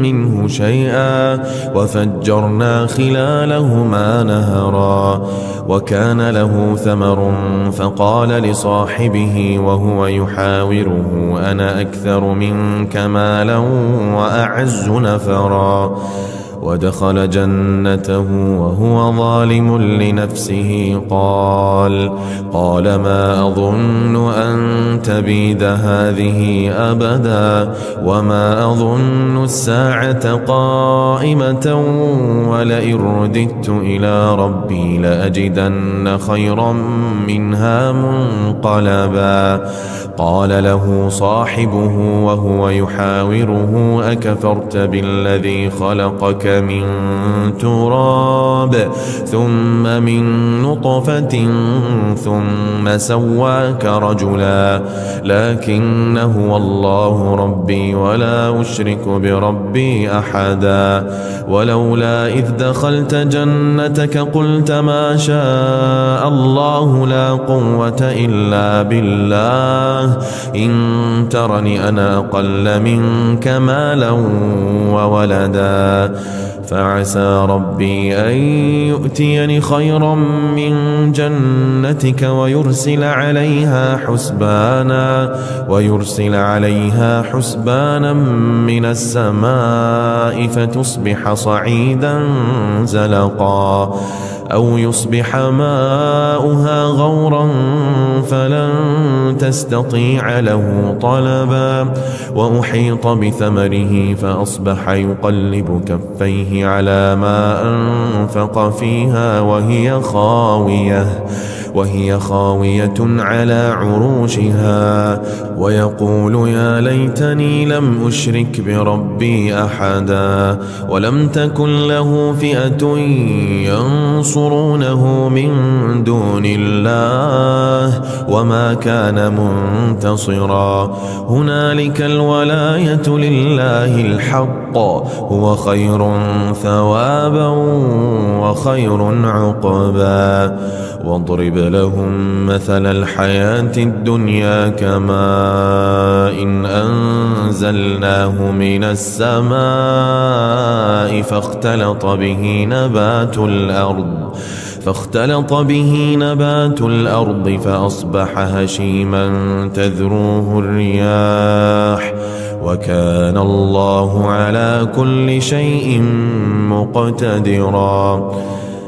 منه شيئا وفجرنا خلالهما نهرا وكان له ثمر فقال لصاحبه وهو يحاوره أنا أكثر منك مالا وأعز نفرا ودخل جنته وهو ظالم لنفسه قال ما أظن أن تبيد هذه أبدا وما أظن الساعة قائمة ولئن رددت إلى ربي لأجدن خيرا منها منقلبا قال له صاحبه وهو يحاوره أكفرت بالذي خلقك من تراب ثم من نطفة ثم سواك رجلا لكن هو الله ربي ولا أشرك بربي أحدا ولولا إذ دخلت جنتك قلت ما شاء الله لا قوة إلا بالله إن ترني أنا أقل منك مالا وولدا فعسى ربي أن يؤتيني خيرا من جنتك ويرسل عليها حسبانا من السماء فتصبح صعيدا زلقا أو يصبح ماؤها غورا فلن تستطيع له طلبا وأحيط بثمره فأصبح يقلب كفيه على ما أنفق فيها وهي خاوية على عروشها ويقول يا ليتني لم أشرك بربي أحدا ولم تكن له فئة ينصرونه من دون الله وما كان منتصرا هنالك الولاية لله الحق هو خير ثوابا وخير عقبا واضرب لهم مثل الحياة الدنيا كماء إن أنزلناه من السماء فاختلط به نبات الأرض فأصبح هشيما تذروه الرياح وكان الله على كل شيء مقتدرا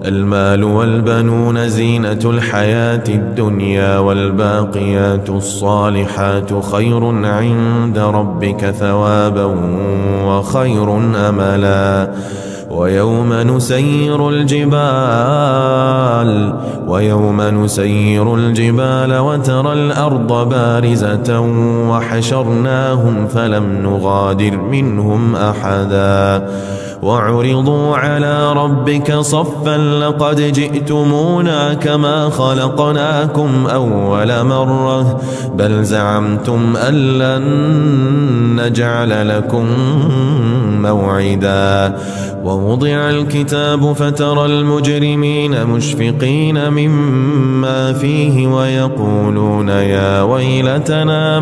المال والبنون زينة الحياة الدنيا والباقيات الصالحات خير عند ربك ثوابا وخير أملا ويوم نسير الجبال وترى الأرض بارزة وحشرناهم فلم نغادر منهم أحدا وعرضوا على ربك صفا لقد جئتمونا كما خلقناكم أول مرة بل زعمتم أن لن نجعل لكم موعدا ووضع الكتاب فترى المجرمين مشفقين مما فيه ويقولون يا ويلتنا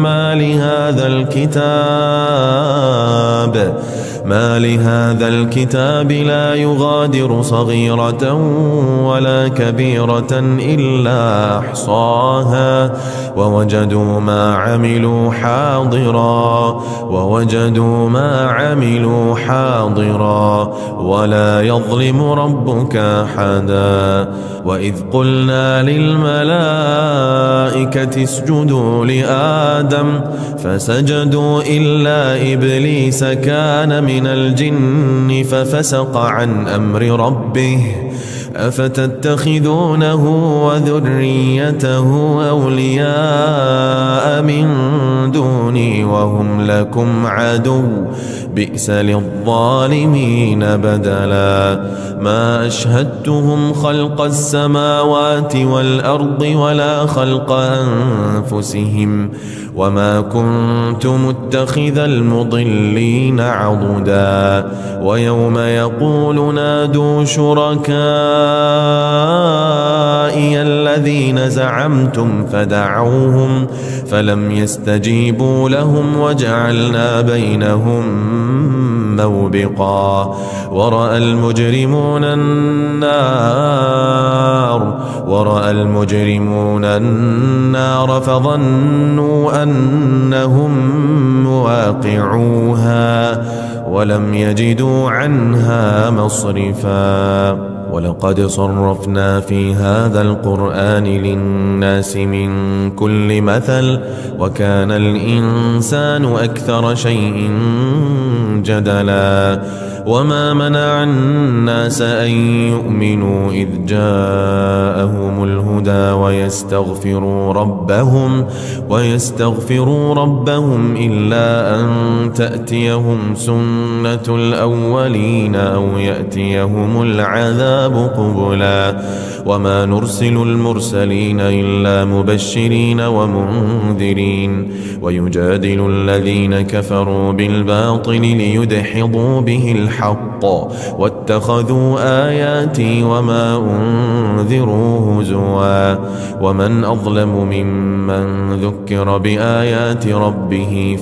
ما لهذا الكتاب لا يغادر صغيرة ولا كبيرة إلا أحصاها ووجدوا ما عملوا حاضرا ولا يظلم ربك أحدا وإذ قلنا للملائكة اسجدوا لآدم فسجدوا إلا إبليس كان من الجن ففسق عن أمر ربه أفتتخذونه وذريته أولياء من دوني وهم لكم عدو بئس للظالمين بدلا ما أشهدتهم خلق السماوات والأرض ولا خلق أنفسهم وما كنت متخذ المضلين عضدا ويوم يقول نادوا شركائي الذين زعمتم فدعوهم فلم يستجيبوا لهم وجعلنا بينهم موبقا ورأى المجرمون النار فظنوا أنهم مواقعوها ولم يجدوا عنها مصرفا ولقد صرفنا في هذا القرآن للناس من كل مثل وكان الإنسان أكثر شيء جدلا وما منع الناس أن يؤمنوا إذ جاءهم الهدى ويستغفروا ربهم إلا أن تأتيهم سنة الأولين أو يأتيهم العذاب قبلا وما نرسل المرسلين إلا مبشرين ومنذرين ويجادل الذين كفروا بالباطل ليدحضوا به الحق واتخذوا آياتي وما أنذروا هزوا ومن أظلم ممن ذكر بآيات ربه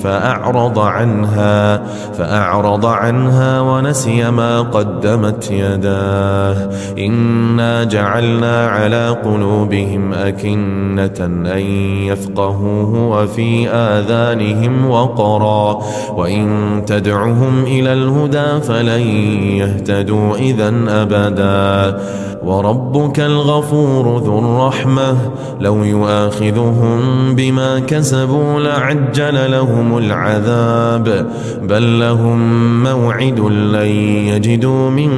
فأعرض عنها ونسي ما قدمت يداه إنا جعلنا على قلوبهم أكنة أن يفقهوه وفي آذانهم وقرا وإن تدعهم تدعوهم إلى الهدى فلن يهتدوا إذن أبدا. وربك الغفور ذو الرحمة لو يؤاخذهم بما كسبوا لعجل لهم العذاب بل لهم موعد لن يجدوا من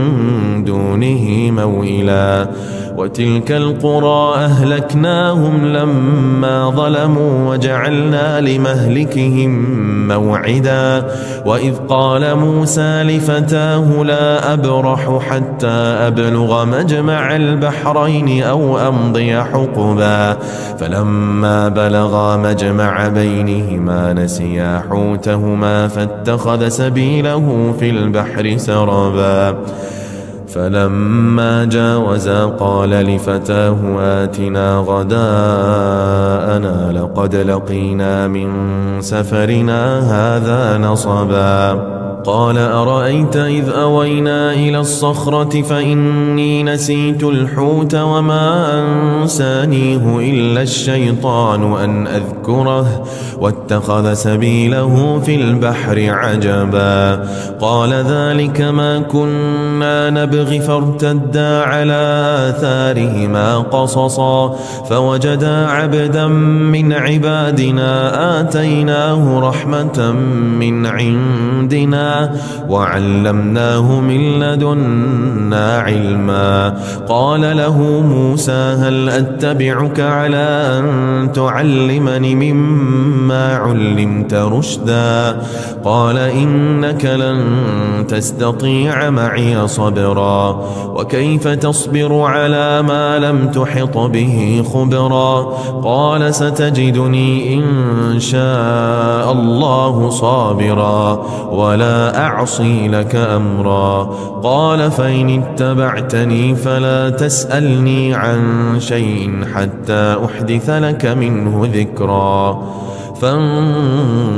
دونه موئلا. وتلك القرى أهلكناهم لما ظلموا وجعلنا لمهلكهم موعدا. وإذ قال موسى لفتاه لا أبرح حتى أبلغ مجمع البحرين أو أمضي حقبا فلما بلغا مجمع بينهما نسيا حوتهما فاتخذ سبيله في البحر سربا. فلما جاوزا قال لفتاه آتنا غداءنا لقد لقينا من سفرنا هذا نصبا. قال أرأيت إذ أوينا إلى الصخرة فإني نسيت الحوت وما أنسانيه إلا الشيطان أن أذكره واتخذ سبيله في البحر عجبا. قال ذلك ما كنا نبغي فارتدا على آثارهما قصصا فوجدا عبدا من عبادنا آتيناه رحمة من عندنا وعلمناه من لدنا علما. قال له موسى هل أتبعك على أن تعلمني مما علمت رشدا؟ قال إنك لن تستطيع معي صبرا وكيف تصبر على ما لم تحط به خبرا؟ قال ستجدني إن شاء الله صابرا ولا أعصي لك أمرا. قال فإن اتبعتني فلا تسألني عن شيء حتى أحدث لك منه ذكرا.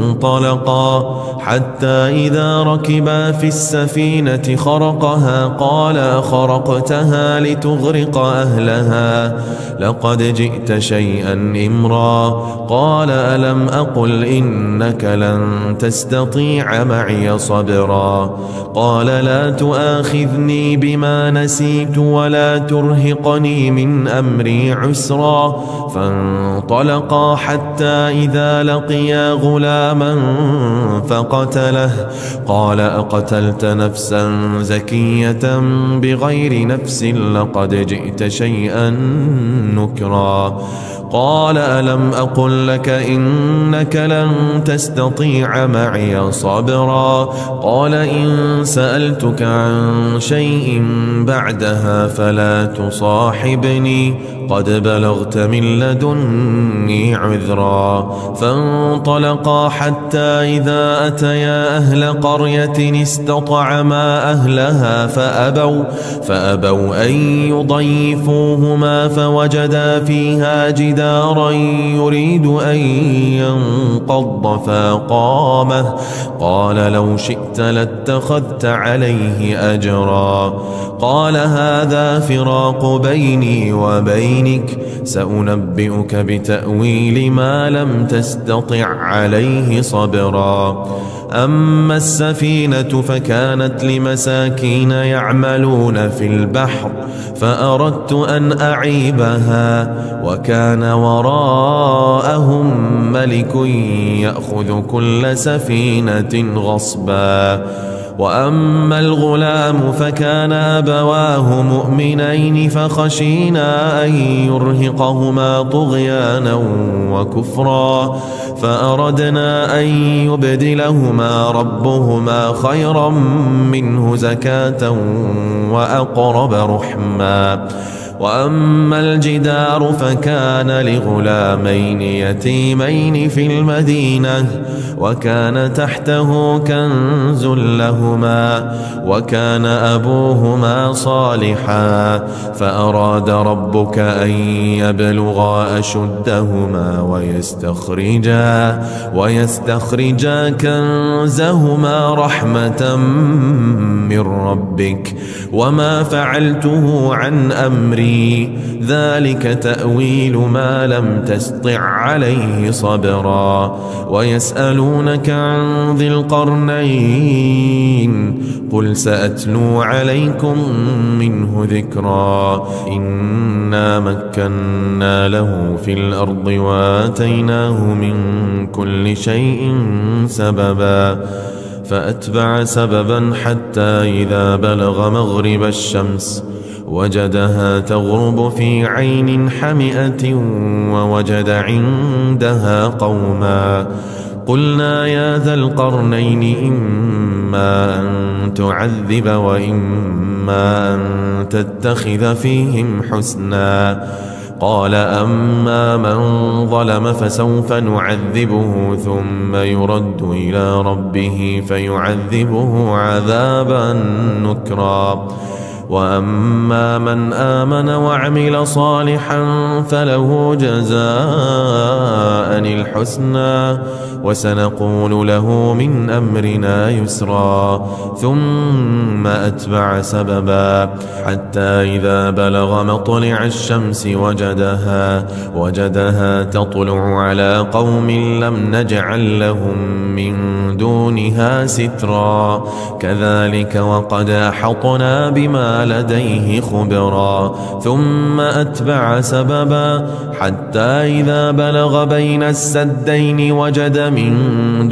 فانطلقا حتى إذا ركبا في السفينة خرقها قال أخرقتها لتغرق أهلها لقد جئت شيئا إمرا. قال ألم أقل إنك لن تستطيع معي صبرا؟ قال لا تؤاخذني بما نسيت ولا ترهقني من أمري عسرا. فانطلقا حتى إذا لقيا غلاما فقتله قال أقتلت نفسا زكية بغير نفس لقد جئت شيئا نكرا. قال ألم أقل لك إنك لن تستطيع معي صبرا؟ قال إن سألتك عن شيء بعدها فلا تصاحبني قد بلغت من لدني عذرا. فانطلقا حتى إذا أتيا أهل قرية استطعما أهلها فأبوا أن يضيفوهما فوجدا فيها جدارا يريد أن ينقض فأقامه. قال لو شئت لاتخذت عليه أجرا. قال هذا فراق بيني وبينك سأنبئك بتأويل ما لم تستطع عليه صبرا. أما السفينة فكانت لمساكين يعملون في البحر فأردت أن أعيبها وكان وراءهم ملك يأخذ كل سفينة غصبا. وأما الغلام فكان أبواه مؤمنين فخشينا أن يرهقهما طغيانا وكفرا فأردنا أن يبدلهما ربهما خيرا منه زكاة وأقرب رحما. وأما الجدار فكان لغلامين يتيمين في المدينة وكان تحته كنز لهما وكان أبوهما صالحا فأراد ربك أن يبلغا أشدهما ويستخرجا كنزهما رحمة من ربك وما فعلته عن أمري عليه ذلك تأويل ما لم تسطع عليه صبرا ويسألونك عن ذي القرنين قل سأتلو عليكم منه ذكرا إنا مكنا له في الأرض وآتيناه من كل شيء سببا فأتبع سببا حتى إذا بلغ مغرب الشمس وجدها تغرب في عين حمئة ووجد عندها قوما قلنا يا ذا القرنين إما أن تعذب وإما أن تتخذ فيهم حسنا قال أما من ظلم فسوف نعذبه ثم يرد إلى ربه فيعذبه عذابا نكرا وأما من آمن وعمل صالحا فله جزاء الحسنى وسنقول له من أمرنا يسرا ثم أتبع سببا حتى إذا بلغ مطلع الشمس وجدها تطلع على قوم لم نجعل لهم من دونها سترا كذلك وقد أحطنا بما لديه خبرا ثم أتبع سببا حتى إذا بلغ بين السدين وجد من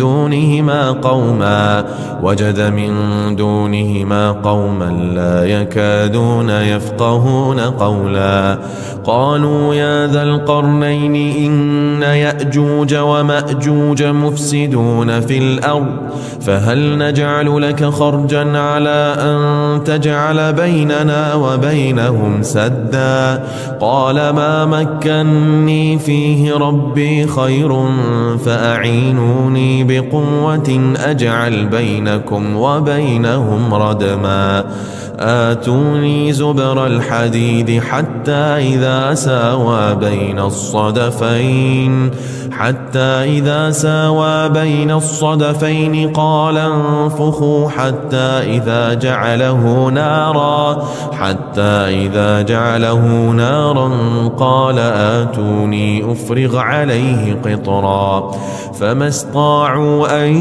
دونهما قوما لا يكادون يفقهون قولا قالوا يا ذا القرنين إن يأجوج ومأجوج مفسدون في الأرض فهل نجعل لك خرجا على أن تجعل بيننا وبينهم سدا قال ما مكني فيه ربي خير فأعينوني بقوة أجعل بينكم وبينهم ردما آتوني زبر الحديد حتى إذا ساوى بين الصدفين قال انفخوا حتى إذا جعله نارا قال آتوني أفرغ عليه قطرا فما استطاعوا أن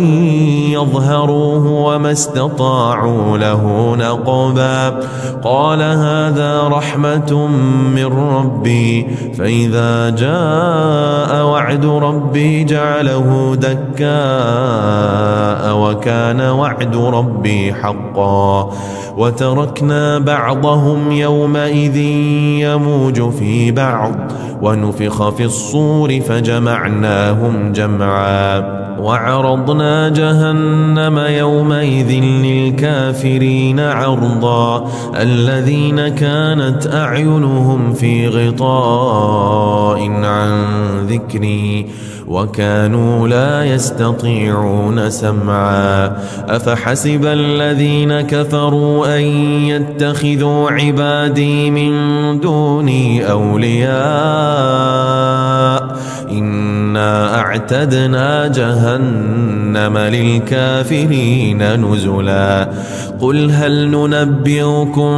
يظهروه وما استطاعوا له نقبا قال هذا رحمة من ربي فإذا جاء وعد ربي جعله دكاء وكان وعد ربي حقا وتركنا بعضهم يومئذ يموج في بعض ونفخ في الصور فجمعناهم جمعا وعرضنا جهنم يومئذ للكافرين عرضا الذين كانت أعينهم في غطاء عن ذكري وكانوا لا يستطيعون سمعا أفحسب الذين كفروا أن يتخذوا عبادي من دوني أولياء إنا أعتدنا جهنم للكافرين نزلا قل هل ننبئكم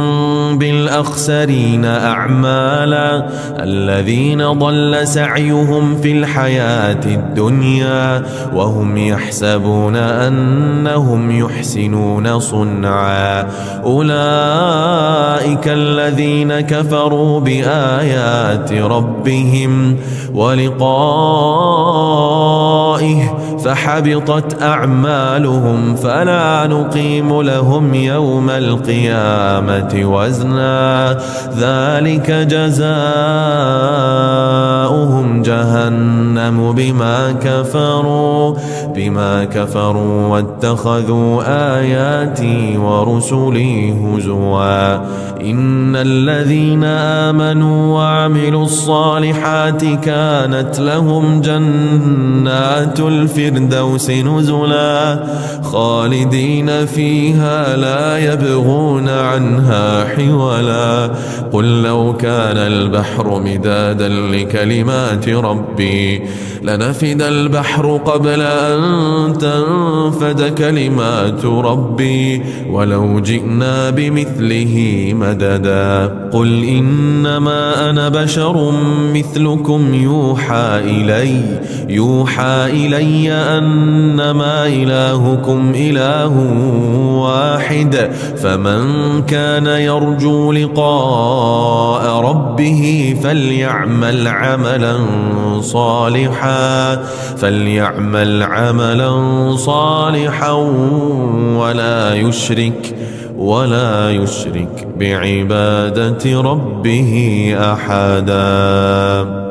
بالأخسرين أعمالا الذين ضل سعيهم في الحياة الدنيا وهم يحسبون أنهم يحسنون صنعا أولئك الذين كفروا بآيات ربهم ولقائه فحبطت أعمالهم فلا نقيم لهم يوم القيامة وزنا ذلك جزاؤهم جهنم بما كفروا واتخذوا آياتي ورسلي هزوا إن الذين آمنوا وعملوا الصالحات كانت لهم جنات الفردوس نزلا خالدين فيها لا يبغون عنها حولا قل لو كان البحر مدادا لكلمات بكلمات ربي لنفد البحر قبل أن تنفد كلمات ربي ولو جئنا بمثله مددا قل إنما أنا بشر مثلكم يوحى إلي أنما إلهكم إله واحد فمن كان يرجو لقاء ربه فليعمل عملا صالحا ولا يشرك بعبادة ربه أحدا.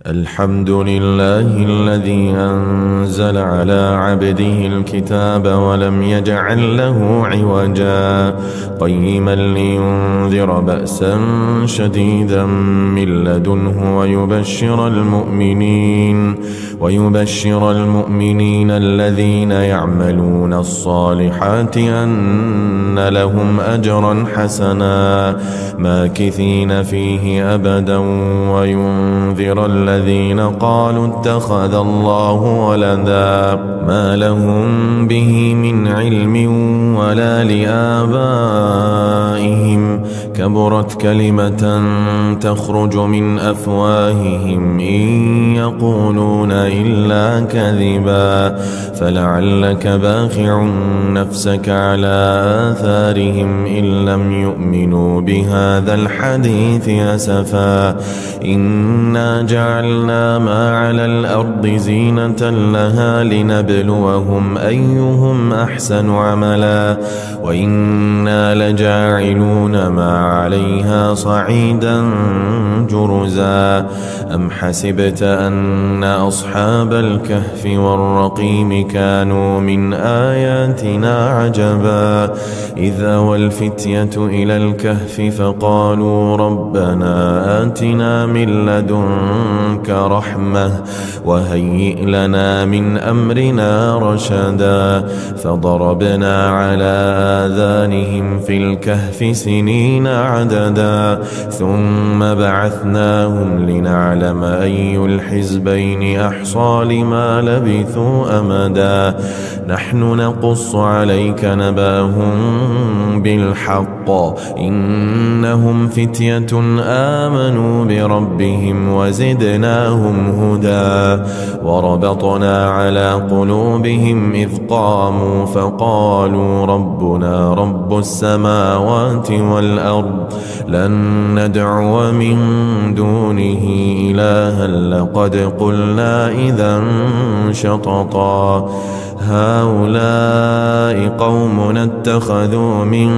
الحمد لله الذي أنزل على عبده الكتاب ولم يجعل له عوجا قيما لينذر بأسا شديدا من لدنه ويبشر المؤمنين الذين يعملون الصالحات أن لهم أجرا حسنا ماكثين فيه أبدا وينذر الذين قالوا اتخذ الله ولدا ما لهم به من علم ولا لآبائهم كبرت كلمة تخرج من أفواههم إن يقولون إلا كذبا فلعلك باخع نفسك على آثارهم إن لم يؤمنوا بهذا الحديث أسفا إنا جعلنا ما على الأرض زينة لها لنبلوهم أيهم أحسن عملا وإنا لجاعلون ما عليها صعيدا جرزا أم حسبت أن أصحاب الكهف والرقيم كانوا من آياتنا عجبا إذ أوى الفتية إلى الكهف فقالوا ربنا آتنا من لدنك رحمة وهيئ لنا من أمرنا رشدا فضربنا على آذانهم في الكهف سنين عددا ثم بعثناهم لنعلم أي الحزبين أحصى لما لبثوا أمدا نحن نقص عليك نباهم بالحق إنهم فتية آمنوا بربهم وزدناهم هدى وربطنا على قلوبهم إذ قاموا فقالوا ربنا رب السماوات والأرض لن ندعو من دونه إلها لقد قلنا إذا شططا هؤلاء قومنا اتخذوا من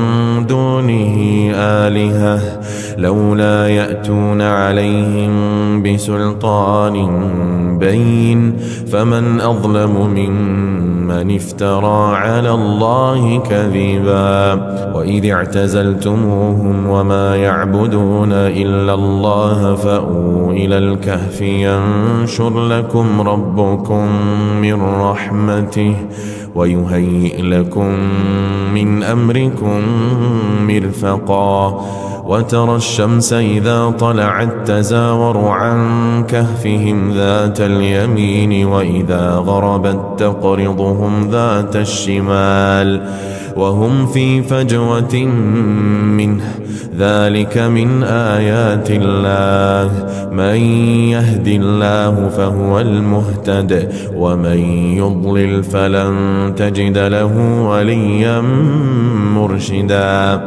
دونه آلهة لولا يأتون عليهم بسلطان بين فمن أظلم ممن افترى على الله كذبا وإذ اعتزلتموهم وما يعبدون إلا الله فأووا إلى الكهف ينشر لكم ربكم من رحمته ويهيئ لكم من أمركم مرفقا وترى الشمس إذا طلعت تزاور عن كهفهم ذات اليمين وإذا غربت تقرضهم ذات الشمال وهم في فجوة منه ذلك من آيات الله من يهد الله فهو المهتد ومن يضلل فلن تجد له وليا مرشدا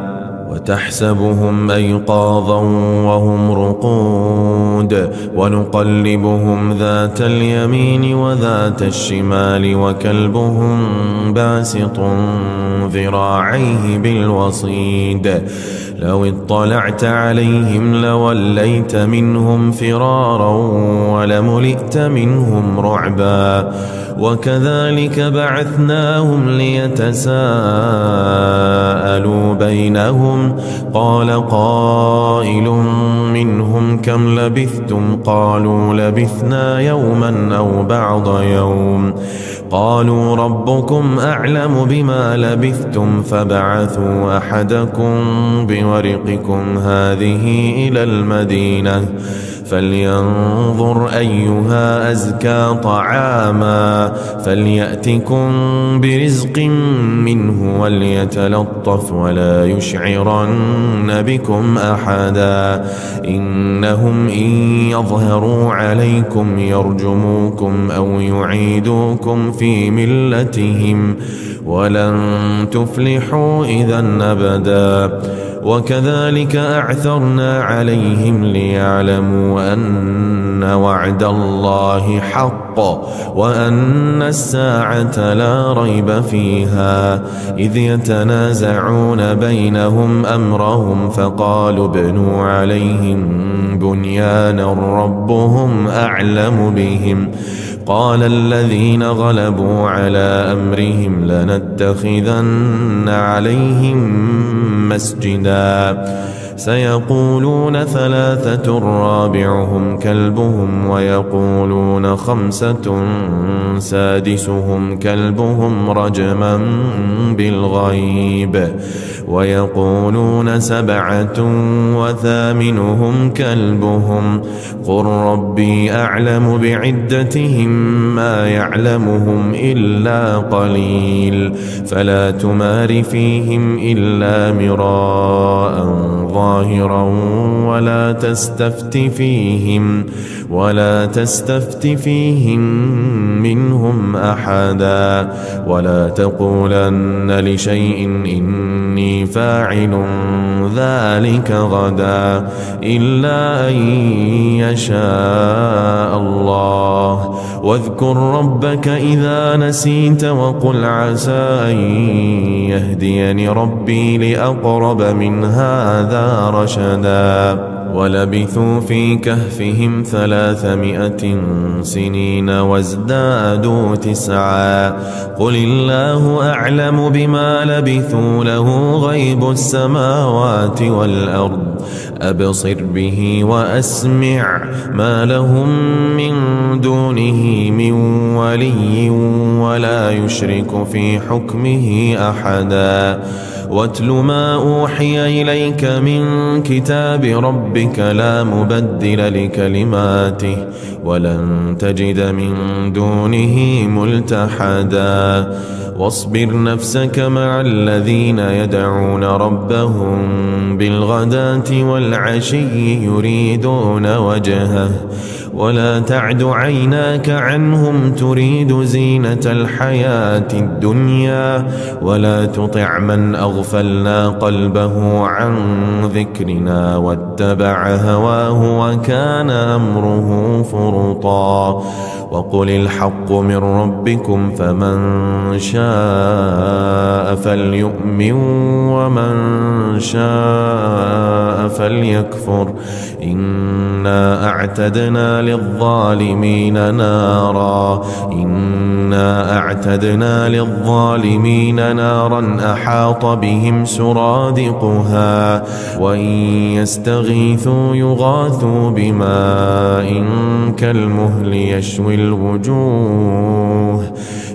وتحسبهم أيقاظا وهم رقود ونقلبهم ذات اليمين وذات الشمال وكلبهم باسط ذراعيه بالوصيد لو اطلعت عليهم لوليت منهم فرارا ولملئت منهم رعبا وكذلك بعثناهم ليتساءلوا بينهم قال قائل منهم كم لبثتم قالوا لبثنا يوما أو بعض يوم قالوا ربكم أعلم بما لبثتم فبعثوا أحدكم بورقكم هذه إلى المدينة فلينظر أيها أزكى طعاما فليأتكم برزق منه وليتلطف ولا يشعرن بكم أحدا إنهم إن يظهروا عليكم يرجموكم أو يعيدوكم في ملتهم ولن تفلحوا إذا أبدا وكذلك أعثرنا عليهم ليعلموا أن وعد الله حق وأن الساعة لا ريب فيها إذ يتنازعون بينهم أمرهم فقالوا ابنوا عليهم بنيانا ربهم أعلم بهم قال الذين غلبوا على أمرهم لنتخذن عليهم مسجدا سيقولون ثلاثة رابعهم كلبهم ويقولون خمسة سادسهم كلبهم رجما بالغيب ويقولون سبعة وثامنهم كلبهم قل ربي أعلم بعدتهم ما يعلمهم إلا قليل فلا تمار فيهم إلا مراء ظاهرا ولا تستفت فيهم منهم أحدا ولا تقولن لشيء إني فاعل ذلك غدا إلا أن يشاء الله واذكر ربك إذا نسيت وقل عسى أن يهديني ربي لأقرب من هذا رشدا ولبثوا في كهفهم 300 سنين وازدادوا 9 قل الله أعلم بما لبثوا له غيب السماوات والأرض أبصر به وأسمع ما لهم من دونه من ولي ولا يشرك في حكمه أحدا واتل ما أوحي إليك من كتاب ربك لا مبدل لكلماته ولن تجد من دونه ملتحدا واصبر نفسك مع الذين يدعون ربهم بالغداة والعشي يريدون وجهه ولا تعد عيناك عنهم تريد زينة الحياة الدنيا ولا تطع من أغفلنا قلبه عن ذكرنا واتبع هواه وكان أمره فرطا وقل الحق من ربكم فمن شاء فليؤمن ومن شاء فليكفر إنا أعتدنا للظالمين نارا أحاط بهم سرادقها وإن يستغيثوا يغاثوا بماء كالمهل يشوي الوجوه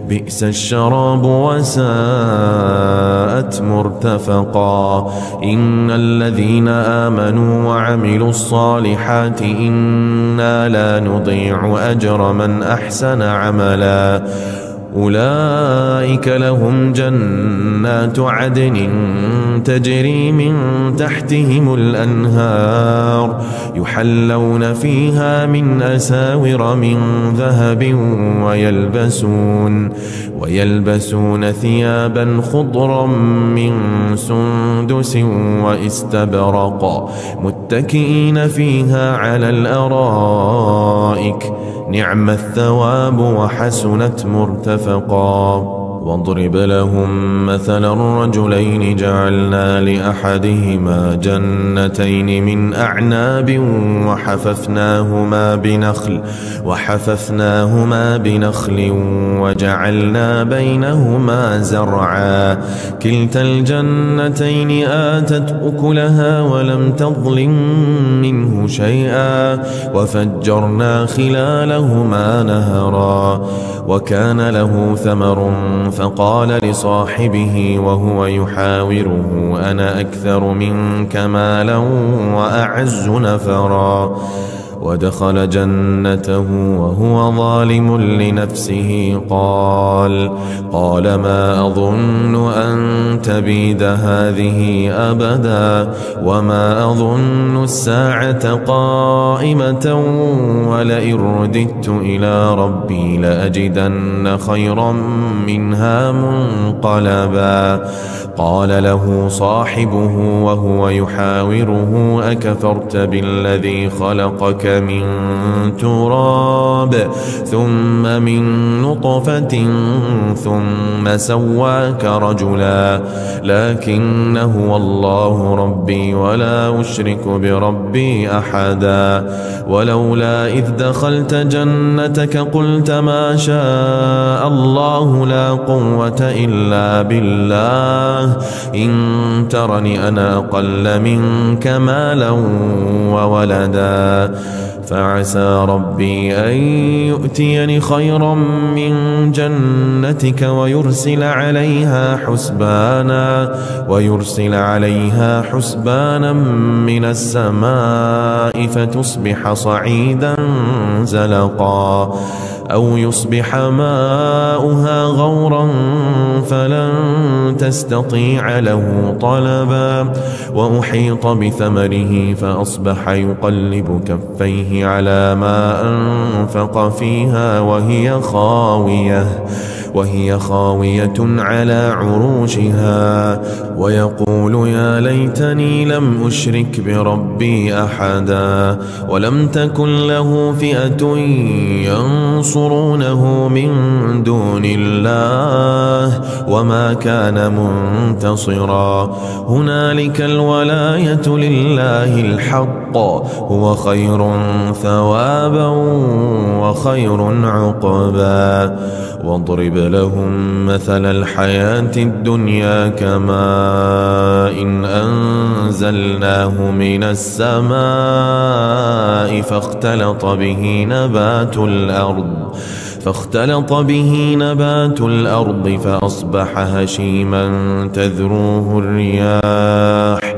بئس الشراب وساءت مرتفقا إن الذين آمنوا وعملوا الصالحات إنا لا نضيع أجر من أحسن عملا أولئك لهم جنات عدن تجري من تحتهم الأنهار يحلون فيها من أساور من ذهب ويلبسون ثيابا خضرا من سندس واستبرق متكئين فيها على الأرائك نعم الثواب وحسنت مرتفقا واضرب لهم مثلا الرجلين جعلنا لأحدهما جنتين من أعناب وحففناهما بنخل وجعلنا بينهما زرعا كلتا الجنتين آتت أكلها ولم تظلم منه شيئا وفجرنا خلالهما نهرا وكان له ثمر فقال لصاحبه وهو يحاوره أنا أكثر منك مالا وأعز نفرا ودخل جنته وهو ظالم لنفسه قال ما أظن أن تبيد هذه أبدا وما أظن الساعة قائمة ولئن رددت إلى ربي لأجدن خيرا منها منقلبا. قال له صاحبه وهو يحاوره أكفرت بالذي خلقك من تراب ثم من نطفة ثم سواك رجلا لكن هو الله ربي ولا أشرك بربي أحدا. ولولا إذ دخلت جنتك قلت ما شاء الله لا قوة إلا بالله إن ترني أنا أقل منك مالا وولدا فعسى ربي أن يؤتيني خيرا من جنتك ويرسل عليها حسبانا من السماء فتصبح صعيدا زلقا أو يصبح ماؤها غورا فلن تستطيع له طلبا. وأحيط بثمره فأصبح يقلب كفيه على ما أنفق فيها وهي خاوية على عروشها ويقول يا ليتني لم أشرك بربي أحدا. ولم تكن له فئة ينصرونه من دون الله وما كان منتصرا. هنالك الولاية لله الحق هو خير ثوابا وخير عقبا. واضرب لهم مثل الحياة الدنيا كماء إن أنزلناه من السماء فاختلط به نبات الأرض فأصبح هشيما تذروه الرياح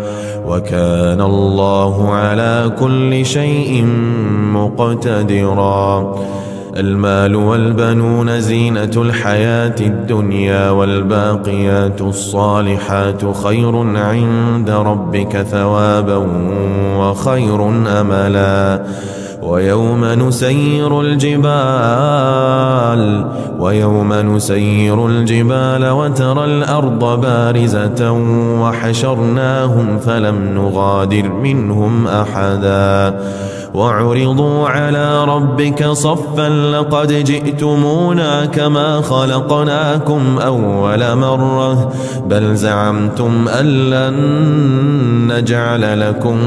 وكان الله على كل شيء مقتدرا. المال والبنون زينة الحياة الدنيا والباقيات الصالحات خير عند ربك ثوابا وخير أملا. ويوم نسير الجبال وترى الأرض بارزة وحشرناهم فلم نغادر منهم أحدا. وعرضوا على ربك صفا لقد جئتمونا كما خلقناكم أول مرة بل زعمتم أن لن نجعل لكم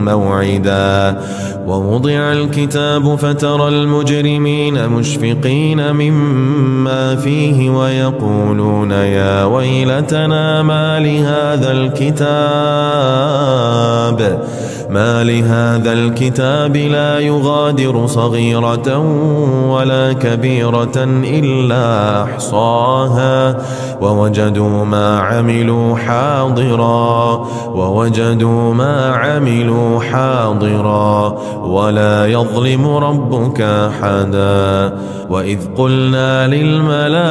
موعدا. ووضع الكتاب فترى المجرمين مشفقين مما فيه ويقولون يا ويلتنا ما لهذا الكتاب لا يغادر صغيرة ولا كبيرة إلا أحصاها ووجدوا ما عملوا حاضرا ولا يظلم ربك أحدا. وإذ قلنا للملائكة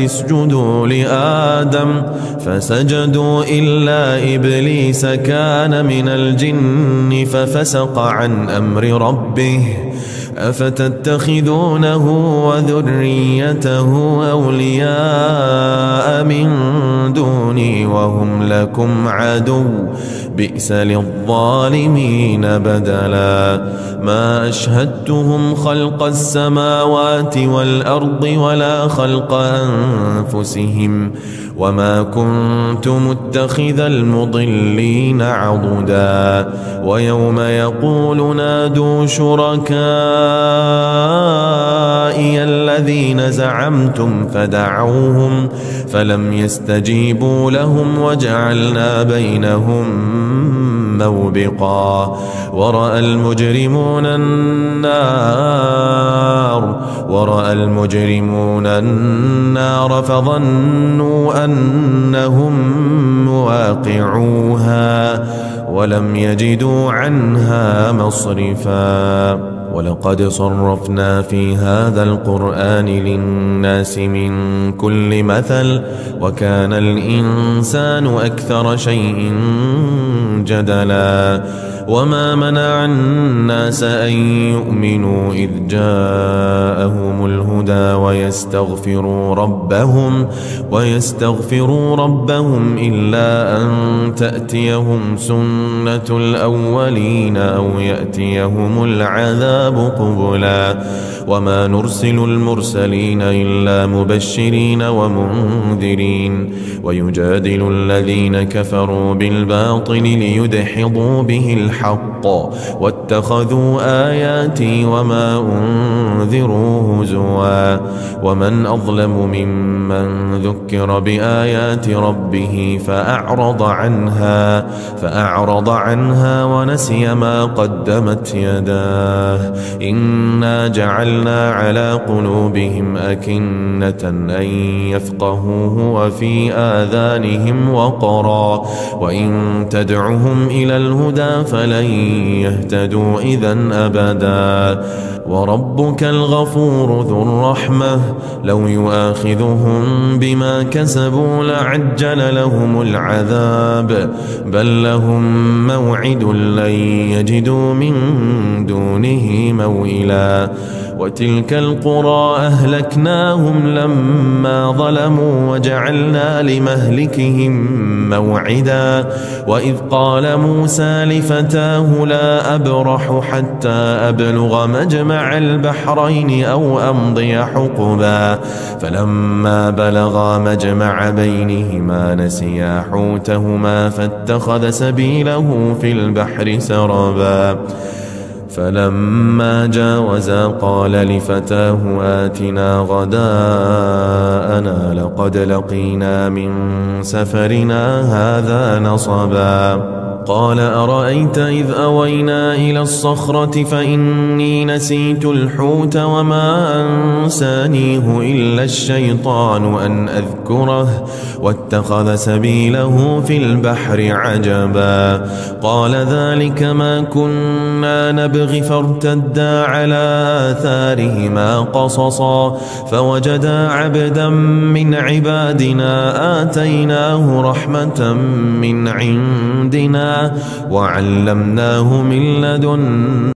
اسجدوا لآدم فسجدوا إلا إبليس كان من الجن ففسق عن أمر ربه أفتتخذونه وذريته أولياء من دوني وهم لكم عدو بئس للظالمين بدلا. ما أشهدتهم خلق السماوات والأرض ولا خلق أنفسهم وما كنت متخذ المضلين عضدا. ويوم يقول نادوا شركائي الذين زعمتم فدعوهم فلم يستجيبوا لهم وجعلنا بينهم موبقا ورأى المجرمون النار فظنوا أنهم مواقعوها ولم يجدوا عنها مصرفا ولقد صرفنا في هذا القرآن للناس من كل مثل وكان الإنسان أكثر شيء جدلا وما منع الناس أن يؤمنوا إذ جاءهم الهدى ويستغفروا ربهم إلا أن تأتيهم سنة الأولين أو يأتيهم العذاب قبلا وما نرسل المرسلين إلا مبشرين ومنذرين ويجادل الذين كفروا بالباطل ليدحضوا به الحق واتخذوا آياتي وما أنذروا هزوا ومن أظلم ممن ذكر بآيات ربه فأعرض عنها ونسي ما قدمت يداه إنا جعلنا على قلوبهم أكنة أن يفقهوه وفي آذانهم وقرا وإن تدعهم إلى الهدى فلن يهتدوا إذن أبدا وربك الغفور ذو الرحمة لو يؤاخذهم بما كسبوا لعجل لهم العذاب بل لهم موعد لن يجدوا من دونه موئلا وتلك القرى أهلكناهم لما ظلموا وجعلنا لمهلكهم موعدا وإذ قال موسى لفتاه لا أبرح حتى أبلغ مجمع البحرين أو أمضي حقبا فلما بلغا مجمع بينهما نسيا حوتهما فاتخذ سبيله في البحر سربا فلما جاوزا قال لفتاه آتنا غداءنا لقد لقينا من سفرنا هذا نصبا قال أرأيت إذ أوينا إلى الصخرة فإني نسيت الحوت وما أنسانيه إلا الشيطان أن أذكره واتخذ سبيله في البحر عجبا قال ذلك ما كنا نبغي فارتدا على آثارهما قصصا فوجدا عبدا من عبادنا آتيناه رحمة من عندنا وعلمناه من لدن